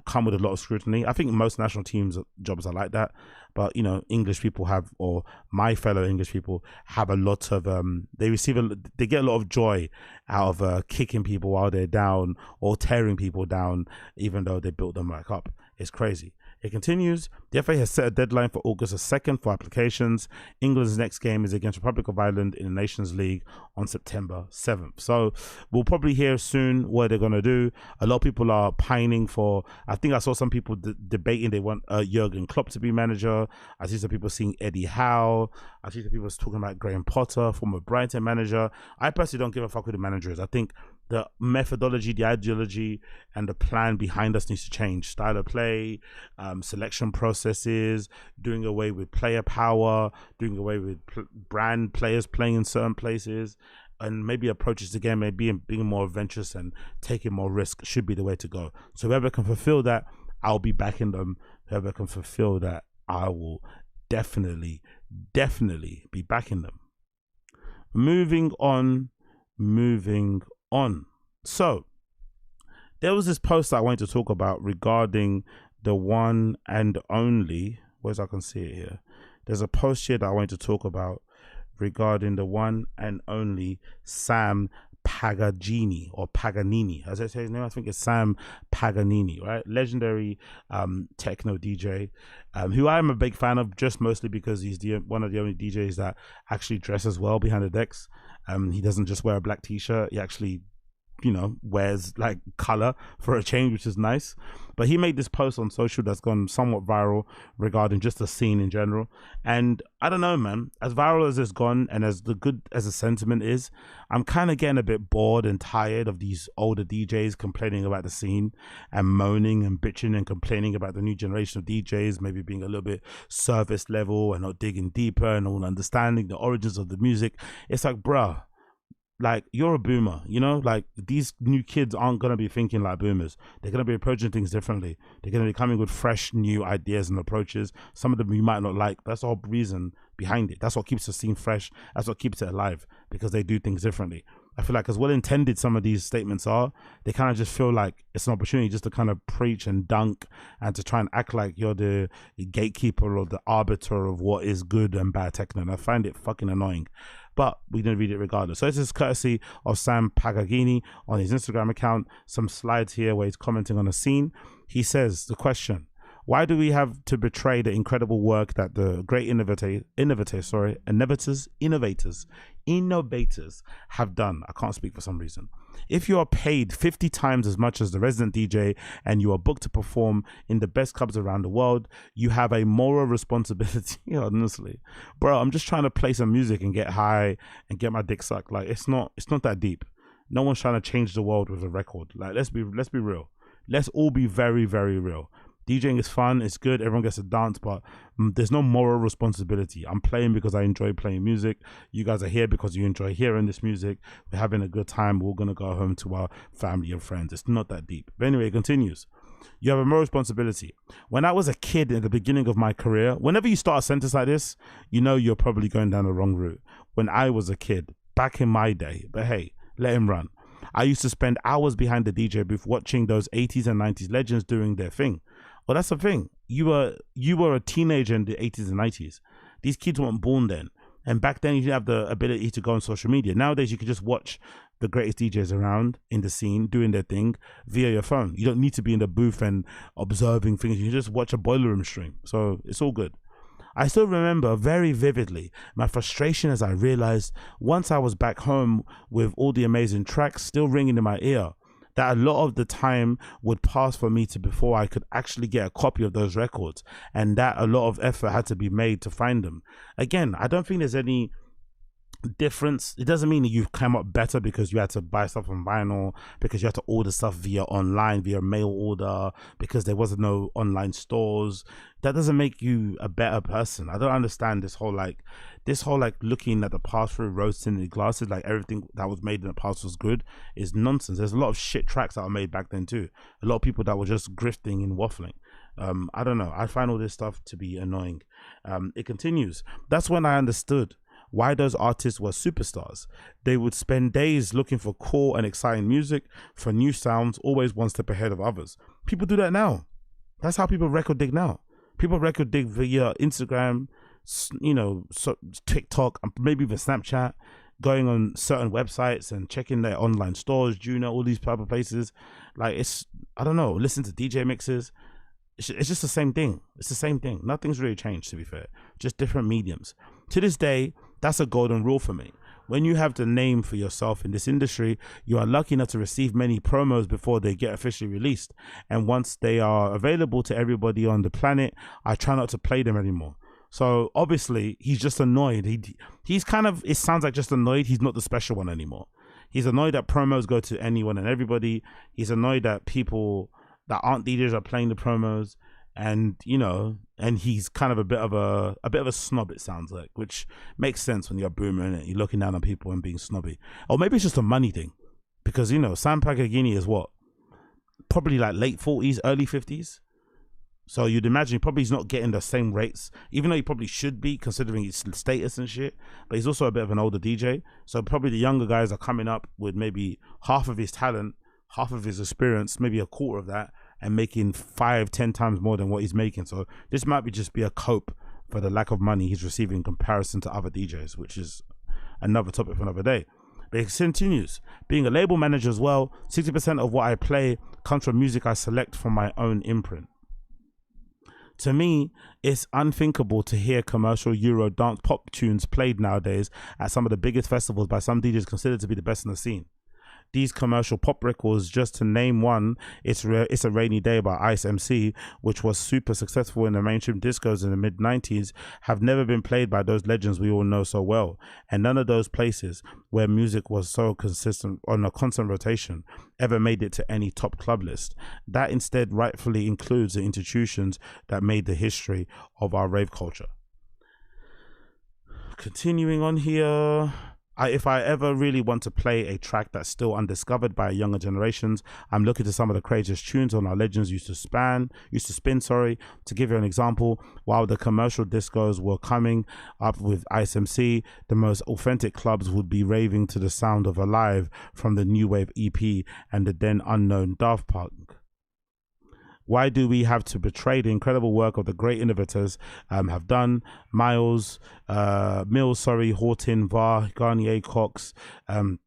come with a lot of scrutiny. I think most national teams' jobs are like that, but English people have, or my fellow English people have a lot of they get a lot of joy out of kicking people while they're down or tearing people down, even though they built them back up. It's crazy. It continues. The FA has set a deadline for August 2nd for applications. England's next game is against Republic of Ireland in the Nations League on September 7th. So we'll probably hear soon what they're going to do. A lot of people are pining for, I think I saw some people debating they want Jurgen Klopp to be manager. I see some people seeing Eddie Howe. I see some people talking about Graham Potter, former Brighton manager. I personally don't give a fuck who the manager is. I think the methodology, the ideology, and the plan behind us needs to change. Style of play, selection processes, doing away with player power, doing away with brand players playing in certain places, and maybe approaches again, maybe being more adventurous and taking more risk should be the way to go. So whoever can fulfill that, I'll be backing them. Whoever can fulfill that, I will definitely be backing them. Moving on. So there was this post I wanted to talk about regarding the one and only, whereas I can see it here. There's a post here that I wanted to talk about regarding the one and only Sam Paganini, or Paganini, as I say his name. I think it's Sam Paganini, right? Legendary techno DJ, who I am a big fan of, just mostly because he's one of the only DJs that actually dresses well behind the decks. He doesn't just wear a black t-shirt. He actually wears like color for a change, which is nice. But he made this post on social that's gone somewhat viral regarding just the scene in general. And I don't know, man, as viral as it's gone and as good as the sentiment is, I'm kind of getting a bit bored and tired of these older DJs complaining about the scene and moaning and bitching and complaining about the new generation of DJs maybe being a little bit service level and not digging deeper and all understanding the origins of the music. It's like, bruh, like, you're a boomer, like, these new kids aren't going to be thinking like boomers. They're going to be approaching things differently. They're going to be coming with fresh new ideas and approaches. Some of them you might not like. That's the whole reason behind it. That's what keeps the scene fresh. That's what keeps it alive, because they do things differently. I feel like as well intended some of these statements are, they kind of just feel like it's an opportunity just to kind of preach and dunk and to try and act like you're the gatekeeper or the arbiter of what is good and bad techno. And I find it fucking annoying. But we didn't read it regardless. So this is courtesy of Sam Paganini on his Instagram account. Some slides here where he's commenting on the scene. He says, the question, Why do we have to betray the incredible work that the great innovators have done? I can't speak for some reason. If you are paid 50 times as much as the resident DJ and you are booked to perform in the best clubs around the world, you have a moral responsibility. Honestly, bro, I'm just trying to play some music and get high and get my dick sucked. Like, it's not that deep. No one's trying to change the world with a record. Like, let's be real. Let's all be very, very real. DJing is fun, it's good, everyone gets to dance, but there's no moral responsibility. I'm playing because I enjoy playing music. You guys are here because you enjoy hearing this music. We're having a good time. We're going to go home to our family and friends. It's not that deep. But anyway, it continues. You have a moral responsibility. When I was a kid in the beginning of my career, whenever you start a sentence like this, you know you're probably going down the wrong route. When I was a kid, back in my day, but hey, let him run. I used to spend hours behind the DJ booth watching those 80s and 90s legends doing their thing. Well, that's the thing. You were a teenager in the 80s and 90s. These kids weren't born then. And back then, you didn't have the ability to go on social media. Nowadays, you can just watch the greatest DJs around in the scene doing their thing via your phone. You don't need to be in the booth and observing things. You can just watch a boiler room stream. So it's all good. I still remember very vividly my frustration as I realized once I was back home with all the amazing tracks still ringing in my ear, that a lot of the time would pass for me to before I could actually get a copy of those records, and that a lot of effort had to be made to find them. Again, I don't think there's any difference. It doesn't mean that you've come up better because you had to buy stuff on vinyl, because you had to order stuff via online, via mail order, because there wasn't no online stores. That doesn't make you a better person. I don't understand this whole looking at the past through rose-tinted glasses, like everything that was made in the past was good, is nonsense. There's a lot of shit tracks that were made back then too. A lot of people that were just grifting and waffling. I don't know. I find all this stuff to be annoying. It continues. That's when I understood why those artists were superstars. They would spend days looking for cool and exciting music, for new sounds, always one step ahead of others. People do that now. That's how people record dig now. People record dig via Instagram, TikTok, maybe even Snapchat, going on certain websites and checking their online stores, Juno, all these type of places. Like, I don't know, listen to DJ mixes. It's just the same thing. It's the same thing. Nothing's really changed, to be fair. Just different mediums. To this day, that's a golden rule for me. When you have the name for yourself in this industry, you are lucky enough to receive many promos before they get officially released. And once they are available to everybody on the planet, I try not to play them anymore. So obviously, he's just annoyed. He's kind of, it sounds like just annoyed. He's not the special one anymore. He's annoyed that promos go to anyone and everybody. He's annoyed that people that aren't DJs are playing the promos. And and he's kind of a bit of a snob, it sounds like, which makes sense when you're a boomer and you're looking down on people and being snobby. Or maybe it's just a money thing, because Sam Paganini is what, probably like late 40s, early 50s. So you'd imagine probably he's not getting the same rates, even though he probably should be considering his status and shit. But he's also a bit of an older DJ, so probably the younger guys are coming up with maybe half of his talent, half of his experience, maybe a quarter of that, and making 5-10 times more than what he's making. So this might be a cope for the lack of money he's receiving in comparison to other DJs, which is another topic for another day. But it continues. Being a label manager as well, 60% of what I play comes from music I select from my own imprint. To me, it's unthinkable to hear commercial Euro dance pop tunes played nowadays at some of the biggest festivals by some DJs considered to be the best in the scene. These commercial pop records, just to name one, It's a Rainy Day by Ice MC, which was super successful in the mainstream discos in the mid-90s, have never been played by those legends we all know so well. And none of those places where music was so consistent on a constant rotation ever made it to any top club list. That instead rightfully includes the institutions that made the history of our rave culture. Continuing on here. If I ever really want to play a track that's still undiscovered by younger generations, I'm looking to some of the craziest tunes on our legends used to spin. To give you an example, while the commercial discos were coming up with Ice MC, the most authentic clubs would be raving to the sound of Alive from the New Wave EP and the then unknown Daft Punk. Why do we have to betray the incredible work of the great innovators have done? Mills, Horton, Var, Garnier, Cox,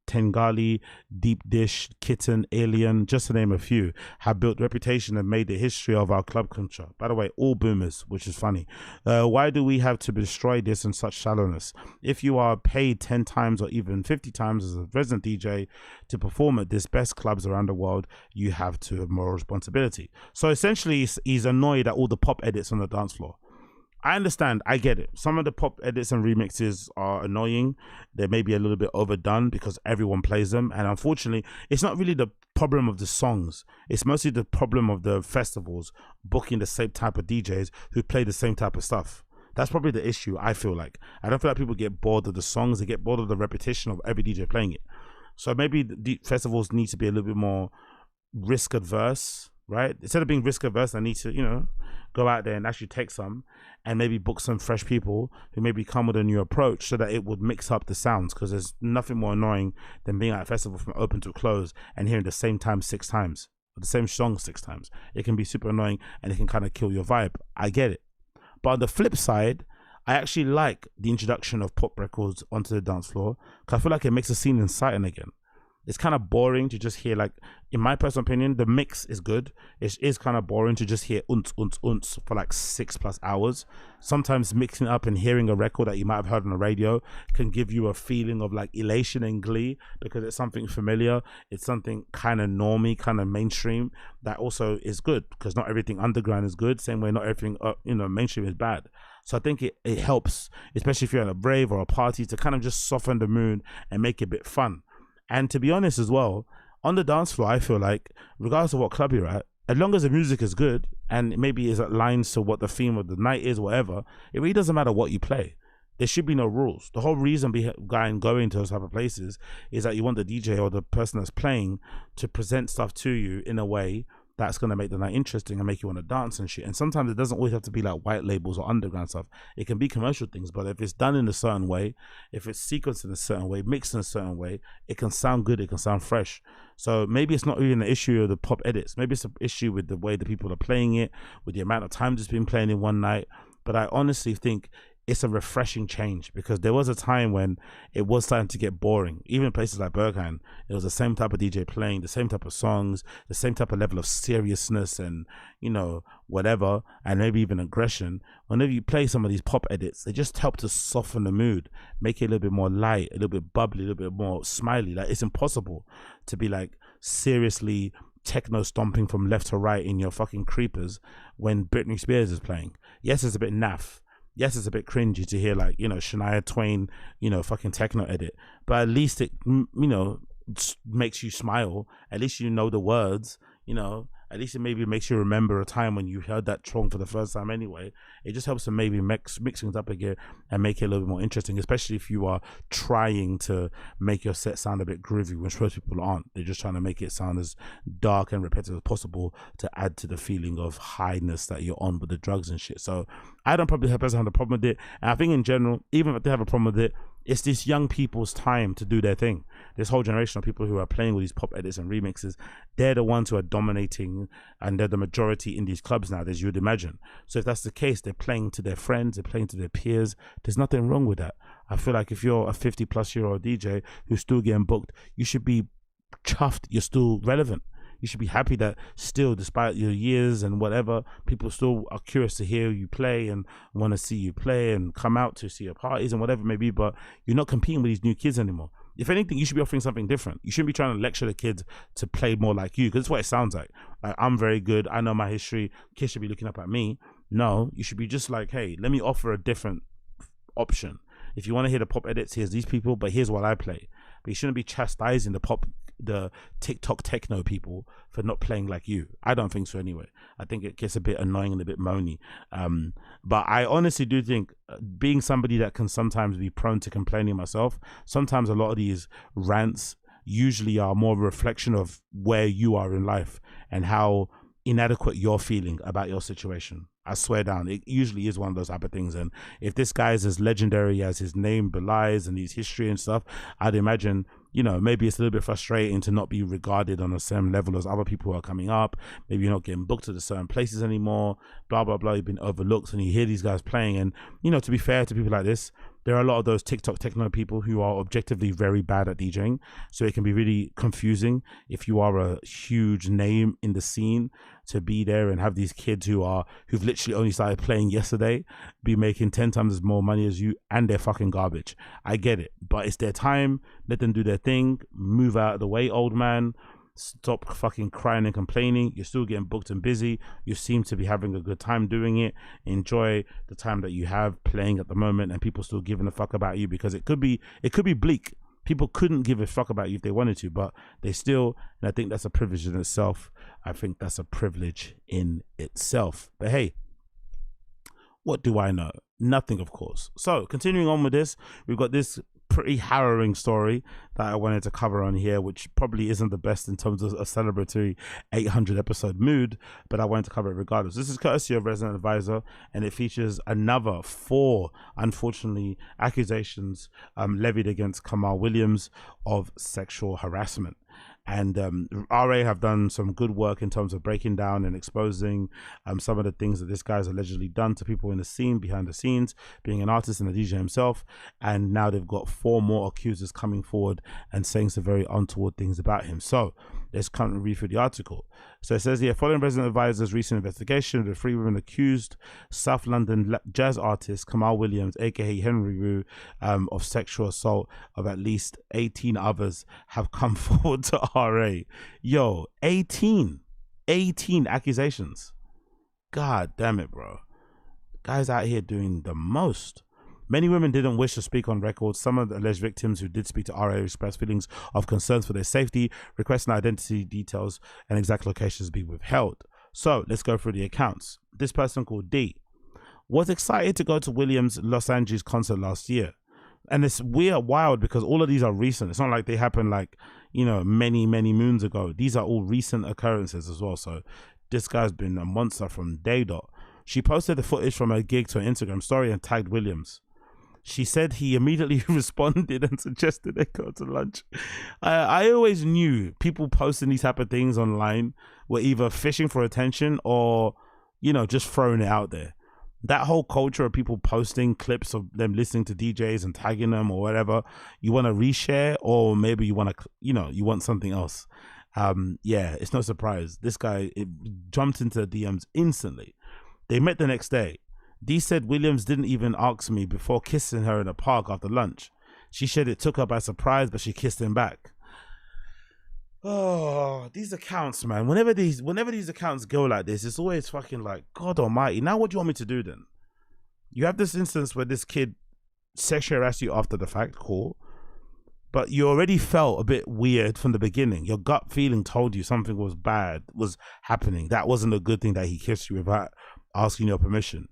Tengali, Deep Dish, Kitten, Alien, just to name a few, have built reputation and made the history of our club culture. By the way, all boomers, which is funny. Why do we have to destroy this in such shallowness? If you are paid 10 times or even 50 times as a resident DJ to perform at this best clubs around the world, you have to have moral responsibility. So essentially, he's annoyed at all the pop edits on the dance floor. I understand, I get it. Some of the pop edits and remixes are annoying. They may be a little bit overdone because everyone plays them. And unfortunately, it's not really the problem of the songs. It's mostly the problem of the festivals booking the same type of DJs who play the same type of stuff. That's probably the issue, I feel like. I don't feel like people get bored of the songs. They get bored of the repetition of every DJ playing it. So maybe the festivals need to be a little bit more risk adverse, right? Instead of being risk averse, I need to, you know, go out there and actually take some and maybe book some fresh people who maybe come with a new approach so that it would mix up the sounds, because there's nothing more annoying than being at a festival from open to close and hearing the same time 6 times, or the same song 6 times. It can be super annoying and it can kind of kill your vibe. I get it. But on the flip side, I actually like the introduction of pop records onto the dance floor because I feel like it makes the scene exciting again. It's kind of boring to just hear, like, in my personal opinion, the mix is good. It is kind of boring to just hear unts for like 6+ hours. Sometimes mixing up and hearing a record that you might have heard on the radio can give you a feeling of like elation and glee because it's something familiar. It's something kind of normie, kind of mainstream that also is good, because not everything underground is good. Same way not everything, mainstream is bad. So I think it helps, especially if you're at a rave or a party, to kind of just soften the mood and make it a bit fun. And to be honest as well, on the dance floor, I feel like, regardless of what club you're at, as long as the music is good and maybe is aligns to what the theme of the night is, whatever, it really doesn't matter what you play. There should be no rules. The whole reason behind going to those type of places is that you want the DJ or the person that's playing to present stuff to you in a way that's going to make the night interesting and make you want to dance and shit. And sometimes it doesn't always have to be like white labels or underground stuff. It can be commercial things, but if it's done in a certain way, if it's sequenced in a certain way, mixed in a certain way, it can sound good, it can sound fresh. So maybe it's not even an issue of the pop edits. Maybe it's an issue with the way the people are playing it, with the amount of times it's been playing in one night. But I honestly think it's a refreshing change, because there was a time when it was starting to get boring. Even in places like Berghain, it was the same type of DJ playing, the same type of songs, the same type of level of seriousness and, whatever, and maybe even aggression. Whenever you play some of these pop edits, they just help to soften the mood, make it a little bit more light, a little bit bubbly, a little bit more smiley. Like, it's impossible to be like seriously techno stomping from left to right in your fucking creepers when Britney Spears is playing. Yes, it's a bit naff. Yes, it's a bit cringy to hear like, Shania Twain, fucking techno edit, but at least it, makes you smile. At least you know the words, at least it maybe makes you remember a time when you heard that song for the first time anyway. It just helps to maybe mix things up again and make it a little bit more interesting, especially if you are trying to make your set sound a bit groovy, which most people aren't. They're just trying to make it sound as dark and repetitive as possible to add to the feeling of highness that you're on with the drugs and shit. So I don't probably have a problem with it. And I think in general, even if they have a problem with it, it's this young people's time to do their thing. This whole generation of people who are playing with these pop edits and remixes, they're the ones who are dominating, and they're the majority in these clubs now, as you'd imagine. So if that's the case, they're playing to their friends, they're playing to their peers. There's nothing wrong with that. I feel like if you're a 50-plus-year-old DJ who's still getting booked, you should be chuffed you're still relevant. You should be happy that still, despite your years and whatever, people still are curious to hear you play and want to see you play and come out to see your parties and whatever it may be, but you're not competing with these new kids anymore. If anything, you should be offering something different. You shouldn't be trying to lecture the kids to play more like you, because that's what it sounds like. Like, I'm very good, I know my history, kids should be looking up at me. No, you should be just like, hey, let me offer a different option. If you want to hear the pop edits, here's these people, but here's what I play. But you shouldn't be chastising the TikTok techno people for not playing like you. I don't think so anyway. I think it gets a bit annoying and a bit moany. But I honestly do think, being somebody that can sometimes be prone to complaining myself, sometimes a lot of these rants usually are more of a reflection of where you are in life and how inadequate you're feeling about your situation. I swear down, it usually is one of those type of things. And if this guy is as legendary as his name belies and his history and stuff, I'd imagine, maybe it's a little bit frustrating to not be regarded on the same level as other people who are coming up. Maybe you're not getting booked to the certain places anymore, blah, blah, blah. You've been overlooked, and you hear these guys playing. And, to be fair to people like this, there are a lot of those TikTok techno people who are objectively very bad at DJing. So it can be really confusing if you are a huge name in the scene to be there and have these kids who've literally only started playing yesterday be making 10 times more money as you, and they're fucking garbage. I get it, but it's their time. Let them do their thing. Move out of the way, old man. Stop fucking crying and complaining. You're still getting booked and busy. You seem to be having a good time doing it. Enjoy the time that you have playing at the moment, and people still giving a fuck about you, because it could be bleak. People couldn't give a fuck about you if they wanted to, but they still, and I think that's a privilege in itself. I think that's a privilege in itself. But hey, what do I know? Nothing, of course. So continuing on with this, we've got this pretty harrowing story that I wanted to cover on here, which probably isn't the best in terms of a celebratory 800 episode mood, but I wanted to cover it regardless. This is courtesy of Resident Advisor, and it features another 4, unfortunately, accusations levied against Kamaal Williams of sexual harassment. And RA have done some good work in terms of breaking down and exposing some of the things that this guy's allegedly done to people in the scene, behind the scenes, being an artist and a DJ himself. And now they've got 4 more accusers coming forward and saying some very untoward things about him. So let's currently read through the article. So it says here, following Resident Advisor's recent investigation of the 3 women accused South London jazz artist Kamaal Williams, aka Henry Wu, of sexual assault of at least 18 others, have come forward to RA. Yo, 18 accusations. God damn it, bro. Guys out here doing the most. Many women didn't wish to speak on record. Some of the alleged victims who did speak to RA expressed feelings of concerns for their safety, requesting identity details and exact locations be withheld. So let's go through the accounts. This person called D was excited to go to Williams' Los Angeles concert last year. And it's wild because all of these are recent. It's not like they happened like, many moons ago. These are all recent occurrences as well. So this guy's been a monster from day dot. She posted the footage from her gig to an Instagram story and tagged Williams. She said he immediately responded and suggested they go to lunch. I always knew people posting these type of things online were either fishing for attention or, just throwing it out there. That whole culture of people posting clips of them listening to DJs and tagging them or whatever, you want to reshare, or maybe you want to, you want something else. Yeah, it's no surprise. This guy jumped into the DMs instantly. They met the next day. Dee said Williams didn't even ask me before kissing her in a park after lunch. She said it took her by surprise, but she kissed him back. Oh, these accounts, man. Whenever these accounts go like this, it's always fucking like, God almighty. Now what do you want me to do then? You have this instance where this kid sexually harassed you after the fact, cool. But you already felt a bit weird from the beginning. Your gut feeling told you something was bad, was happening. That wasn't a good thing that he kissed you without asking your permission.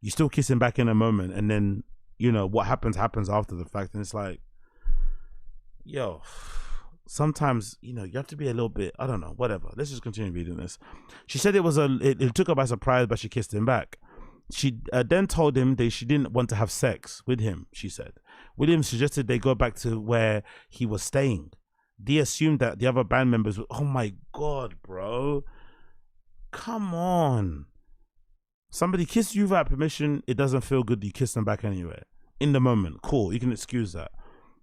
You still kiss him back in a moment, and then, what happens after the fact. And it's like, yo, sometimes, you have to be a little bit, I don't know, whatever. Let's just continue reading this. She said it took her by surprise, but she kissed him back. She then told him that she didn't want to have sex with him, she said. Williams suggested they go back to where he was staying. Dee assumed that the other band members were, oh my God, bro. Come on. Somebody kissed you without permission, it doesn't feel good, you kiss them back anyway. In the moment, cool, you can excuse that.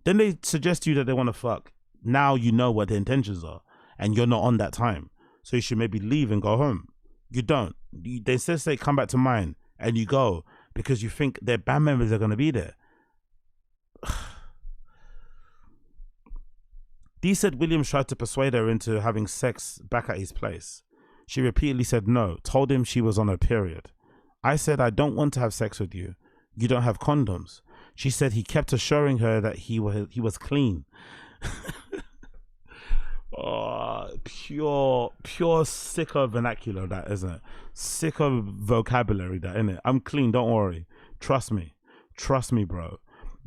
Then they suggest to you that they want to fuck. Now you know what their intentions are, and you're not on that time. So you should maybe leave and go home. You don't. They say come back to mine, and you go because you think their band members are going to be there. Dee said Williams tried to persuade her into having sex back at his place. She repeatedly said no, told him she was on her period. I said, I don't want to have sex with you. You don't have condoms. She said he kept assuring her that he was clean. Oh, pure sicko vernacular, that, isn't it? Sicko vocabulary, that, isn't it? I'm clean, don't worry. Trust me, bro.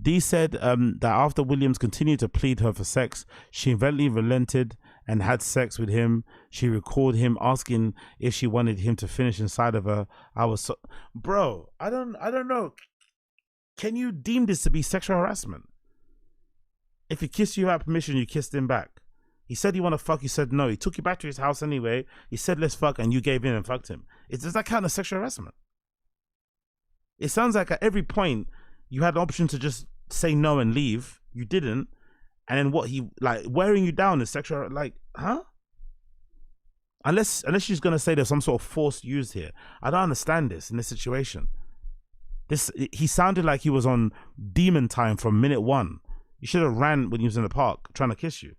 Dee said that after Williams continued to plead her for sex, she eventually relented and had sex with him. She recalled him asking if she wanted him to finish inside of her. Bro, I don't know. Can you deem this to be sexual harassment? If he kissed you without permission, you kissed him back. He said you want to fuck, you said no. He took you back to his house anyway. He said let's fuck, and you gave in and fucked him. Does that count as sexual harassment? It sounds like at every point you had the option to just say no and leave. You didn't. And then what he, like, wearing you down is sexual, like, huh? Unless she's going to say there's some sort of force used here. I don't understand this in this situation. He sounded like he was on demon time from minute one. You should have ran when he was in the park trying to kiss you.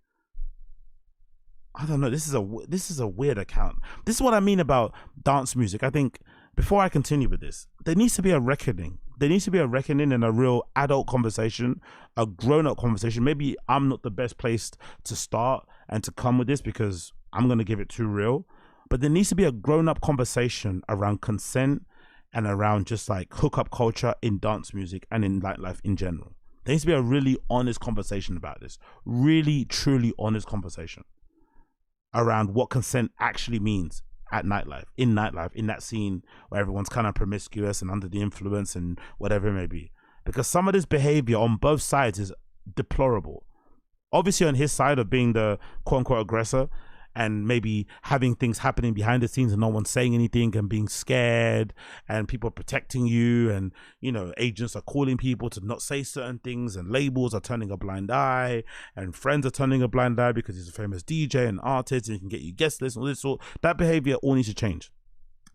I don't know. This is a weird account. This is what I mean about dance music. I think before I continue with this, there needs to be a reckoning. There needs to be a reckoning and a real adult conversation, a grown-up conversation. Maybe I'm not the best placed to start and to come with this because I'm going to give it too real. But there needs to be a grown-up conversation around consent and around just like hookup culture in dance music and in nightlife in general. There needs to be a really honest conversation about this. Really, truly honest conversation around what consent actually means at nightlife, in that scene where everyone's kind of promiscuous and under the influence and whatever it may be. Because some of this behavior on both sides is deplorable. Obviously on his side of being the quote-unquote aggressor and maybe having things happening behind the scenes and no one saying anything and being scared and people protecting you, and you know, agents are calling people to not say certain things and labels are turning a blind eye and friends are turning a blind eye because he's a famous DJ and artist and he can get you guest lists and all this sort. That behavior all needs to change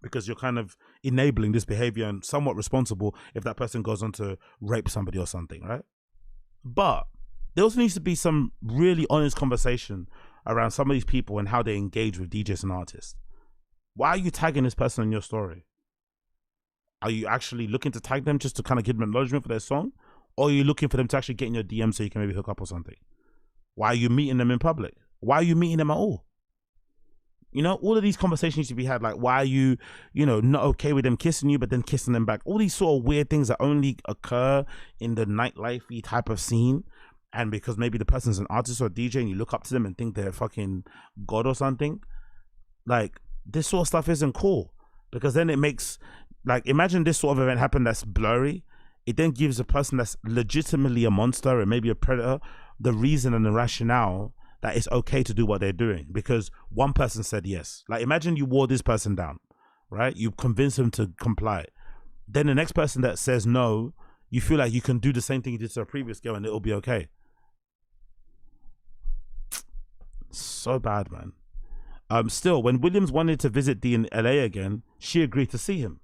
because you're kind of enabling this behavior and somewhat responsible if that person goes on to rape somebody or something, right? But there also needs to be some really honest conversation around some of these people and how they engage with DJs and artists. Why are you tagging this person in your story? Are you actually looking to tag them just to kind of give them acknowledgement for their song? Or are you looking for them to actually get in your DM so you can maybe hook up or something? Why are you meeting them in public? Why are you meeting them at all? You know, all of these conversations need to be had, like why are you, you know, not okay with them kissing you but then kissing them back? All these sort of weird things that only occur in the nightlife-y type of scene. And because maybe the person's an artist or a DJ and you look up to them and think they're fucking God or something, like this sort of stuff isn't cool, because then it makes, like, imagine this sort of event happen that's blurry. It then gives a person that's legitimately a monster and maybe a predator the reason and the rationale that it's okay to do what they're doing because one person said yes. Like imagine you wore this person down, right? You convince them to comply. Then the next person that says no, you feel like you can do the same thing you did to a previous girl and it'll be okay. So bad, man. Still, when Williams wanted to visit Dee in LA again, she agreed to see him.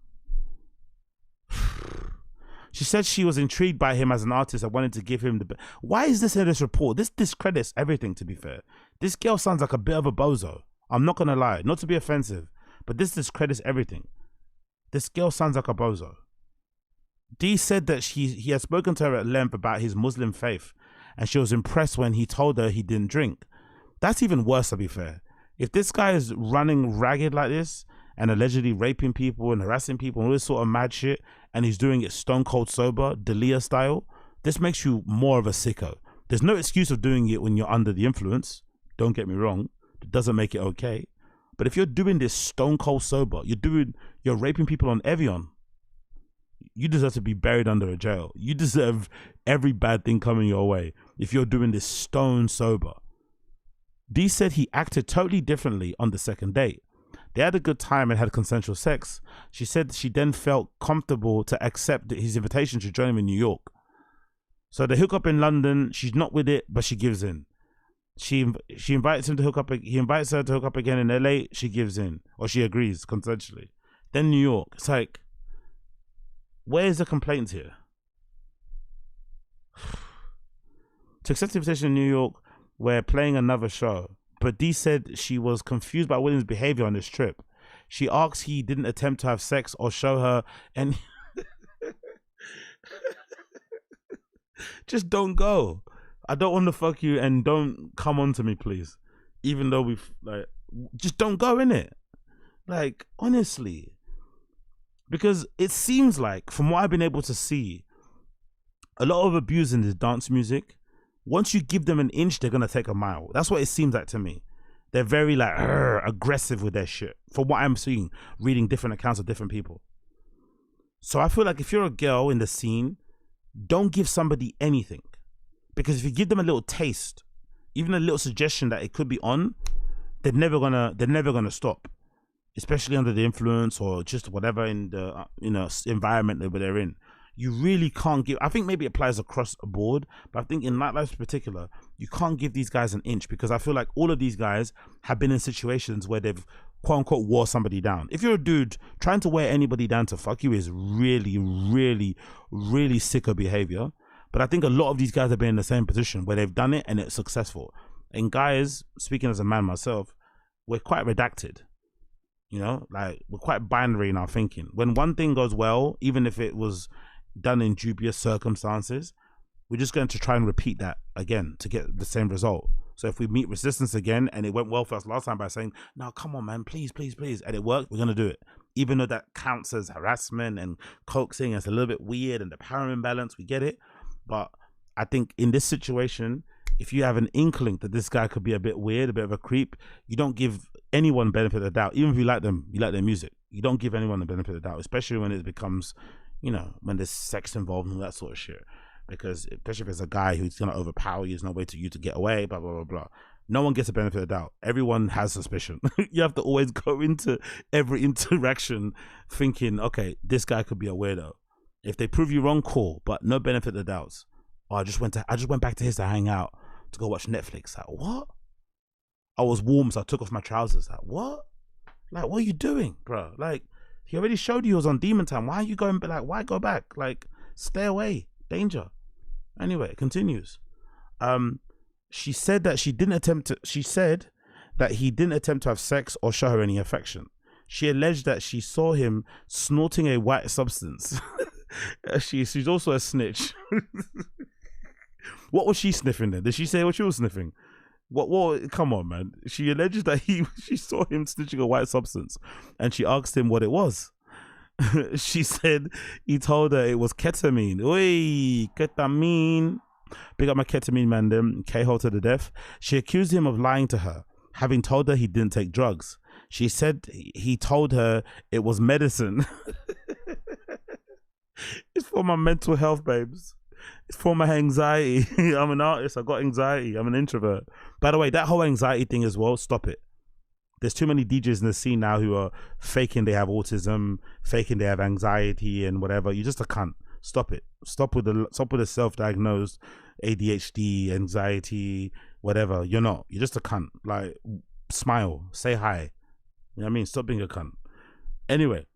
She said she was intrigued by him as an artist and wanted to give him the... Why is this in this report? This discredits everything, to be fair. This girl sounds like a bit of a bozo. I'm not gonna lie, not to be offensive, but this discredits everything. This girl sounds like a bozo. Dee said that he had spoken to her at length about his Muslim faith and she was impressed when he told her he didn't drink. That's even worse, to be fair. If this guy is running ragged like this and allegedly raping people and harassing people and all this sort of mad shit, and he's doing it stone cold sober, Dalia style, this makes you more of a sicko. There's no excuse of doing it when you're under the influence. Don't get me wrong. It doesn't make it okay. But if you're doing this stone cold sober, you're raping people on Evian, you deserve to be buried under a jail. You deserve every bad thing coming your way if you're doing this stone sober. Dee said he acted totally differently on the second date. They had a good time and had consensual sex. She said she then felt comfortable to accept his invitation to join him in New York. So they hook up in London. She's not with it, but she gives in. She invites him to hook up. He invites her to hook up again in LA. She gives in, or she agrees consensually. Then New York. It's like, where's the complaint here? To accept the invitation in New York, we're playing another show. But Dee said she was confused by Williams' behavior on this trip. She asked he didn't attempt to have sex or show her any... Just don't go. I don't want to fuck you and don't come on to me, please. Even though we've, like, just don't go, innit? Like, honestly. Because it seems like, from what I've been able to see, a lot of abuse in this dance music, once you give them an inch, they're going to take a mile. That's what it seems like to me. They're very like aggressive with their shit. From what I'm seeing, reading different accounts of different people. So I feel like if you're a girl in the scene, don't give somebody anything. Because if you give them a little taste, even a little suggestion that it could be on, they're never gonna stop. Especially under the influence or just whatever in the environment that they're in. you really can't give. I think maybe it applies across the board, but I think in nightlife in particular, you can't give these guys an inch, because I feel like all of these guys have been in situations where they've quote unquote wore somebody down. If you're a dude, trying to wear anybody down to fuck you is really, really, really sicko behavior. But I think a lot of these guys have been in the same position where they've done it and it's successful. And guys, speaking as a man myself, we're quite redacted. You know, like we're quite binary in our thinking. When one thing goes well, even if it was done in dubious circumstances, we're just going to try and repeat that again to get the same result. So if we meet resistance again and it went well for us last time by saying, no, come on, man, please, please, please, and it worked, we're going to do it. Even though that counts as harassment and coaxing, it's a little bit weird and the power imbalance, we get it. But I think in this situation, if you have an inkling that this guy could be a bit weird, a bit of a creep, you don't give anyone benefit of the doubt. Even if you like them, you like their music, you don't give anyone the benefit of the doubt, especially when it becomes, you know, when there's sex involved and that sort of shit. Because especially if it's a guy who's going to overpower you, there's no way to you to get away, blah, blah, blah, blah. No one gets a benefit of the doubt. Everyone has suspicion. You have to always go into every interaction thinking, okay, this guy could be a weirdo. If they prove you wrong, cool, but no benefit of the doubts. Oh, I just went back to his to hang out, to go watch Netflix. Like, what? I was warm, so I took off my trousers. Like, what? Like, what are you doing, bro? Like, he already showed you he was on demon time. Why are you going back? Like, why go back? Like, stay away. Danger. Anyway, it continues. She said that he didn't attempt to have sex or show her any affection. She alleged that she saw him snorting a white substance. She's also a snitch. What was she sniffing then? Did she say what she was sniffing? What? Come on, man. She alleges that she saw him snitching a white substance, and she asked him what it was. She said he told her it was ketamine. Oi, ketamine. Big up my ketamine man, them. K-hole to the death. She accused him of lying to her, having told her he didn't take drugs. She said he told her it was medicine. It's for my mental health, babes. It's for my anxiety. I'm an artist. I got anxiety. I'm an introvert. By the way, that whole anxiety thing as well, stop it. There's too many DJs in the scene now who are faking they have autism, faking they have anxiety and whatever. You're just a cunt. Stop it. Stop with the self-diagnosed ADHD, anxiety, whatever. You're not. You're just a cunt. Like, smile. Say hi. You know what I mean? Stop being a cunt. Anyway,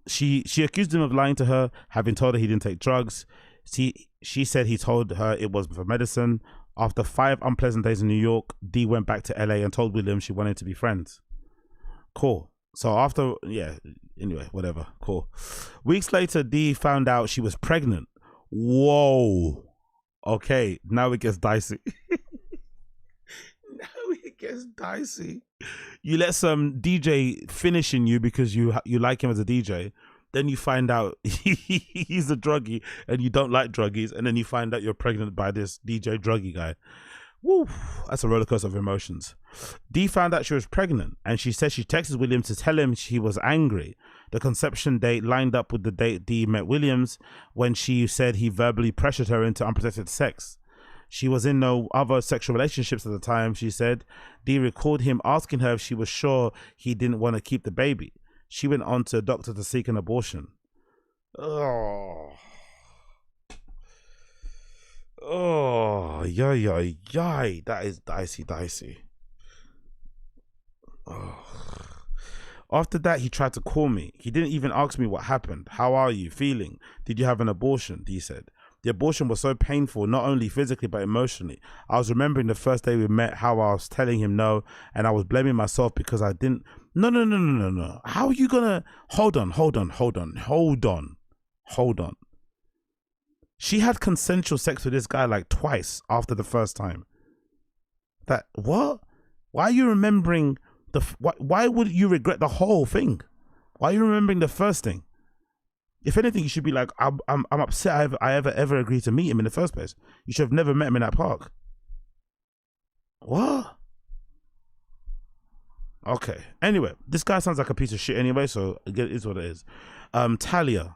she accused him of lying to her, having told her he didn't take drugs. She said he told her it was for medicine. After 5 unpleasant days in New York, Dee went back to LA and told Williams she wanted to be friends. Cool. So after, yeah, anyway, whatever. Cool. Weeks later, Dee found out she was pregnant. Whoa. Okay, now it gets dicey. Now it gets dicey. You let some DJ finish in you because you like him as a DJ. Then you find out he's a druggie and you don't like druggies, and then you find out you're pregnant by this DJ druggie guy. Woo, that's a roller coaster of emotions. Dee found out she was pregnant, and she said she texted Williams to tell him she was angry. The conception date lined up with the date Dee met Williams, when she said he verbally pressured her into unprotected sex. She was in no other sexual relationships at the time, she said. Dee recalled him asking her if she was sure he didn't want to keep the baby. She went on to a doctor to seek an abortion. Oh, yay. That is dicey. Oh. After that, he tried to call me. He didn't even ask me what happened. How are you feeling? Did you have an abortion? Dee said. The abortion was so painful, not only physically, but emotionally. I was remembering the first day we met, how I was telling him no, and I was blaming myself because I didn't. No. How are you gonna? Hold on. She had consensual sex with this guy like twice after the first time. That, what? Why are you remembering why would you regret the whole thing? Why are you remembering the first thing? If anything, you should be like, I'm upset I ever agreed to meet him in the first place. You should have never met him in that park. What? Okay. Anyway, this guy sounds like a piece of shit anyway, so it is what it is. Talia,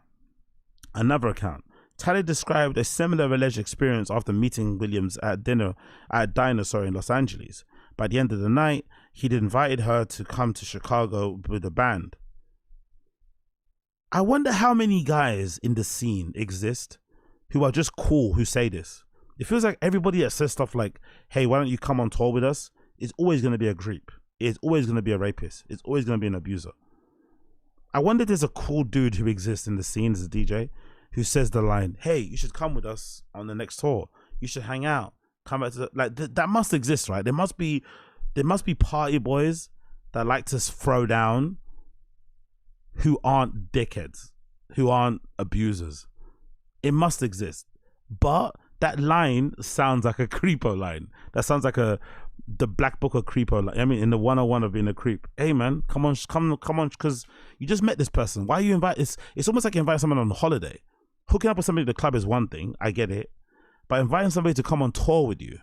another account. Talia described a similar alleged experience after meeting Williams at diner in Los Angeles. By the end of the night, he'd invited her to come to Chicago with a band. I wonder how many guys in the scene exist who are just cool, who say this. It feels like everybody that says stuff like, hey, why don't you come on tour with us, is always going to be a creep. It's always going to be a rapist. It's always going to be an abuser. I wonder if there's a cool dude who exists in the scene as a DJ who says the line, hey, you should come with us on the next tour. You should hang out. Come back to the, like that must exist, right? There must be party boys that like to throw down who aren't dickheads, who aren't abusers. It must exist. But that line sounds like a creepo line. That sounds like the Black Book of creepo line. I mean, in the 101 of being a creep. Hey man, come on, because you just met this person. Why you invite? It's almost like you invite someone on holiday. Hooking up with somebody at the club is one thing, I get it. But inviting somebody to come on tour with you,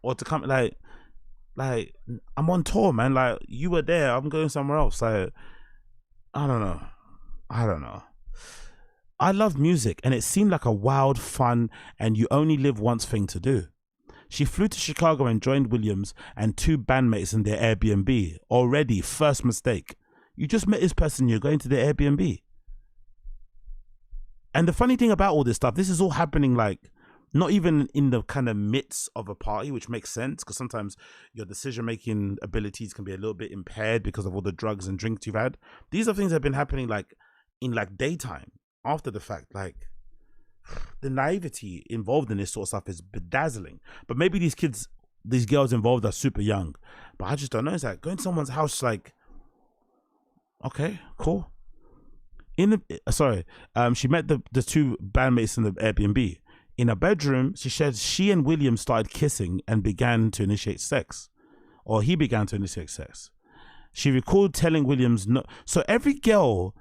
or to come like I'm on tour, man. Like, you were there, I'm going somewhere else. Like, I don't know. I love music, and it seemed like a wild, fun, and you only live once thing to do. She flew to Chicago and joined Williams and 2 bandmates in their Airbnb. Already, first mistake. You just met this person, you're going to their Airbnb. And the funny thing about all this stuff, this is all happening like not even in the kind of midst of a party, which makes sense because sometimes your decision-making abilities can be a little bit impaired because of all the drugs and drinks you've had. These are things that have been happening like in like daytime, after the fact. Like, the naivety involved in this sort of stuff is bedazzling. But maybe these girls involved are super young. But I just don't know. It's like going to someone's house, like, okay, cool. She met the 2 bandmates in the Airbnb. In a bedroom, she said she and William started kissing and began to initiate sex. Or he began to initiate sex. She recalled telling Williams no. So every girl,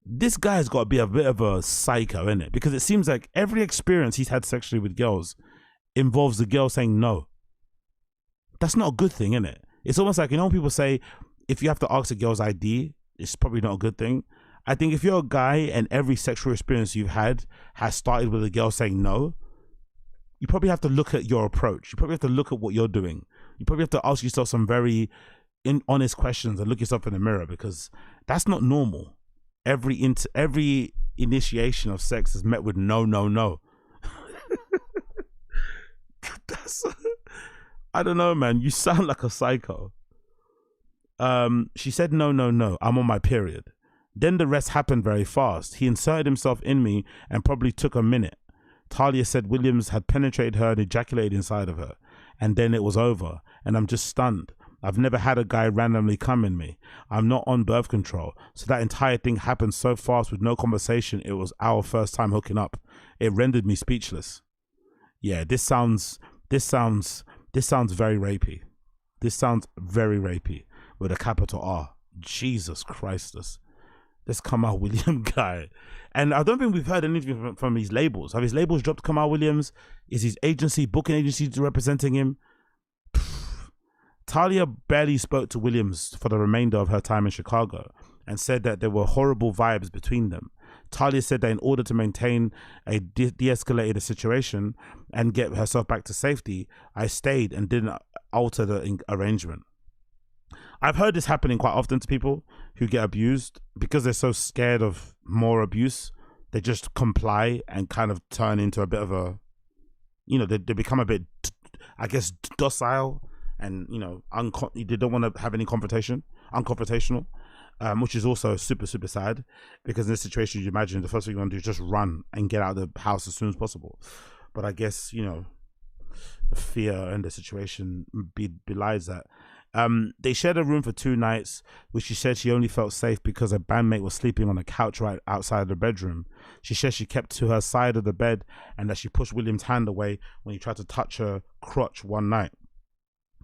this guy's got to be a bit of a psycho, innit? Because it seems like every experience he's had sexually with girls involves the girl saying no. That's not a good thing, innit? It's almost like, you know, when people say if you have to ask a girl's ID, it's probably not a good thing. I think if you're a guy and every sexual experience you've had has started with a girl saying no, you probably have to look at your approach. You probably have to look at what you're doing. You probably have to ask yourself some very honest questions and look yourself in the mirror, because that's not normal. Every initiation of sex is met with no, no, no. I don't know, man. You sound like a psycho. She said, no, no, no. I'm on my period. Then the rest happened very fast. He inserted himself in me and probably took a minute. Talia said Williams had penetrated her and ejaculated inside of her. And then it was over. And I'm just stunned. I've never had a guy randomly come in me. I'm not on birth control. So that entire thing happened so fast with no conversation. It was our first time hooking up. It rendered me speechless. Yeah, this sounds very rapey. This sounds very rapey with a capital R. Jesus Christ. This Kamaal Williams guy. And I don't think we've heard anything from his labels. Have his labels dropped Kamaal Williams? Is his booking agency representing him? Talia barely spoke to Williams for the remainder of her time in Chicago and said that there were horrible vibes between them. Talia said that in order to maintain a de-escalated situation and get herself back to safety, I stayed and didn't alter the arrangement. I've heard this happening quite often to people who get abused because they're so scared of more abuse. They just comply and kind of turn into a bit of a, you know, they become a bit, I guess, docile and, you know, they don't want to have any unconfrontational, which is also super, super sad because in this situation, you imagine the first thing you want to do is just run and get out of the house as soon as possible. But I guess, you know, the fear and the situation belies that. They shared a room for 2 nights, which she said she only felt safe because a bandmate was sleeping on a couch right outside of the bedroom. She said she kept to her side of the bed and that she pushed Williams' hand away when he tried to touch her crotch one night.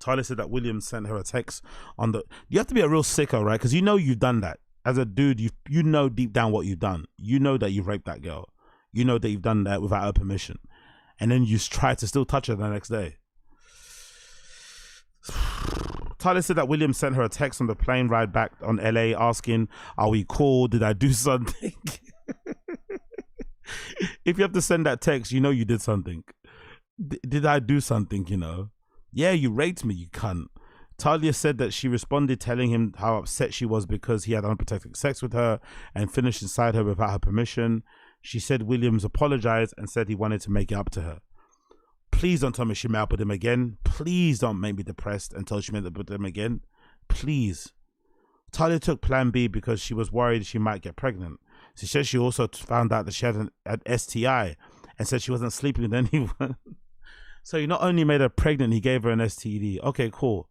Tyler said that Williams sent her a text on the... You have to be a real sicko, right? Because you know you've done that. As a dude, you know deep down what you've done. You know that you've raped that girl. You know that you've done that without her permission. And then you try to still touch her the next day. Tyler said that Williams sent her a text on the plane ride back on LA asking, are we cool? Did I do something? If you have to send that text, you know you did something. Did I do something, you know? Yeah, you raped me, you cunt. Talia said that she responded telling him how upset she was because he had unprotected sex with her and finished inside her without her permission. She said Williams apologized and said he wanted to make it up to her. Please don't tell me she met up with him again. Please don't make me depressed until she met up with him again. Please. Talia took Plan B because she was worried she might get pregnant. She said she also found out that she had an STI and said she wasn't sleeping with anyone. So he not only made her pregnant, he gave her an STD. Okay, cool.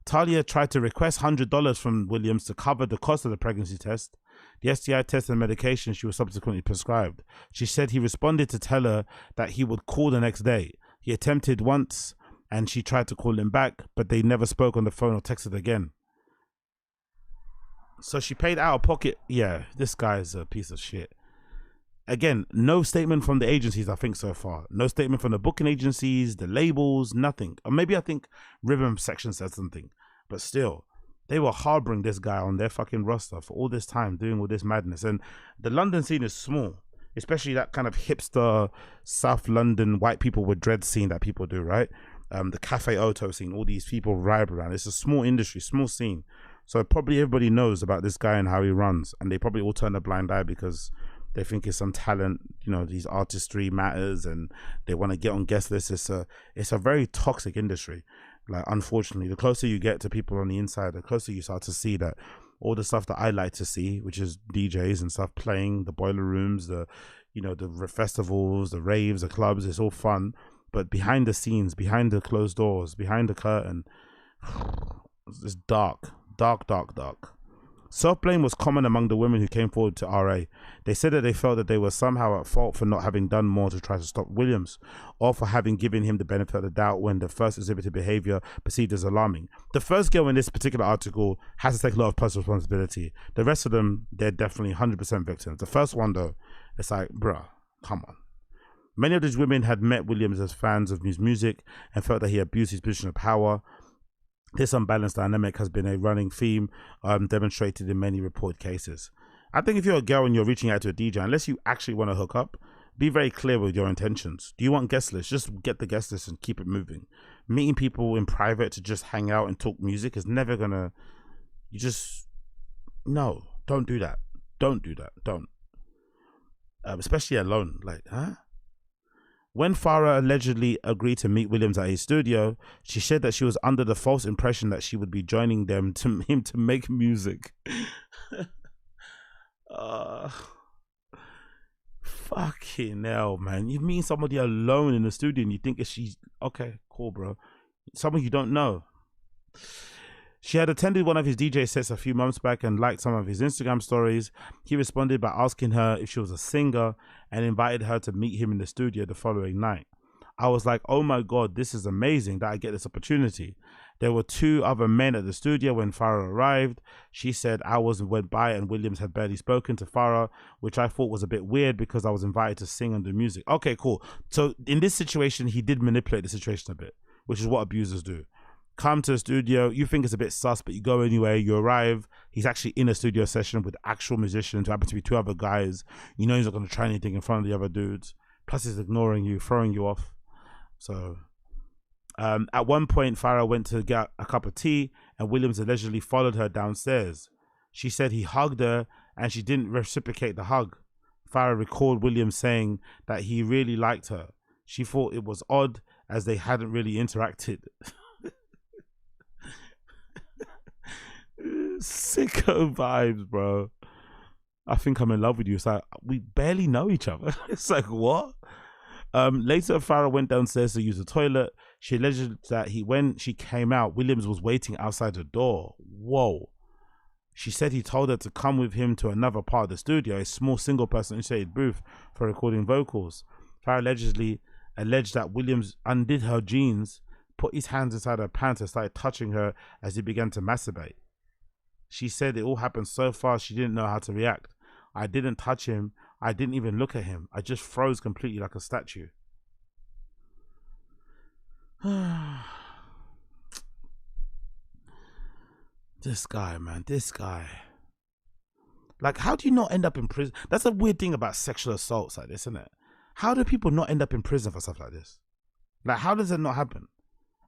Talia tried to request $100 from Williams to cover the cost of the pregnancy test, the STI test and medication she was subsequently prescribed. She said he responded to tell her that he would call the next day. He attempted once and she tried to call him back, but they never spoke on the phone or texted again. So she paid out of pocket. Yeah, this guy's a piece of shit. Again, no statement from the agencies, I think, so far. No statement from the booking agencies, the labels, nothing. Or maybe I think Rhythm Section said something. But still, they were harboring this guy on their fucking roster for all this time, doing all this madness. And the London scene is small, especially that kind of hipster South London white people with dread scene that people do, right? The Cafe Ocho scene, all these people ribe around. It's a small industry, small scene. So probably everybody knows about this guy and how he runs. And they probably all turn a blind eye because they think it's some talent, you know, these artistry matters and they want to get on guest lists. It's a very toxic industry. Like, unfortunately, the closer you get to people on the inside, the closer you start to see that all the stuff that I like to see, which is DJs and stuff playing, the boiler rooms, the festivals, the raves, the clubs, it's all fun. But behind the scenes, behind the closed doors, behind the curtain, it's dark. Self-blame was common among the women who came forward to RA. They said that they felt that they were somehow at fault for not having done more to try to stop Williams, or for having given him the benefit of the doubt when the first exhibited behavior perceived as alarming. The first girl in this particular article has to take a lot of personal responsibility. The rest of them, they're definitely 100% victims. The first one, though, it's like, bruh, come on. Many of these women had met Williams as fans of his music and felt that he abused his position of power. This unbalanced dynamic has been a running theme demonstrated in many reported cases. I think if you're a girl and you're reaching out to a DJ, unless you actually want to hook up, be very clear with your intentions. Do you want guest lists? Just get the guest list and keep it moving. Meeting people in private to just hang out and talk music is never gonna... No, don't do that. Don't do that. Don't. Especially alone. Like, huh? When Farah allegedly agreed to meet Williams at his studio, she said that she was under the false impression that she would be joining him to make music. Fucking hell, man. You meet somebody alone in the studio and you think she's... Okay, cool, bro. Someone you don't know. She had attended one of his DJ sets a few months back and liked some of his Instagram stories. He responded by asking her if she was a singer and invited her to meet him in the studio the following night. I was like, oh my God, this is amazing that I get this opportunity. There were 2 other men at the studio when Farah arrived. She said hours went by and Williams had barely spoken to Farah, which I thought was a bit weird because I was invited to sing and do music. Okay, cool. So in this situation, he did manipulate the situation a bit, which is what abusers do. Come to the studio, you think it's a bit sus, but you go anyway, you arrive, he's actually in a studio session with actual musicians who happen to be 2 other guys. You know he's not going to try anything in front of the other dudes. Plus he's ignoring you, throwing you off. So, at one point, Farah went to get a cup of tea and Williams allegedly followed her downstairs. She said he hugged her and she didn't reciprocate the hug. Farah recalled Williams saying that he really liked her. She thought it was odd as they hadn't really interacted. Sicko vibes, bro. I think I'm in love with you. It's like, we barely know each other. It's like, what? Later, Farah went downstairs to use the toilet. She alleged that when she came out, Williams was waiting outside the door. Whoa. She said he told her to come with him to another part of the studio, a small single-person insulated booth for recording vocals. Farah alleged that Williams undid her jeans, put his hands inside her pants and started touching her as he began to masturbate. She said it all happened so fast she didn't know how to react. I didn't touch him. I didn't even look at him. I just froze completely like a statue. This guy, man. This guy. Like, how do you not end up in prison? That's a weird thing about sexual assaults like this, isn't it? How do people not end up in prison for stuff like this? Like, how does it not happen?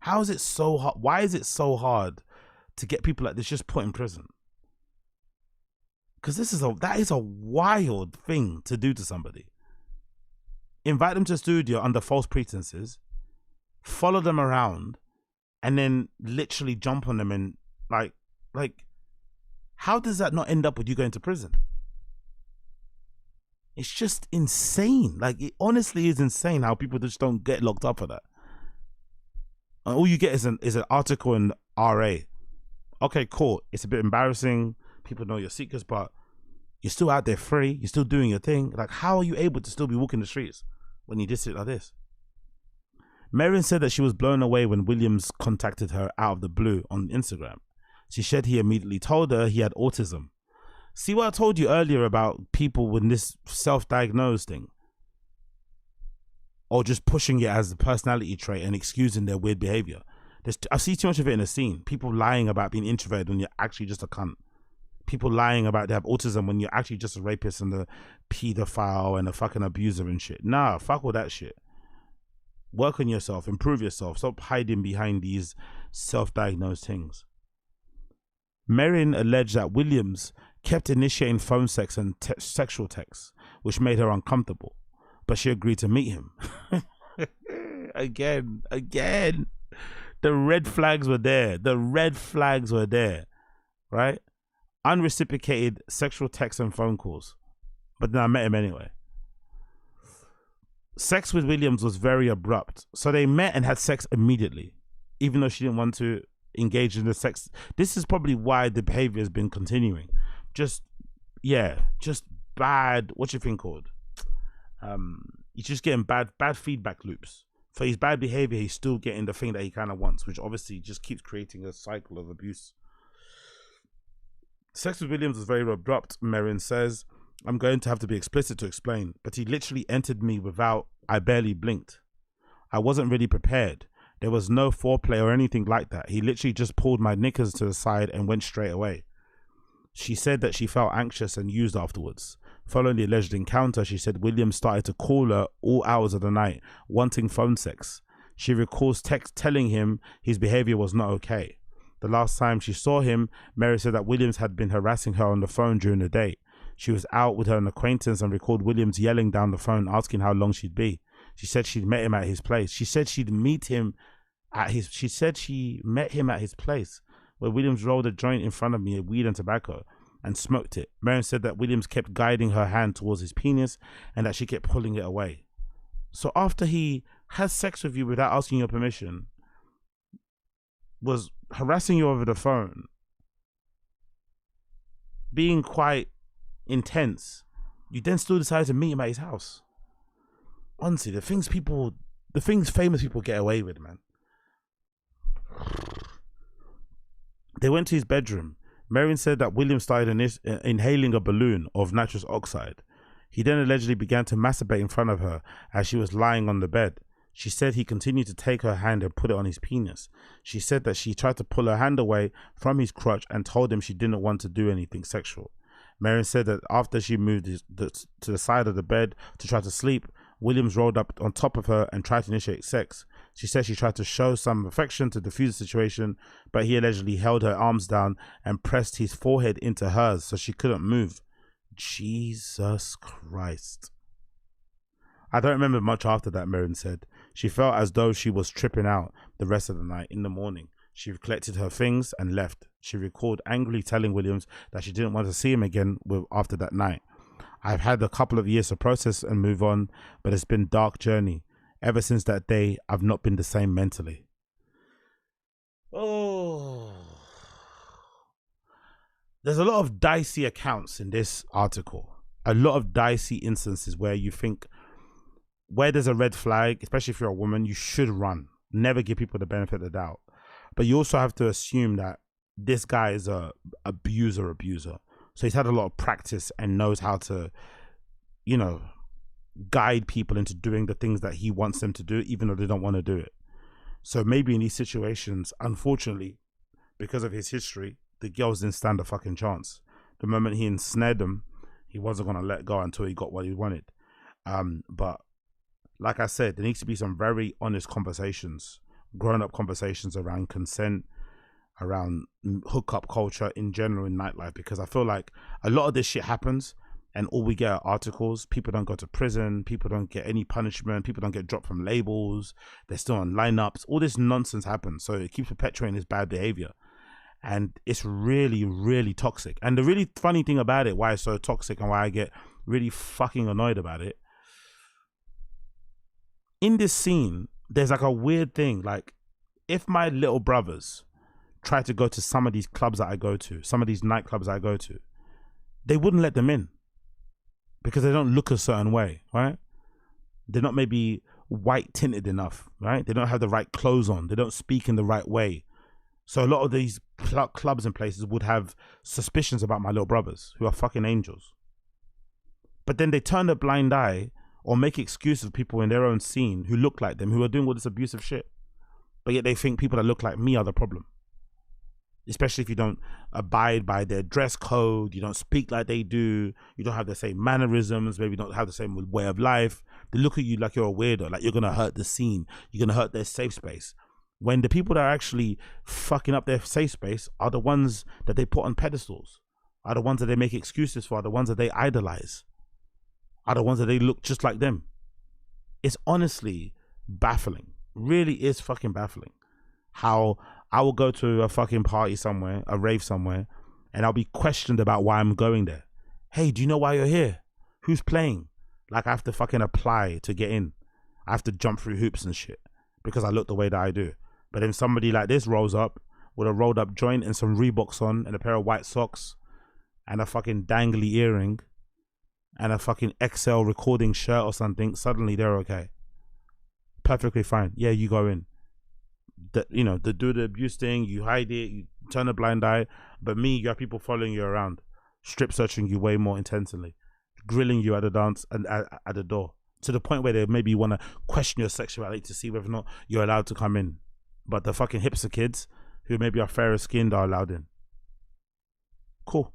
How is it so hard? Why is it so hard to get people like this just put in prison? Because that is a wild thing to do to somebody. Invite them to the studio under false pretenses, follow them around, and then literally jump on them and like, how does that not end up with you going to prison? It's just insane. Like, it honestly is insane how people just don't get locked up for that. And all you get is an article in RA. Okay, cool. It's a bit embarrassing. People know your secrets, but you're still out there free. You're still doing your thing. Like, how are you able to still be walking the streets when you did it like this? Marion said that she was blown away when Williams contacted her out of the blue on Instagram. She said he immediately told her he had autism. See what I told you earlier about people with this self-diagnosed thing? Or just pushing it as a personality trait and excusing their weird behavior. I see too much of it in the scene. People lying about being introverted when you're actually just a cunt. People lying about they have autism when you're actually just a rapist and a pedophile and a fucking abuser and shit. Nah, fuck all that shit. Work on yourself, improve yourself. Stop hiding behind these self-diagnosed things. Marion alleged that Williams kept initiating phone sex and sexual texts, which made her uncomfortable, but she agreed to meet him. Again. The red flags were there. Right? Unreciprocated sexual texts and phone calls. But then I met him anyway. Sex with Williams was very abrupt. So they met and had sex immediately, even though she didn't want to engage in the sex. This is probably why the behavior has been continuing. Just bad, what's your thing called? He's just getting bad feedback loops. For his bad behavior, he's still getting the thing that he kind of wants, which obviously just keeps creating a cycle of abuse. Sex with Williams was very abrupt, Marion says. I'm going to have to be explicit to explain, but he literally entered me without, I barely blinked. I wasn't really prepared. There was no foreplay or anything like that. He literally just pulled my knickers to the side and went straight away. She said that she felt anxious and used afterwards. Following the alleged encounter, she said Williams started to call her all hours of the night, wanting phone sex. She recalls text telling him his behavior was not okay. The last time she saw him, Mary said that Williams had been harassing her on the phone during the date. She was out with her acquaintance and recalled Williams yelling down the phone, asking how long she'd be. She said she'd met him at his place. She said she met him at his place, where Williams rolled a joint in front of me, weed and tobacco, and smoked it. Marion said that Williams kept guiding her hand towards his penis and that she kept pulling it away. So after he has sex with you without asking your permission, was harassing you over the phone, being quite intense, you then still decided to meet him at his house. Honestly, the things famous people get away with, man. They went to his bedroom. Marion said that Williams started inhaling a balloon of nitrous oxide. He then allegedly began to masturbate in front of her as she was lying on the bed. She said he continued to take her hand and put it on his penis. She said that she tried to pull her hand away from his crotch and told him she didn't want to do anything sexual. Marion said that after she moved to the side of the bed to try to sleep, Williams rolled up on top of her and tried to initiate sex. She said she tried to show some affection to defuse the situation, but he allegedly held her arms down and pressed his forehead into hers so she couldn't move. Jesus Christ. I don't remember much after that, Marion said. She felt as though she was tripping out the rest of the night. In the morning, she collected her things and left. She recalled angrily telling Williams that she didn't want to see him again after that night. I've had a couple of years to process and move on, but it's been a dark journey. Ever since that day, I've not been the same mentally. Oh. There's a lot of dicey accounts in this article. A lot of dicey instances where you think, where there's a red flag, especially if you're a woman, you should run. Never give people the benefit of the doubt. But you also have to assume that this guy is a abuser. So he's had a lot of practice and knows how to, guide people into doing the things that he wants them to do, even though they don't want to do it. So maybe in these situations, unfortunately, because of his history, the girls didn't stand a fucking chance. The moment he ensnared them, he wasn't going to let go until he got what he wanted. But like I said, there needs to be some very honest conversations grown up conversations around consent, around hookup culture in general in nightlife, because I feel like a lot of this shit happens and all we get are articles. People don't go to prison, people don't get any punishment, people don't get dropped from labels, they're still on lineups. All this nonsense happens, so it keeps perpetuating this bad behavior, and it's really, really toxic. And the really funny thing about it, why it's so toxic and why I get really fucking annoyed about it, in this scene there's like a weird thing, like if my little brothers try to go to some of these clubs that I go to, some of these nightclubs I go to, they wouldn't let them in because they don't look a certain way, right? They're not maybe white tinted enough, right? They don't have the right clothes on, they don't speak in the right way. So a lot of these clubs and places would have suspicions about my little brothers, who are fucking angels. But then they turn a blind eye or make excuses of people in their own scene who look like them, who are doing all this abusive shit. But yet they think people that look like me are the problem. Especially if you don't abide by their dress code, you don't speak like they do, you don't have the same mannerisms, maybe you don't have the same way of life. They look at you like you're a weirdo, like you're gonna hurt the scene, you're gonna hurt their safe space. When the people that are actually fucking up their safe space are the ones that they put on pedestals, are the ones that they make excuses for, are the ones that they idolize, are the ones that they look just like them. It's honestly baffling, really is fucking baffling how I will go to a fucking party somewhere, a rave somewhere, and I'll be questioned about why I'm going there. Hey, do you know why you're here? Who's playing? Like I have to fucking apply to get in. I have to jump through hoops and shit because I look the way that I do. But then somebody like this rolls up with a rolled up joint and some Reeboks on and a pair of white socks and a fucking dangly earring and a fucking XL recording shirt or something. Suddenly they're okay. Perfectly fine. Yeah, you go in. You know, they do the abuse thing, you hide it, you turn a blind eye. But me, you have people following you around, strip searching you way more intensely, grilling you at the dance and at the door, to the point where they maybe want to question your sexuality to see whether or not you're allowed to come in. But the fucking hipster kids who maybe are fairer skinned are allowed in. Cool.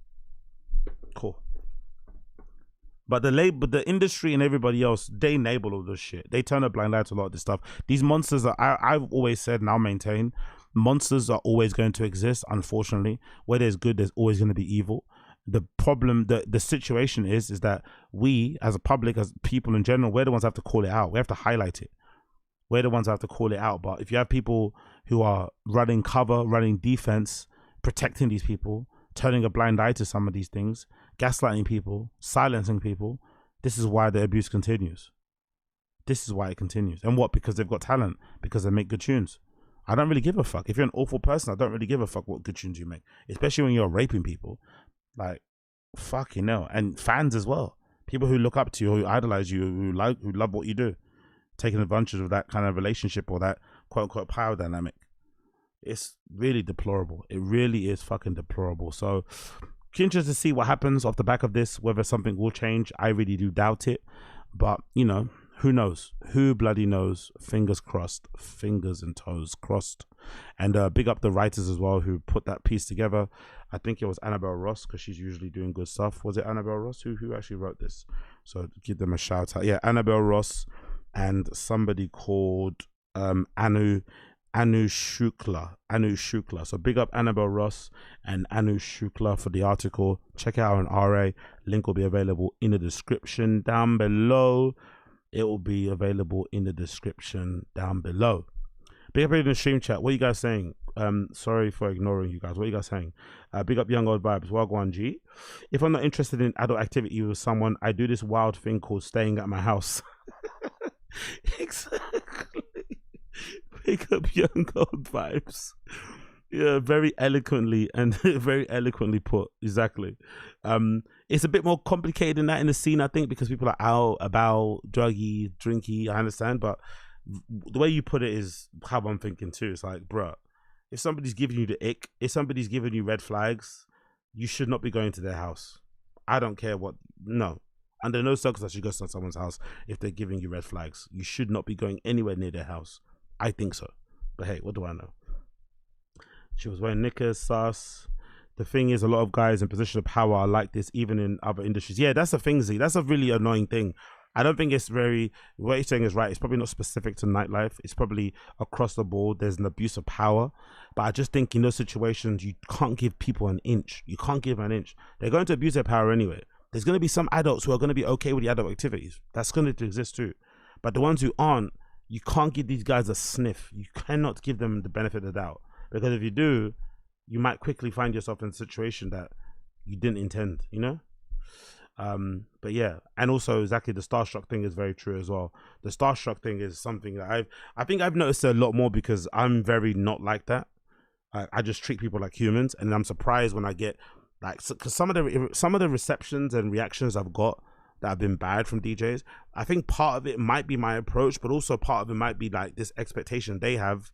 But the industry and everybody else, they enable all this shit. They turn a blind eye to a lot of this stuff. These monsters are, I've always said and I'll maintain, monsters are always going to exist, unfortunately. Where there's good, there's always going to be evil. The problem, the situation is that we, as a public, as people in general, we're the ones that have to call it out. We have to highlight it. We're the ones that have to call it out. But if you have people who are running cover, running defense, protecting these people, turning a blind eye to some of these things, gaslighting people, silencing people, this is why the abuse continues. This is why it continues. And what? Because they've got talent, because they make good tunes. I don't really give a fuck. If you're an awful person, I don't really give a fuck what good tunes you make, especially when you're raping people. Like, fucking hell. And fans as well. People who look up to you, who idolize you, who love what you do, taking advantage of that kind of relationship or that quote unquote power dynamic. It's really deplorable. It really is fucking deplorable. So interested to see what happens off the back of this, whether something will change. I really do doubt it, but you know, who knows? Who bloody knows? Fingers crossed, fingers and toes crossed. And big up the writers as well who put that piece together. I think it was Annabelle Ross, because she's usually doing good stuff. Was it Annabelle Ross who actually wrote this? So give them a shout out. Yeah, Annabelle Ross and somebody called Anu Shukla. So big up Annabelle Ross and Anu Shukla for the article. Check it out on RA. Link will be available in the description down below. It will be available in the description down below. Big up in the stream chat. What are you guys saying? Sorry for ignoring you guys. What are you guys saying? Big up Young Old Vibes. Wagwan G. If I'm not interested in adult activity with someone, I do this wild thing called staying at my house. Exactly. Pick up Young Old Vibes. Yeah, very eloquently and very eloquently put. Exactly. It's a bit more complicated than that in the scene, I think, because people are out about druggy, drinky. I understand, but the way you put it is how I'm thinking too. It's like, bruh, if somebody's giving you the ick, if somebody's giving you red flags, you should not be going to their house. I don't care what. No. Under no circumstances you go to someone's house if they're giving you red flags. You should not be going anywhere near their house. I think so. But hey, what do I know? She was wearing knickers, sus. The thing is, a lot of guys in position of power are like this, even in other industries. Yeah, that's the thing, Z. That's a really annoying thing. I don't think it's very, what you're saying is right. It's probably not specific to nightlife. It's probably across the board. There's an abuse of power. But I just think in those situations, you can't give people an inch. You can't give an inch. They're going to abuse their power anyway. There's going to be some adults who are going to be okay with the adult activities. That's going to exist too. But the ones who aren't, you can't give these guys a sniff. You cannot give them the benefit of the doubt. Because if you do, you might quickly find yourself in a situation that you didn't intend, you know? But yeah, and also exactly the starstruck thing is very true as well. The starstruck thing is something that I think I've noticed a lot more because I'm very not like that. I just treat people like humans, and I'm surprised when I get like, because some of the receptions and reactions I've got that have been bad from DJs. I think part of it might be my approach, but also part of it might be like this expectation they have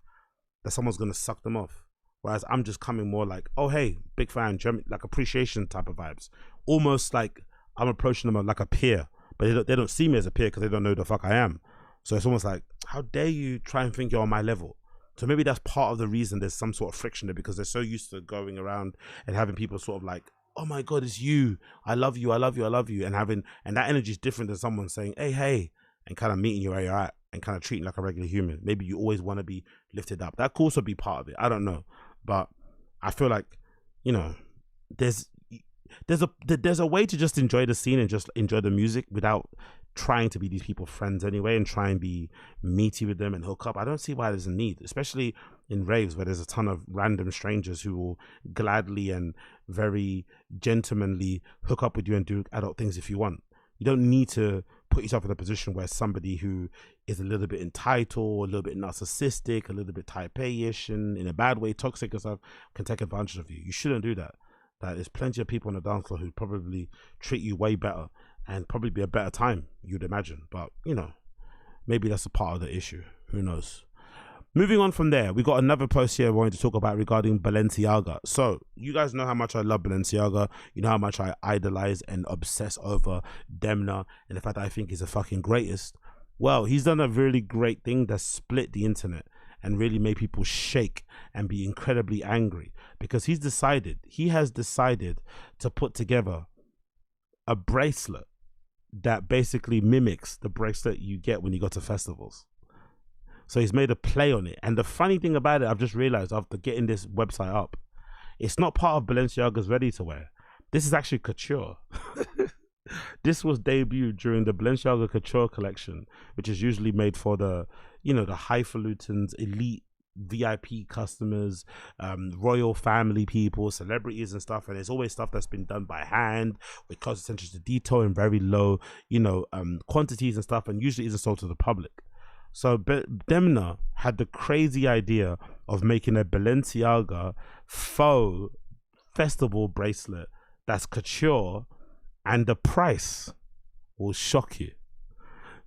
that someone's gonna suck them off. Whereas I'm just coming more like, oh hey, big fan, like appreciation type of vibes, almost like I'm approaching them like a peer, but they don't see me as a peer because they don't know who the fuck I am. So it's almost like, how dare you try and think you're on my level? So maybe that's part of the reason there's some sort of friction there, because they're so used to going around and having people sort of like, oh my God, it's you. I love you. I love you. I love you. And that energy is different than someone saying, hey, and kind of meeting you where you're at and kind of treating you like a regular human. Maybe you always want to be lifted up. That could also be part of it. I don't know. But I feel like, you know, there's a way to just enjoy the scene and just enjoy the music without trying to be these people's friends anyway and try and be meaty with them and hook up. I don't see why there's a need, especially in raves where there's a ton of random strangers who will gladly and very gentlemanly hook up with you and do adult things if you want. You don't need to put yourself in a position where somebody who is a little bit entitled, a little bit narcissistic, a little bit type A-ish and in a bad way, toxic and stuff, can take advantage of you. You shouldn't do that. There's plenty of people on the dance floor who probably treat you way better and probably be a better time, you'd imagine. But, you know, maybe that's a part of the issue. Who knows? Moving on from there, we got another post here I wanted to talk about regarding Balenciaga. So, you guys know how much I love Balenciaga. You know how much I idolize and obsess over Demna and the fact that I think he's the fucking greatest. Well, he's done a really great thing that split the internet and really made people shake and be incredibly angry, because he has decided to put together a bracelet that basically mimics the bracelet you get when you go to festivals. So he's made a play on it. And the funny thing about it, I've just realized after getting this website up, it's not part of Balenciaga's ready to wear. This is actually couture. This was debuted during the Balenciaga Couture collection, which is usually made for the, you know, the highfalutins, elite VIP customers, royal family people, celebrities and stuff. And it's always stuff that's been done by hand with close attention to detail and very low, you know, quantities and stuff, and usually isn't sold to the public. So Demna had the crazy idea of making a Balenciaga faux festival bracelet that's couture, and the price will shock you.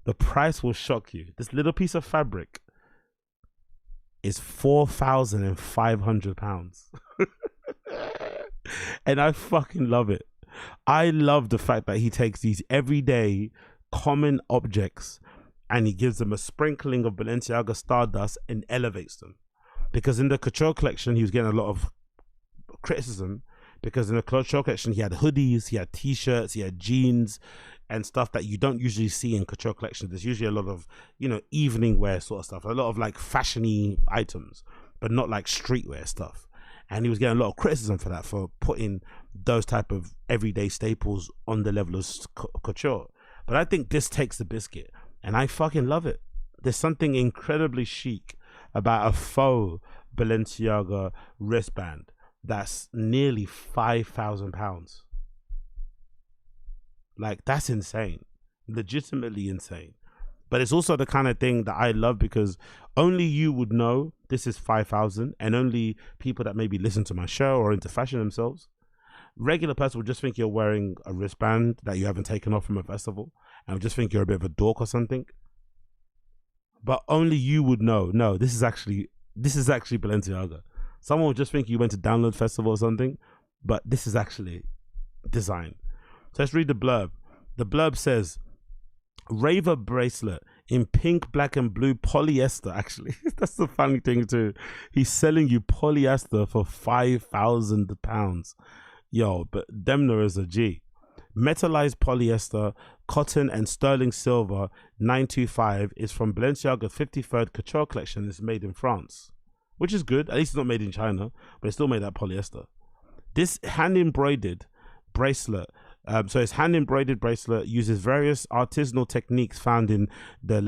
The price will shock you. This little piece of fabric is £4,500. And I fucking love it. I love the fact that he takes these everyday common objects and he gives them a sprinkling of Balenciaga stardust and elevates them. Because in the Couture collection, he was getting a lot of criticism, because in the Couture collection, he had hoodies, he had t-shirts, he had jeans and stuff that you don't usually see in Couture collections. There's usually a lot of, you know, evening wear sort of stuff, a lot of like fashiony items, but not like streetwear stuff. And he was getting a lot of criticism for that, for putting those type of everyday staples on the level of Couture. But I think this takes the biscuit, and I fucking love it. There's something incredibly chic about a faux Balenciaga wristband that's nearly £5,000. Like, that's insane, legitimately insane. But it's also the kind of thing that I love, because only you would know this is 5,000, and only people that maybe listen to my show or into fashion themselves. Regular person would just think you're wearing a wristband that you haven't taken off from a festival, and would just think you're a bit of a dork or something. But only you would know, no, this is actually Balenciaga. Someone would just think you went to Download Festival or something, but this is actually designed. So let's read the blurb. The blurb says, Raver bracelet in pink, black and blue polyester. Actually, that's the funny thing too. He's selling you polyester for £5,000. Yo, but Demna is a G. Metallized polyester, cotton and sterling silver 925 is from Balenciaga's 53rd Couture collection. It's made in France, which is good. At least it's not made in China, but it's still made out of polyester. This hand-embroidered bracelet, so it's hand-embroidered bracelet, uses various artisanal techniques found in the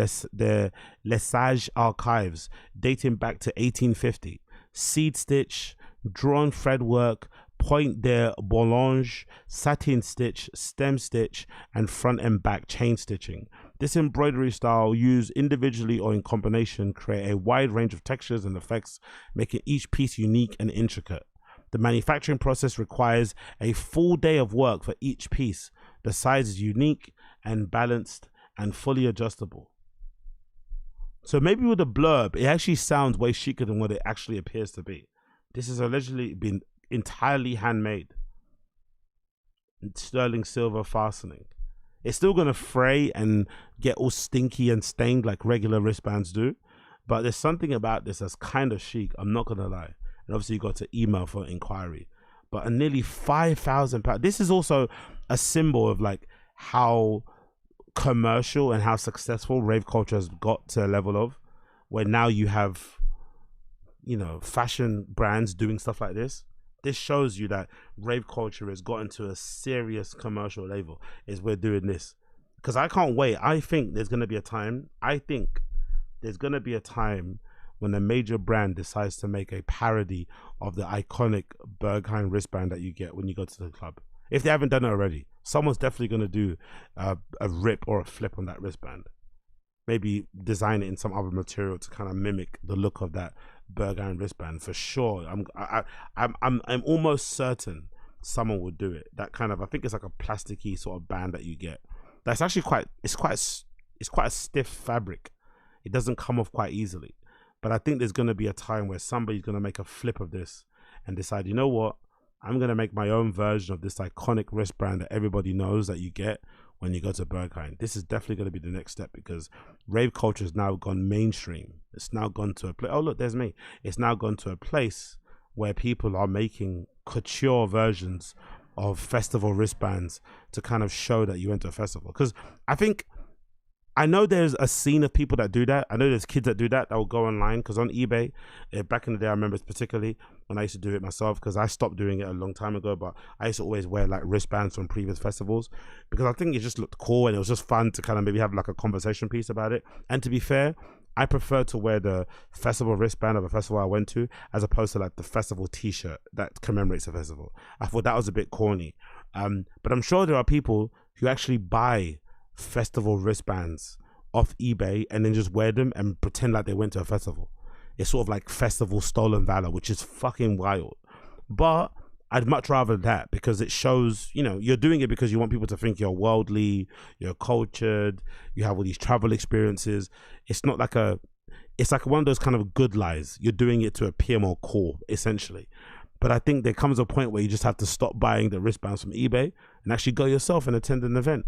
Lesage archives dating back to 1850. Seed stitch, drawn thread work, point de Bollange, satin stitch, stem stitch, and front and back chain stitching. This embroidery style, used individually or in combination, create a wide range of textures and effects, making each piece unique and intricate. The manufacturing process requires a full day of work for each piece. The size is unique and balanced and fully adjustable. So maybe with the blurb, it actually sounds way chicer than what it actually appears to be. This has allegedly been entirely handmade. Sterling silver fastening. It's still going to fray and get all stinky and stained like regular wristbands do. But there's something about this that's kind of chic. I'm not going to lie. And obviously you got to email for inquiry. But a nearly £5,000. This is also a symbol of like how commercial and how successful rave culture has got to a level of where now you have, you know, fashion brands doing stuff like this. This shows you that rave culture has gotten to a serious commercial level. Is we're doing this because I can't wait. I think there's going to be a time. When a major brand decides to make a parody of the iconic Berghain wristband that you get when you go to the club. If they haven't done it already, someone's definitely going to do a rip or a flip on that wristband. Maybe design it in some other material to kind of mimic the look of that Berghain wristband for sure. I'm almost certain someone would do it. That kind of, I think it's like a plasticky sort of band that you get. That's actually quite a stiff fabric. It doesn't come off quite easily. But I think there's going to be a time where somebody's going to make a flip of this and decide, you know what, I'm going to make my own version of this iconic wristband that everybody knows that you get when you go to Berghain. This is definitely going to be the next step because rave culture has now gone mainstream. It's now gone to a place. Oh, look, there's me. It's now gone to a place where people are making couture versions of festival wristbands to kind of show that you went to a festival. Because I know there's a scene of people that do that. I know there's kids that do that will go online because on eBay, back in the day, I remember particularly when I used to do it myself because I stopped doing it a long time ago, but I used to always wear like wristbands from previous festivals because I think it just looked cool and it was just fun to kind of maybe have like a conversation piece about it. And to be fair, I prefer to wear the festival wristband of a festival I went to as opposed to like the festival t-shirt that commemorates the festival. I thought that was a bit corny. But I'm sure there are people who actually buy festival wristbands off eBay and then just wear them and pretend like they went to a festival. It's sort of like festival stolen valor, which is fucking wild. But I'd much rather that because it shows, you know, you're doing it because you want people to think you're worldly, you're cultured, you have all these travel experiences. It's not like it's like one of those kind of good lies. You're doing it to appear more cool, essentially. But I think there comes a point where you just have to stop buying the wristbands from eBay and actually go yourself and attend an event.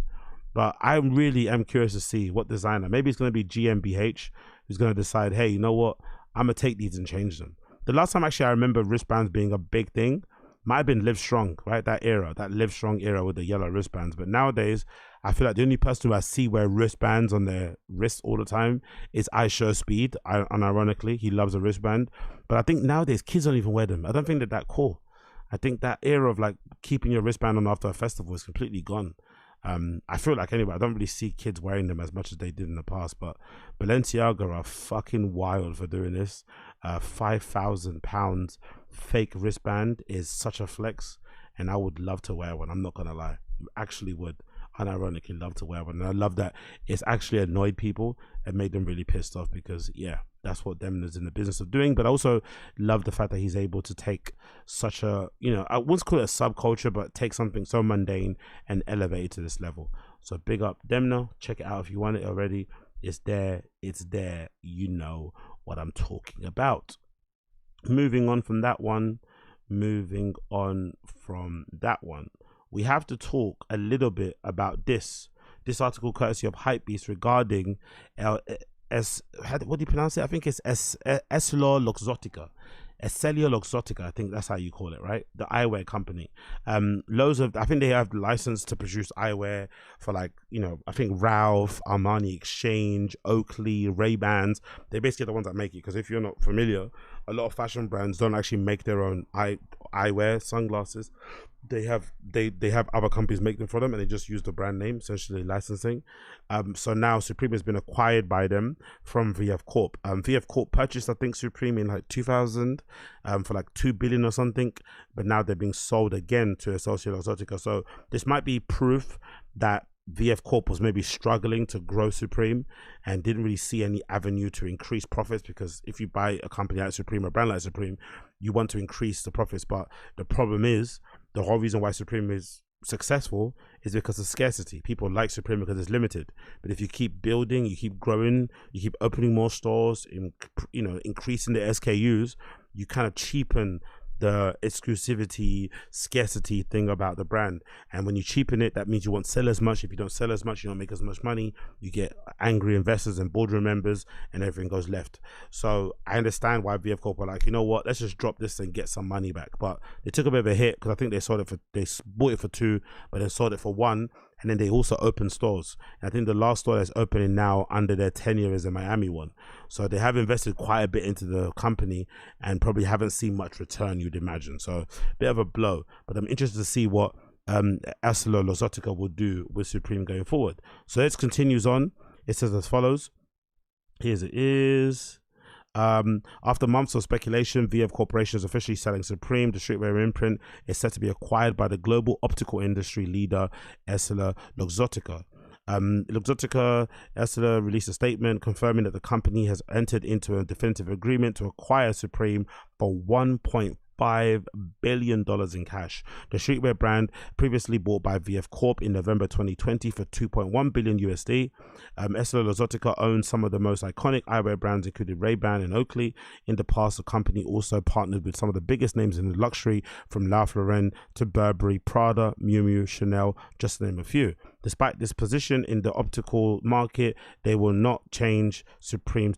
But I really am curious to see what designer, maybe it's going to be GmbH, who's going to decide, hey, you know what? I'm going to take these and change them. The last time actually I remember wristbands being a big thing might have been Live Strong, right? That Live Strong era with the yellow wristbands. But nowadays, I feel like the only person who I see wear wristbands on their wrists all the time is iShowSpeed. Unironically, he loves a wristband. But I think nowadays, kids don't even wear them. I don't think they're that cool. I think that era of like keeping your wristband on after a festival is completely gone. I feel like anyway, I don't really see kids wearing them as much as they did in the past, but Balenciaga are fucking wild for doing this. £5,000 fake wristband is such a flex, and I would love to wear one. I'm not gonna lie, actually would unironically love to wear one. And I love that it's actually annoyed people and made them really pissed off because yeah, that's what Demna is in the business of doing. But I also love the fact that he's able to take such a, you know, I wouldn't call it a subculture, but take something so mundane and elevate it to this level. So big up Demna. Check it out if you want it already. It's there. You know what I'm talking about. Moving on from that one, we have to talk a little bit about this article courtesy of Hypebeast regarding what do you pronounce it? I think it's EssilorLuxottica, EssilorLuxottica, I think that's how you call it, right? The eyewear company. I think they have the license to produce eyewear for like, I think Ralph, Armani Exchange, Oakley, Ray-Bans. They're basically the ones that make it, because if you're not familiar, a lot of fashion brands don't actually make their own eyewear, sunglasses. They have other companies make them for them, and they just use the brand name, essentially licensing. So now Supreme has been acquired by them from VF Corp. VF Corp purchased, I think, Supreme in like 2000 for like 2 billion or something, but now they're being sold again to EssilorLuxottica. So this might be proof that VF Corp was maybe struggling to grow Supreme and didn't really see any avenue to increase profits, because if you buy a company like Supreme, a brand like Supreme, you want to increase the profits. But the problem is, the whole reason why Supreme is successful is because of scarcity. People like Supreme because it's limited. But if you keep building, you keep growing, you keep opening more stores, increasing the SKUs, you kind of cheapen the exclusivity, scarcity thing about the brand. And when you cheapen it, that means you won't sell as much. If you don't sell as much, you don't make as much money. You get angry investors and boardroom members, and everything goes left. So I understand why VF Corp were like, you know what, let's just drop this and get some money back. But they took a bit of a hit, because I think they bought it for 2, but then sold it for 1. And then they also opened stores. And I think the last store that's opening now under their tenure is the Miami one. So they have invested quite a bit into the company and probably haven't seen much return, you'd imagine. So a bit of a blow. But I'm interested to see what EssilorLuxottica will do with Supreme going forward. So it continues on. It says as follows. Here it is. After months of speculation, VF Corporation is officially selling Supreme. The streetwear imprint is set to be acquired by the global optical industry leader EssilorLuxottica. Essilor released a statement confirming that the company has entered into a definitive agreement to acquire Supreme for $1.5 billion in cash. The streetwear brand, previously bought by VF Corp in November 2020 for $2.1 billion USD. EssilorLuxottica owns some of the most iconic eyewear brands, including Ray-Ban and Oakley. In the past, the company also partnered with some of the biggest names in the luxury, from Ralph Lauren to Burberry, Prada, Miu Miu, Chanel, just to name a few. Despite this position in the optical market, this will not change Supreme's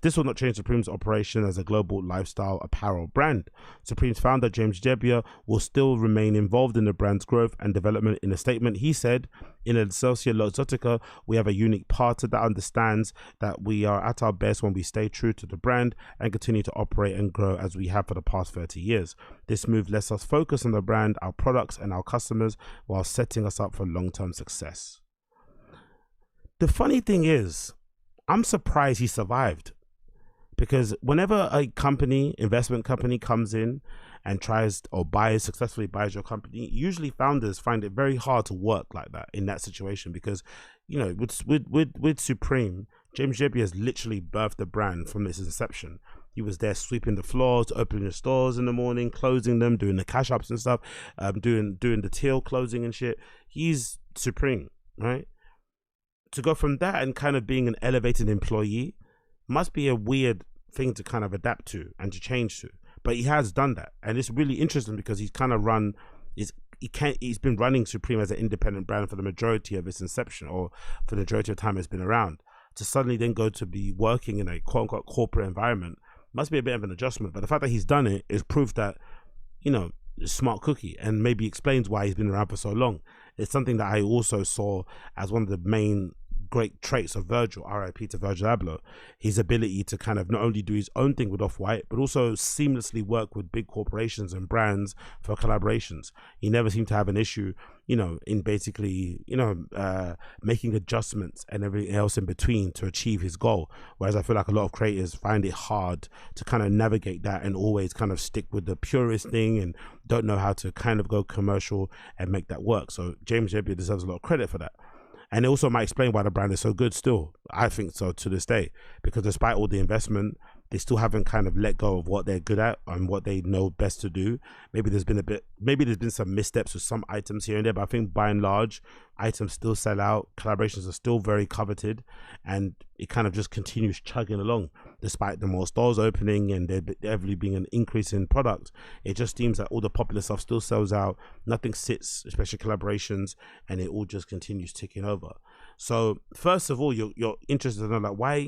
operation as a global lifestyle apparel brand. Supreme's founder, James Jebbia, will still remain involved in the brand's growth and development. In a statement, he said, "In EssilorLuxottica, we have a unique partner that understands that we are at our best when we stay true to the brand and continue to operate and grow as we have for the past 30 years. This move lets us focus on the brand, our products, and our customers, while setting us up for long-term success." The funny thing is, I'm surprised he survived, because whenever a investment company comes in and tries or successfully buys your company, usually founders find it very hard to work like that in that situation, because, with Supreme, James Jebbia has literally birthed the brand from its inception. He was there sweeping the floors, opening the stores in the morning, closing them, doing the cash ups and stuff, doing the till closing and shit. He's Supreme, right? To go from that and kind of being an elevated employee must be a weird thing to kind of adapt to and to change to. But he has done that, and it's really interesting because he's kind of he's been running Supreme as an independent brand for the majority of its inception, or for the majority of time it's been around. To suddenly then go to be working in a quote-unquote corporate environment must be a bit of an adjustment. But the fact that he's done it is proof that, smart cookie, and maybe explains why he's been around for so long. It's something that I also saw as one of the main great traits of Virgil, RIP to Virgil Abloh, his ability to kind of not only do his own thing with Off-White, but also seamlessly work with big corporations and brands for collaborations. He never seemed to have an issue, in basically, making adjustments and everything else in between to achieve his goal. Whereas I feel like a lot of creators find it hard to kind of navigate that and always kind of stick with the purist thing and don't know how to kind of go commercial and make that work. So James Jebbia deserves a lot of credit for that. And it also might explain why the brand is so good still. I think so to this day, because despite all the investment, they still haven't kind of let go of what they're good at and what they know best to do. Maybe there's been some missteps with some items here and there, but I think by and large, items still sell out, collaborations are still very coveted, and it kind of just continues chugging along. Despite the more stores opening and there ever being an increase in product, it just seems that all the popular stuff still sells out, nothing sits, especially collaborations, and it all just continues ticking over. So first of all, you're interested to know, like, why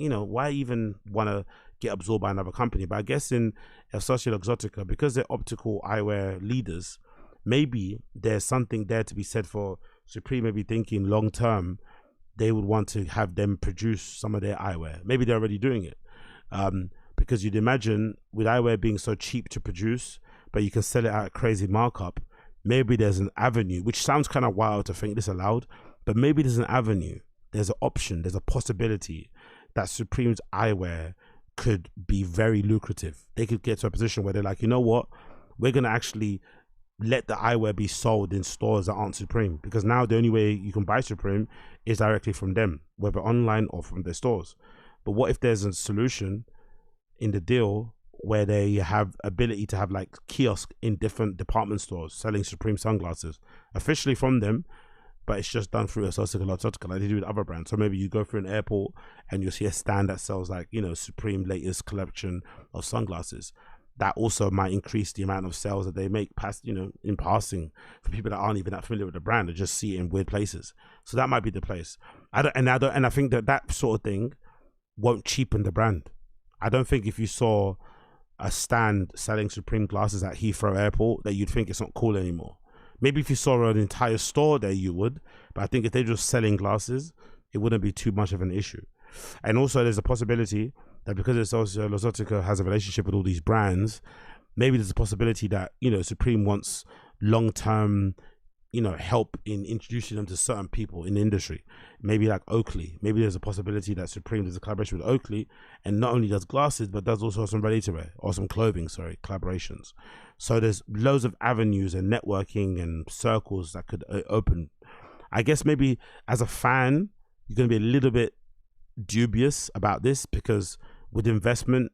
even want to get absorbed by another company. But I guess in EssilorLuxottica, because they're optical eyewear leaders, maybe there's something there to be said for Supreme. Maybe thinking long term, they would want to have them produce some of their eyewear. Maybe they're already doing it, because you'd imagine with eyewear being so cheap to produce, but you can sell it at a crazy markup. Maybe there's an avenue, which sounds kind of wild to think this aloud, but maybe there's an avenue, there's an option, there's a possibility that Supreme's eyewear could be very lucrative. They could get to a position where they're like, you know what, we're going to actually let the eyewear be sold in stores that aren't Supreme, because now the only way you can buy Supreme is directly from them, whether online or from their stores. But what if there's a solution in the deal where they have ability to have like kiosk in different department stores selling Supreme sunglasses officially from them, but it's just done through EssilorLuxottica like they do with other brands. So maybe you go through an airport and you'll see a stand that sells like, you know, Supreme latest collection of sunglasses. That also might increase the amount of sales that they make past, you know, in passing for people that aren't even that familiar with the brand or just see it in weird places. So that might be the place. I think that sort of thing won't cheapen the brand. I don't think if you saw a stand selling Supreme glasses at Heathrow Airport that you'd think it's not cool anymore. Maybe if you saw an entire store there, you would. But I think if they're just selling glasses, it wouldn't be too much of an issue. And also there's a possibility that because EssilorLuxottica has a relationship with all these brands, maybe there's a possibility that, you know, Supreme wants long-term, you know, help in introducing them to certain people in the industry. Maybe like Oakley. Maybe there's a possibility that Supreme does a collaboration with Oakley and not only does glasses, but does also some ready-to-wear or some clothing, collaborations. So there's loads of avenues and networking and circles that could open. I guess maybe as a fan, you're going to be a little bit dubious about this because with investment,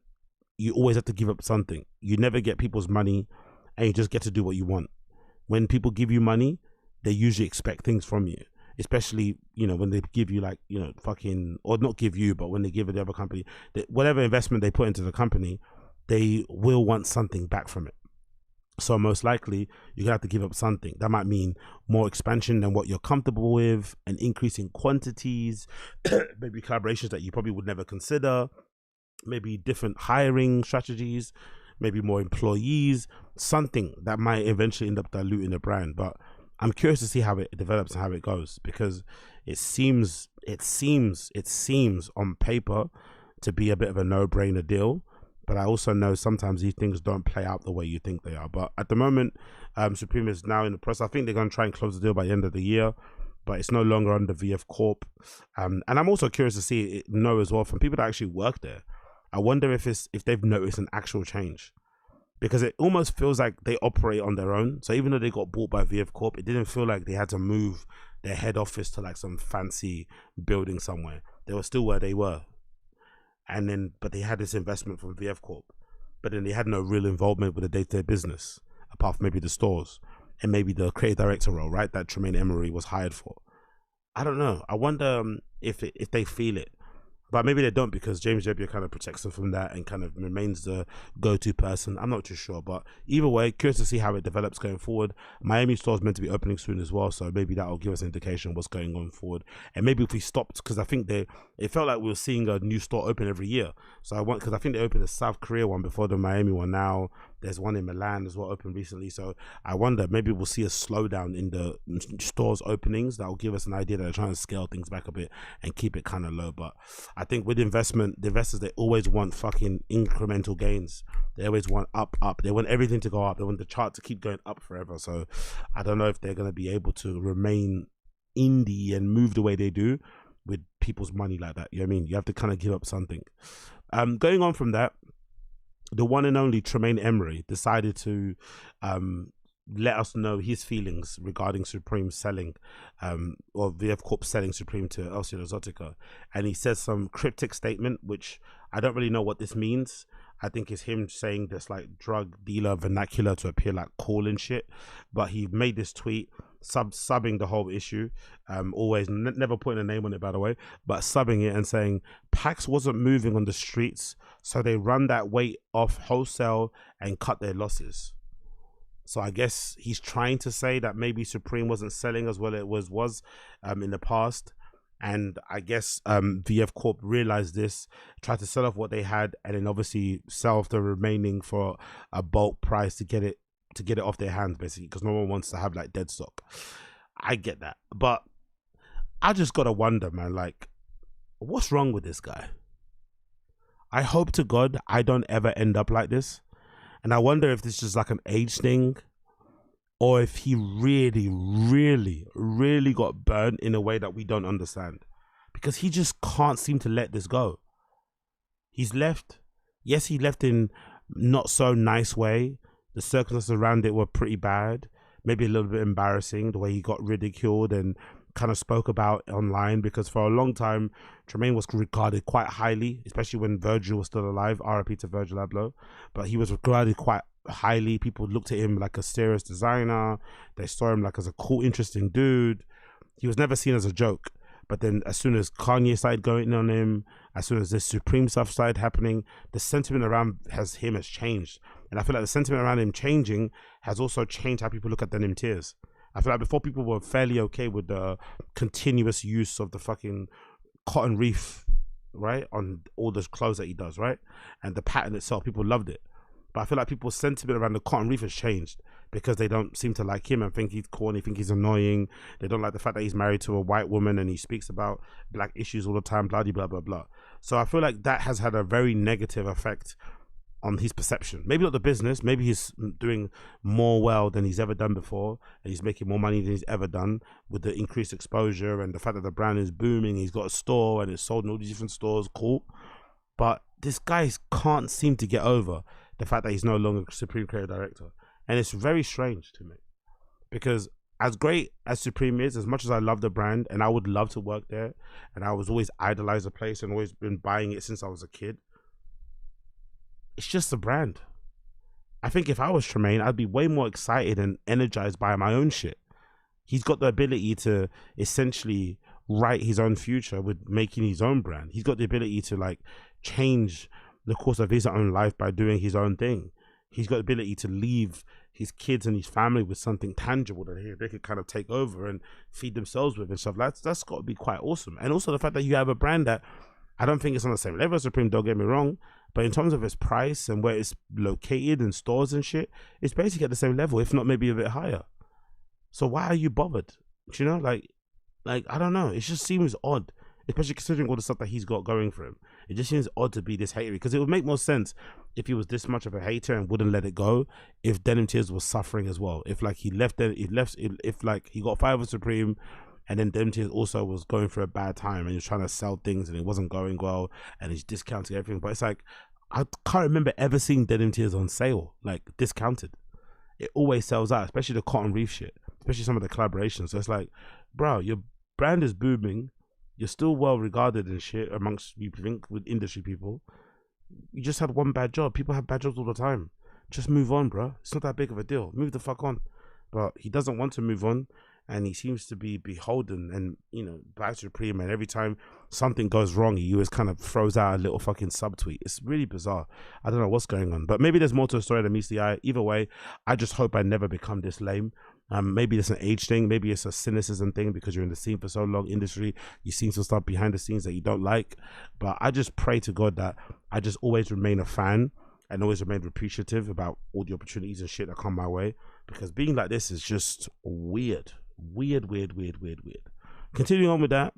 you always have to give up something. You never get people's money and you just get to do what you want. When people give you money, they usually expect things from you, especially, you know, when they give you like, you know, fucking, or not give you, but when they give the other company, whatever investment they put into the company, they will want something back from it. So most likely you're gonna have to give up something. That might mean more expansion than what you're comfortable with, an increase in quantities, maybe collaborations that you probably would never consider, maybe different hiring strategies, maybe more employees, something that might eventually end up diluting the brand. But I'm curious to see how it develops and how it goes, because it seems on paper to be a bit of a no-brainer deal. But I also know sometimes these things don't play out the way you think they are. But at the moment, Supreme is now in the process. I think they're going to try and close the deal by the end of the year, but it's no longer under VF Corp. And I'm also curious to know as well from people that actually work there. I wonder if they've noticed an actual change, because it almost feels like they operate on their own. So even though they got bought by VF Corp, it didn't feel like they had to move their head office to like some fancy building somewhere. They were still where they were. And then, but they had this investment from VF Corp, but then they had no real involvement with the day-to-day business, apart from maybe the stores and maybe the creative director role, right? That Tremaine Emory was hired for. I don't know. I wonder if they feel it, but maybe they don't, because James Jebbia kind of protects them from that and kind of remains the go-to person. I'm not too sure, but either way, curious to see how it develops going forward. Miami store is meant to be opening soon as well, so maybe that'll give us an indication of what's going on forward. And maybe if we stopped, because I think it felt like we were seeing a new store open every year. So because I think they opened a South Korea one before the Miami one. Now there's one in Milan as well, opened recently. So I wonder, maybe we'll see a slowdown in the stores openings. That will give us an idea that they're trying to scale things back a bit and keep it kind of low. But I think with investment, the investors, they always want fucking incremental gains. They always want up. They want everything to go up. They want the chart to keep going up forever. So I don't know if they're going to be able to remain indie and move the way they do with people's money like that. You know what I mean? You have to kind of give up something. Going on from that, the one and only Tremaine Emory decided to let us know his feelings regarding Supreme selling, or VF Corp selling Supreme to EssilorLuxottica. And he says some cryptic statement, which I don't really know what this means. I think it's him saying this like drug dealer vernacular to appear like cool and shit. But he made this tweet subbing the whole issue, always never putting a name on it, by the way, but subbing it and saying Pax wasn't moving on the streets, so they run that weight off wholesale and cut their losses. So I guess he's trying to say that maybe Supreme wasn't selling as well as it was in the past, And I guess VF Corp realized this, tried to sell off what they had, and then obviously sell off the remaining for a bulk price to get it off their hands, basically, because no one wants to have like dead stock. I get that, but I just gotta wonder, man, like, what's wrong with this guy? I hope to God I don't ever end up like this, and I wonder if this is just like an age thing, or if he really, really, really got burned in a way that we don't understand. Because he just can't seem to let this go. He's left. Yes, he left in not so nice way. The circumstances around it were pretty bad. Maybe a little bit embarrassing, the way he got ridiculed and kind of spoke about online. Because for a long time, Tremaine was regarded quite highly, especially when Virgil was still alive. RIP to Virgil Abloh. But he was regarded quite highly. People looked at him like a serious designer. They saw him like as a cool, interesting dude. He was never seen as a joke. But then as soon as Kanye started going on him, as soon as this Supreme stuff started happening, the sentiment around him has changed. And I feel like the sentiment around him changing has also changed how people look at Denim Tears. I feel like before, people were fairly okay with the continuous use of the fucking cotton reef, right, on all the clothes that he does, right? And the pattern itself, people loved it. But I feel like people's sentiment around the cotton reef has changed because they don't seem to like him and think he's corny, think he's annoying. They don't like the fact that he's married to a white woman and he speaks about black issues all the time, blah, blah, blah, blah. So I feel like that has had a very negative effect on his perception. Maybe not the business, maybe he's doing more well than he's ever done before, and he's making more money than he's ever done with the increased exposure and the fact that the brand is booming. He's got a store and it's sold in all these different stores, cool. But this guy can't seem to get over the fact that he's no longer Supreme Creative Director. And it's very strange to me, because as great as Supreme is, as much as I love the brand and I would love to work there, and I was always idolized the place and always been buying it since I was a kid, it's just a brand. I think if I was Tremaine, I'd be way more excited and energized by my own shit. He's got the ability to essentially write his own future with making his own brand. He's got the ability to like change the course of his own life by doing his own thing. He's got the ability to leave his kids and his family with something tangible that they could kind of take over and feed themselves with and stuff. That's got to be quite awesome. And also the fact that you have a brand that I don't think it's on the same level as Supreme, don't get me wrong, but in terms of its price and where it's located and stores and shit, it's basically at the same level, if not maybe a bit higher. So why are you bothered? Do you know, like I don't know. It just seems odd, especially considering all the stuff that he's got going for him. It just seems odd to be this hater, because it would make more sense if he was this much of a hater and wouldn't let it go, if Denim Tears was suffering as well. If like he left, if like he got fired with Supreme, and then Denim Tears also was going through a bad time and he was trying to sell things and it wasn't going well and he's discounting everything. But it's like, I can't remember ever seeing Denim Tears on sale, like discounted. It always sells out, especially the cotton reef shit, especially some of the collaborations. So it's like, bro, your brand is booming. You're still well regarded and shit amongst, you think, with industry people. You just had one bad job. People have bad jobs all the time. Just move on, bro. It's not that big of a deal. Move the fuck on. But he doesn't want to move on, and he seems to be beholden and, you know, by Supreme, and every time something goes wrong, he always kind of throws out a little fucking subtweet. It's really bizarre. I don't know what's going on, but maybe there's more to the story than meets the eye. Either way, I just hope I never become this lame. Maybe it's an age thing, maybe it's a cynicism thing, because you're in the scene for so long, industry, you've seen some stuff behind the scenes that you don't like. But I just pray to God that I just always remain a fan and always remain appreciative about all the opportunities and shit that come my way, because being like this is just weird. Weird. Continuing on with that,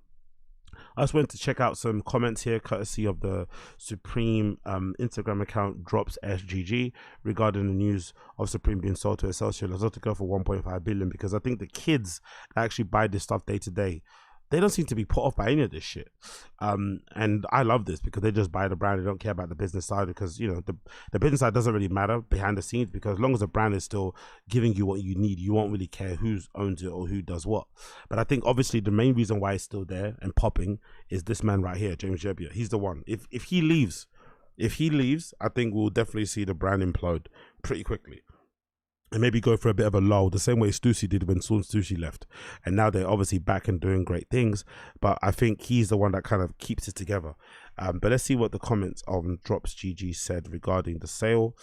I just went to check out some comments here courtesy of the Supreme Instagram account Drops SGG regarding the news of Supreme being sold to EssilorLuxottica for 1.5 billion, because I think the kids that actually buy this stuff day to day, they don't seem to be put off by any of this shit. And I love this because they just buy the brand. They don't care about the business side, because, you know, the business side doesn't really matter behind the scenes, because as long as the brand is still giving you what you need, you won't really care who owns it or who does what. But I think obviously the main reason why it's still there and popping is this man right here, James Jebbia. He's the one. If he leaves, I think we'll definitely see the brand implode pretty quickly. And maybe go for a bit of a lull, the same way Stussy did when Saun Stussy left. And now they're obviously back and doing great things. But I think he's the one that kind of keeps it together. But let's see what the comments on Drops GG said regarding the sale.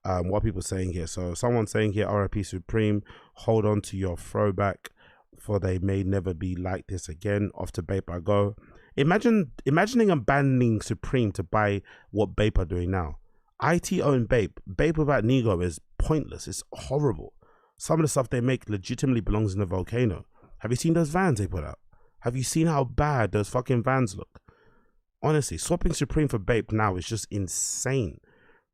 What are people saying here? So someone saying here, RIP Supreme, hold on to your throwback for they may never be like this again. Off to Bape I go. Imagining abandoning Supreme to buy what Bape are doing now. IT owned Bape. Bape without Nego is pointless. It's horrible. Some of the stuff they make legitimately belongs in a volcano. Have you seen those vans they put out? Have you seen how bad those fucking vans look? Honestly, swapping Supreme for Bape now is just insane.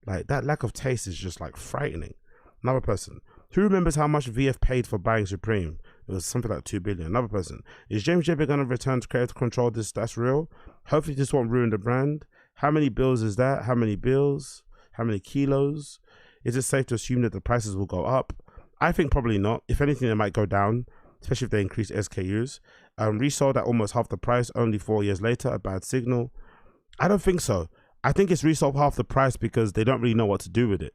Like, that lack of taste is just like frightening. Another person. Who remembers how much VF paid for buying Supreme? It was something like 2 billion. Another person. Is James J.B. going to return to creative control? That's real. Hopefully this won't ruin the brand. How many bills is that? How many bills? How many kilos? Is it safe to assume that the prices will go up? I think probably not. If anything, they might go down, especially if they increase SKUs. Resold at almost half the price only 4 years later, a bad signal. I don't think so. I think it's resold half the price because they don't really know what to do with it,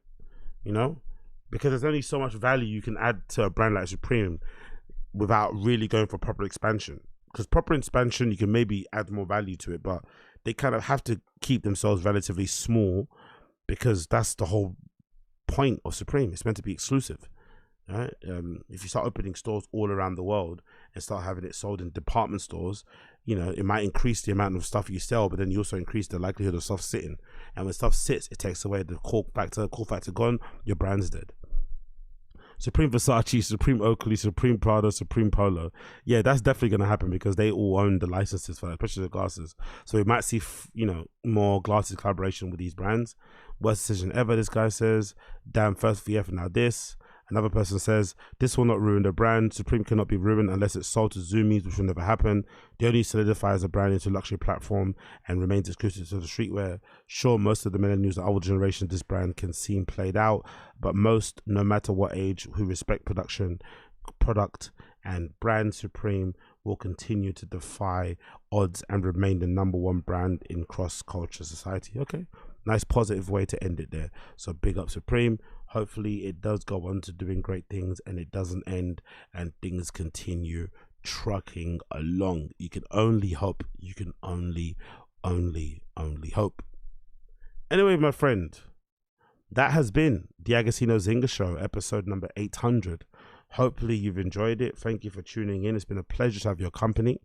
you know? Because there's only so much value you can add to a brand like Supreme without really going for proper expansion. Because proper expansion, you can maybe add more value to it, but they kind of have to keep themselves relatively small because that's the whole point of Supreme. It's meant to be exclusive. Right? If you start opening stores all around the world and start having it sold in department stores, you know, it might increase the amount of stuff you sell, but then you also increase the likelihood of stuff sitting. And when stuff sits, it takes away the call factor gone, your brand's dead. Supreme Versace, Supreme Oakley, Supreme Prada, Supreme Polo. Yeah, that's definitely going to happen because they all own the licenses for that, especially the glasses. So we might see, you know, more glasses collaboration with these brands. Worst decision ever, this guy says. Damn, first VF, now this. Another person says, this will not ruin the brand. Supreme cannot be ruined unless it's sold to Zoomies, which will never happen. They only solidify as a brand into a luxury platform and remains exclusive to the streetwear. Sure, most of the millennials and older generation, this brand can seem played out, but most, no matter what age, who respect production, product, and brand Supreme will continue to defy odds and remain the #1 brand in cross-culture society. Okay, nice positive way to end it there. So big up Supreme. Hopefully it does go on to doing great things and it doesn't end and things continue trucking along. You can only hope. You can only hope. Anyway, my friend, that has been the Agostinho Zinga Show, episode number 800. Hopefully you've enjoyed it. Thank you for tuning in. It's been a pleasure to have your company.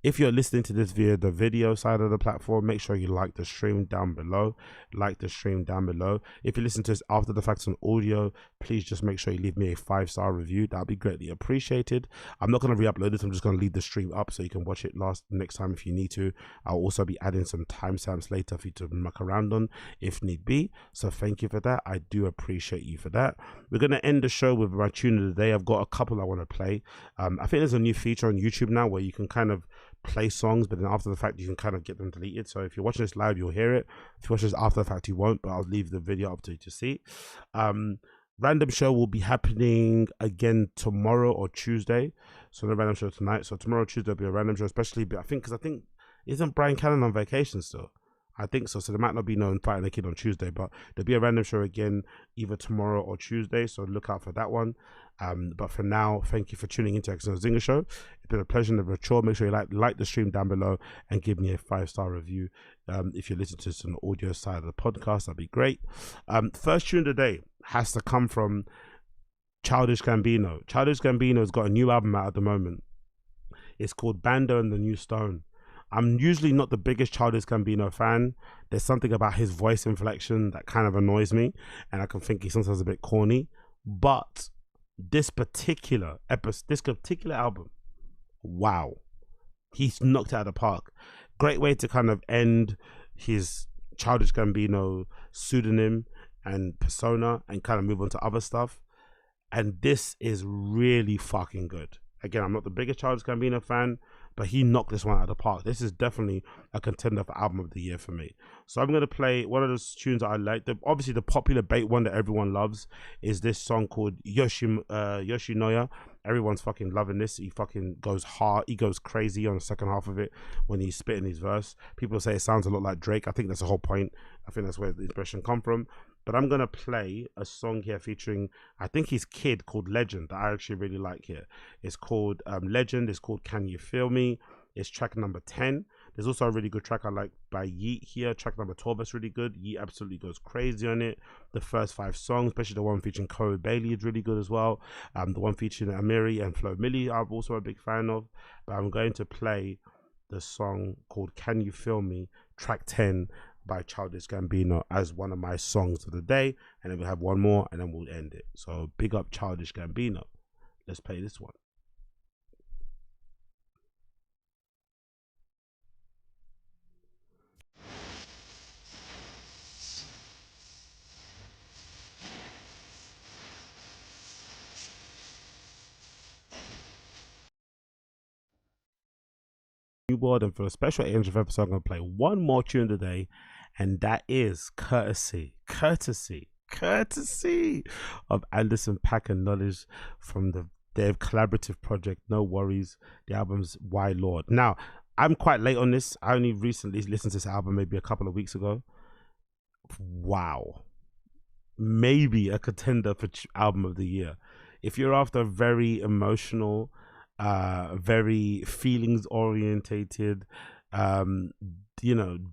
If you're listening to this via the video side of the platform, make sure you like the stream down below. If you listen to this after the fact on audio, please just make sure you leave me a 5-star review. That'll be greatly appreciated. I'm not going to re-upload this. I'm just going to leave the stream up so you can watch it next time if you need to. I'll also be adding some timestamps later for you to muck around on if need be. So thank you for that. I do appreciate you for that. We're going to end the show with my tune of the day. I've got a couple I want to play. I think there's a new feature on YouTube now where you can kind of play songs, but then after the fact you can kind of get them deleted. So if you're watching this live, you'll hear it. If you watch this after the fact, you won't, but I'll leave the video up to you to see. Random show will be happening again tomorrow or Tuesday. So no random show tonight. So tomorrow, Tuesday will be a random show, especially I think isn't Brian Cannon on vacation still? I think so. So there might not be no Fighting the Kid on Tuesday, but there'll be a random show again either tomorrow or Tuesday. So look out for that one. But for now, thank you for tuning into Agostinho Zinga Show. It's been a pleasure and a chore. Make sure you like the stream down below and give me a 5-star review. If you're listening to this on the audio side of the podcast, that'd be great. First tune of the day has to come from Childish Gambino. Childish Gambino's got a new album out at the moment. It's called Bando and the New Stone. I'm usually not the biggest Childish Gambino fan. There's something about his voice inflection that kind of annoys me, and I can think he's sometimes a bit corny. But this particular album, wow, he's knocked it out of the park. Great way to kind of end his Childish Gambino pseudonym and persona and kind of move on to other stuff. And this is really fucking good. Again, I'm not the biggest Childish Gambino fan, but he knocked this one out of the park. This is definitely a contender for album of the year for me. So I'm going to play one of those tunes that I like. Obviously, the popular bait one that everyone loves is this song called Yoshinoya. Everyone's fucking loving this. He fucking goes hard. He goes crazy on the second half of it when he's spitting his verse. People say it sounds a lot like Drake. I think that's the whole point. I think that's where the expression come from. But I'm going to play a song here featuring, I think his kid, called Legend, that I actually really like here. It's called Legend. It's called Can You Feel Me? It's track number 10. There's also a really good track I like by Yeet here. Track number 12 is really good. Yeet absolutely goes crazy on it. The first 5 songs, especially the one featuring Corey Bailey, is really good as well. The one featuring Amiri and Flo Milli, I'm also a big fan of. But I'm going to play the song called Can You Feel Me, track 10 by Childish Gambino, as one of my songs of the day. And then we'll have one more and then we'll end it. So big up Childish Gambino. Let's play this one. Board, and for a special 800th episode, I'm going to play one more tune today, and that is courtesy of Anderson .Paak and Knowledge from their collaborative project NxWorries. The album's Why Lord. Now, I'm quite late on this. I only recently listened to this album maybe a couple of weeks ago. Wow. Maybe a contender for album of the year. If you're after a very emotional, very feelings orientated,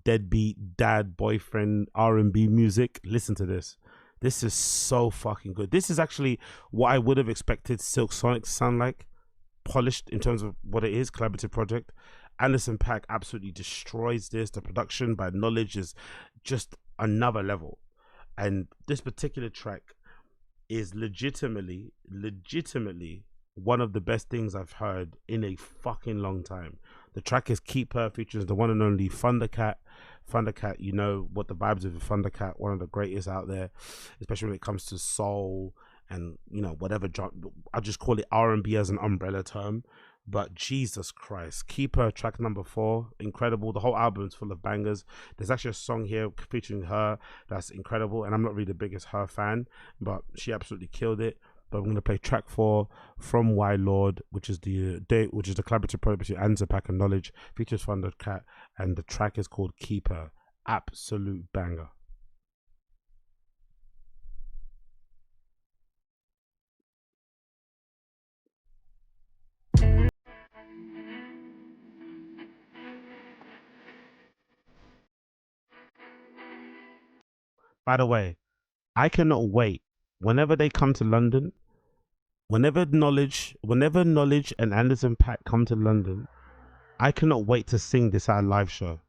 deadbeat dad boyfriend R&B music, listen to this. This is so fucking good. This is actually what I would have expected Silk Sonic to sound like, polished in terms of what it is, collaborative project. Anderson .Paak absolutely destroys this. The production by Knowledge is just another level, and this particular track is legitimately one of the best things I've heard in a fucking long time. The track is KeepHer, features the one and only Thundercat. Thundercat, you know what the vibes of Thundercat, one of the greatest out there, especially when it comes to soul and, whatever. I just call it R&B as an umbrella term. But Jesus Christ, KeepHer, track number 4, incredible. The whole album is full of bangers. There's actually a song here featuring her that's incredible, and I'm not really the biggest her fan, but she absolutely killed it. But I'm going to play track 4 from Why Lord, which is the collaborative project between Anderson .Paak and Knowledge, features Thundercat, and the track is called KeepHer. Absolute banger. By the way, I cannot wait. Whenever they come to London, whenever Knowledge and Anderson .Paak come to London, I cannot wait to sing this at a live show.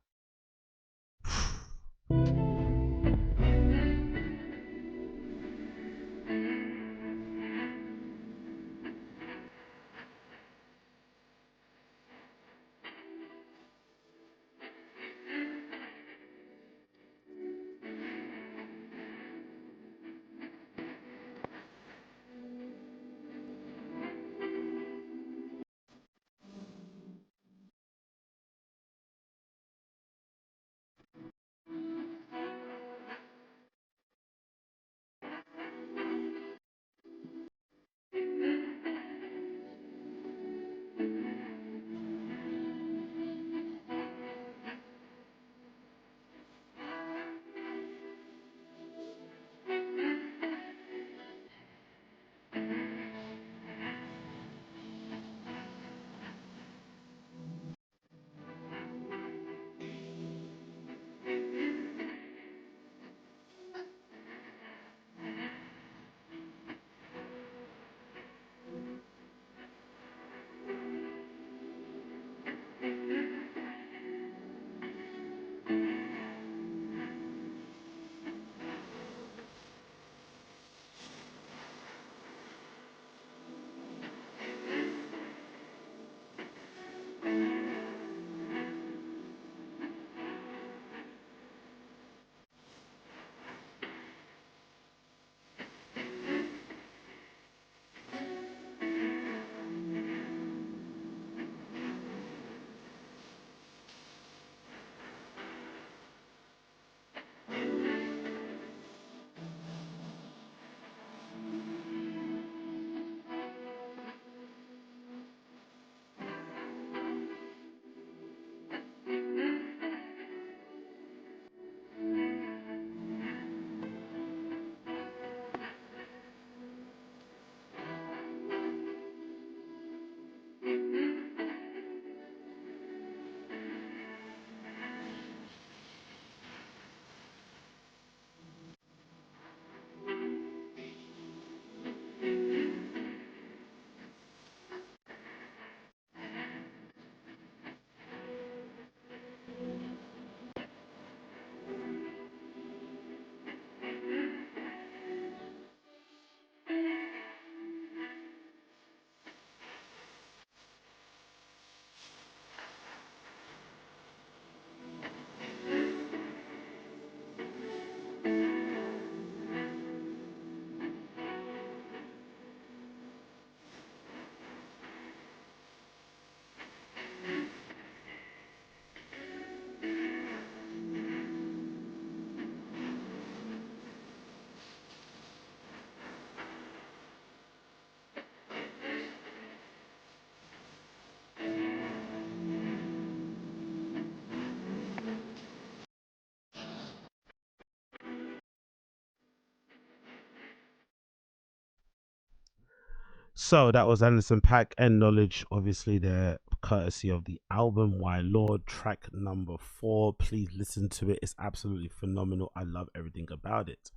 So that was Anderson .Paak and Knowledge, obviously they're courtesy of the album Why Lord, track number 4. Please listen to it. It's absolutely phenomenal. I love everything about it.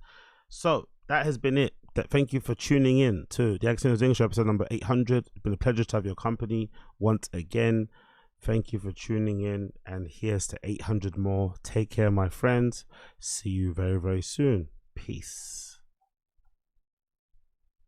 So that has been it. Thank you for tuning in to the Accent English episode number 800. It's been a pleasure to have your company once again. Thank you for tuning in, and here's to 800 more. Take care, my friends. See you very, very soon. Peace.